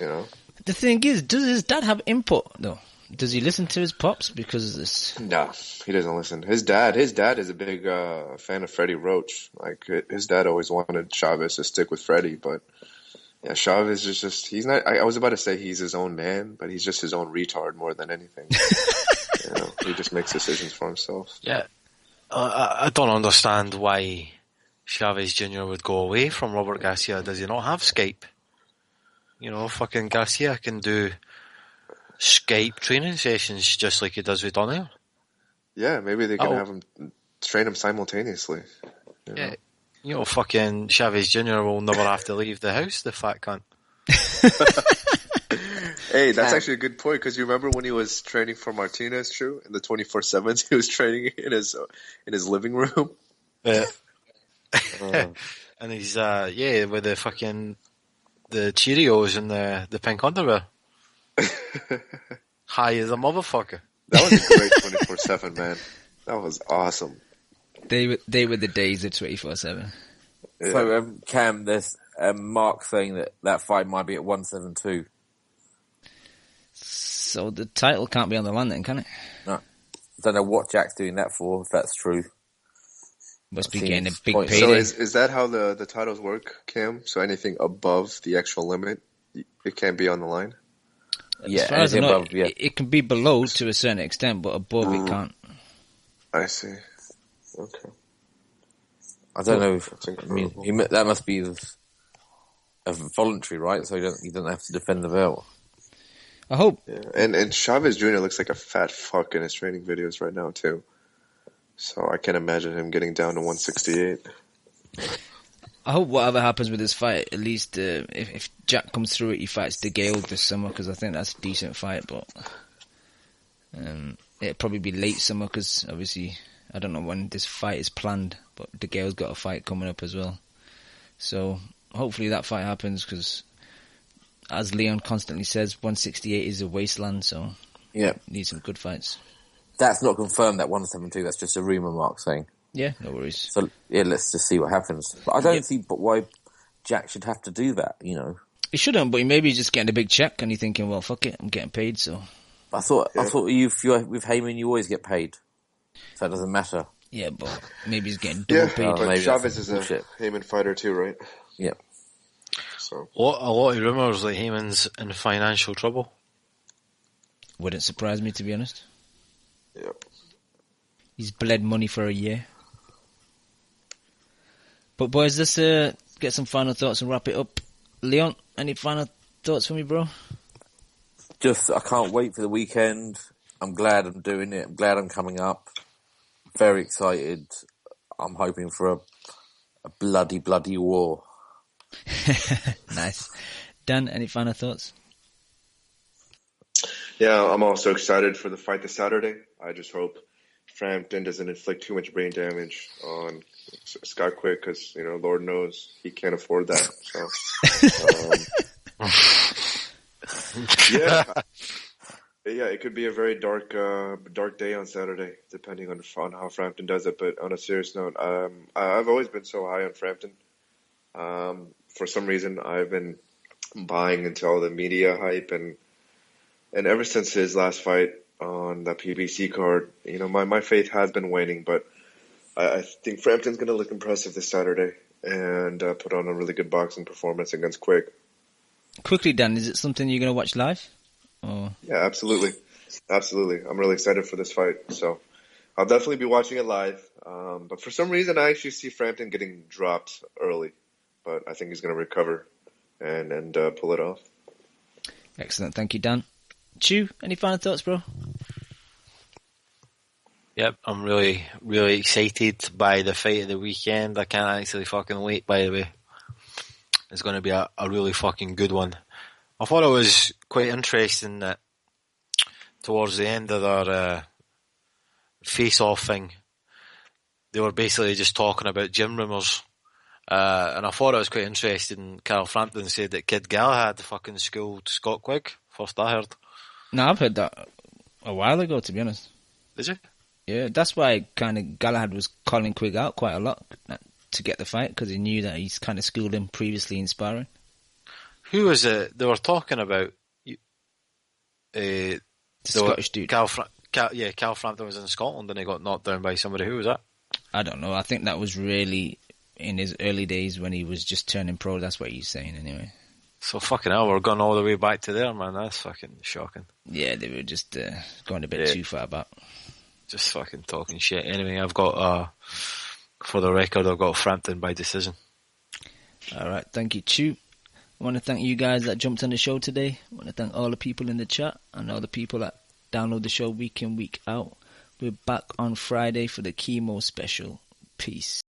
You know? The thing is, does his dad have input though? Does he listen to his pops because of this? No, he doesn't listen. His dad is a big fan of Freddie Roach. Like his dad always wanted Chavez to stick with Freddie, but yeah, Chavez is just he's not. I was about to say he's his own man, but he's just his own retard more than anything. You know, he just makes decisions for himself. Yeah, I don't understand why Chavez Jr. would go away from Robert Garcia. Does he not have Skype? You know, fucking Garcia can do Skype training sessions just like he does with Donnell. Yeah, maybe they can have him train him simultaneously. Yeah, you know, fucking Chavez Jr. will never have to leave the house, the fat cunt. Hey, that's actually a good point, because you remember when he was training for Martinez, true? In the 24/7s, he was training in his living room. Yeah. And he's, with the fucking, the Cheerios and the pink underwear. High as a motherfucker. That was a great 24/7, man. That was awesome. They were the days of 24/7. Yeah. So, Cam, there's Mark saying that fight might be at 172. So the title can't be on the line then, can it? No. I don't know what Jack's doing that for, if that's true. Must be getting a big So payday. is that how the titles work, Cam? So anything above the actual limit, it can't be on the line? As far as I know, it can be below to a certain extent, but above it can't. I see. Okay. I don't know. I mean, that must be a voluntary, right? So you don't have to defend the belt. I hope. Yeah. And Chavez Jr. looks like a fat fuck in his training videos right now too. So I can't imagine him getting down to 168. I hope whatever happens with this fight, at least if Jack comes through it, he fights DeGale this summer, because I think that's a decent fight. But it'll probably be late summer, because obviously I don't know when this fight is planned, but DeGale's got a fight coming up as well. So hopefully that fight happens, because as Leon constantly says, 168 is a wasteland, so need some good fights. That's not confirmed, that 172, that's just a rumour, Mark saying. Yeah, no worries. So, let's just see what happens. But I don't see why Jack should have to do that, you know. He shouldn't, but he maybe he's just getting a big check and he's thinking, well, fuck it, I'm getting paid, so... I thought if you're with Heyman, you always get paid. So it doesn't matter. Yeah, but maybe he's getting double paid. But Chavez is a Heyman fighter too, right? Yeah. So a lot of rumours that Heyman's in financial trouble. Wouldn't surprise me, to be honest. Yep. He's bled money for a year. But boys, let's get some final thoughts and wrap it up. Leon, any final thoughts for me, bro? Just, I can't wait for the weekend. I'm glad I'm doing it. I'm glad I'm coming up. Very excited. I'm hoping for a bloody, bloody war. Nice. Dan, any final thoughts? Yeah, I'm also excited for the fight this Saturday. I just hope Frampton doesn't inflict too much brain damage on Scott Quigg, because, you know, Lord knows he can't afford that. So, yeah, it could be a very dark day on Saturday, depending on how Frampton does it. But on a serious note, I've always been so high on Frampton. For some reason, I've been buying into all the media hype, and ever since his last fight on the PBC card, you know, my faith has been waning, but I think Frampton's going to look impressive this Saturday and put on a really good boxing performance against Quigg. Quickly, Dan, is it something you're going to watch live? Or? Yeah, absolutely. Absolutely. I'm really excited for this fight, so I'll definitely be watching it live. But for some reason, I actually see Frampton getting dropped early, but I think he's going to recover and pull it off. Excellent. Thank you, Dan. Chew, any final thoughts, bro? Yep, I'm really, really excited by the fight of the weekend. I can't actually fucking wait, by the way. It's going to be a really fucking good one. I thought it was quite interesting that towards the end of their face-off thing, they were basically just talking about gym rumours. And I thought it was quite interesting. Carl Frampton said that Kid Galahad fucking schooled Scott Quigg. First I heard. No, I've heard that a while ago, to be honest. Did you? Yeah, that's why kind of Galahad was calling Quigg out quite a lot to get the fight, because he knew that he's kind of schooled him previously in sparring. Who was it they were talking about? The Scottish dude. Carl Frampton was in Scotland and he got knocked down by somebody. Who was that? I don't know. I think that was really in his early days when he was just turning pro. That's what he's saying anyway. So fucking hell, we're going all the way back to there, man. That's fucking shocking. Yeah, they were just going a bit too far back. Just fucking talking shit. Anyway, I've got, for the record, I've got Frampton by decision. Alright, thank you, Chew. I want to thank you guys that jumped on the show today. I want to thank all the people in the chat and all the people that download the show week in, week out. We're back on Friday for the Kimo special. Peace.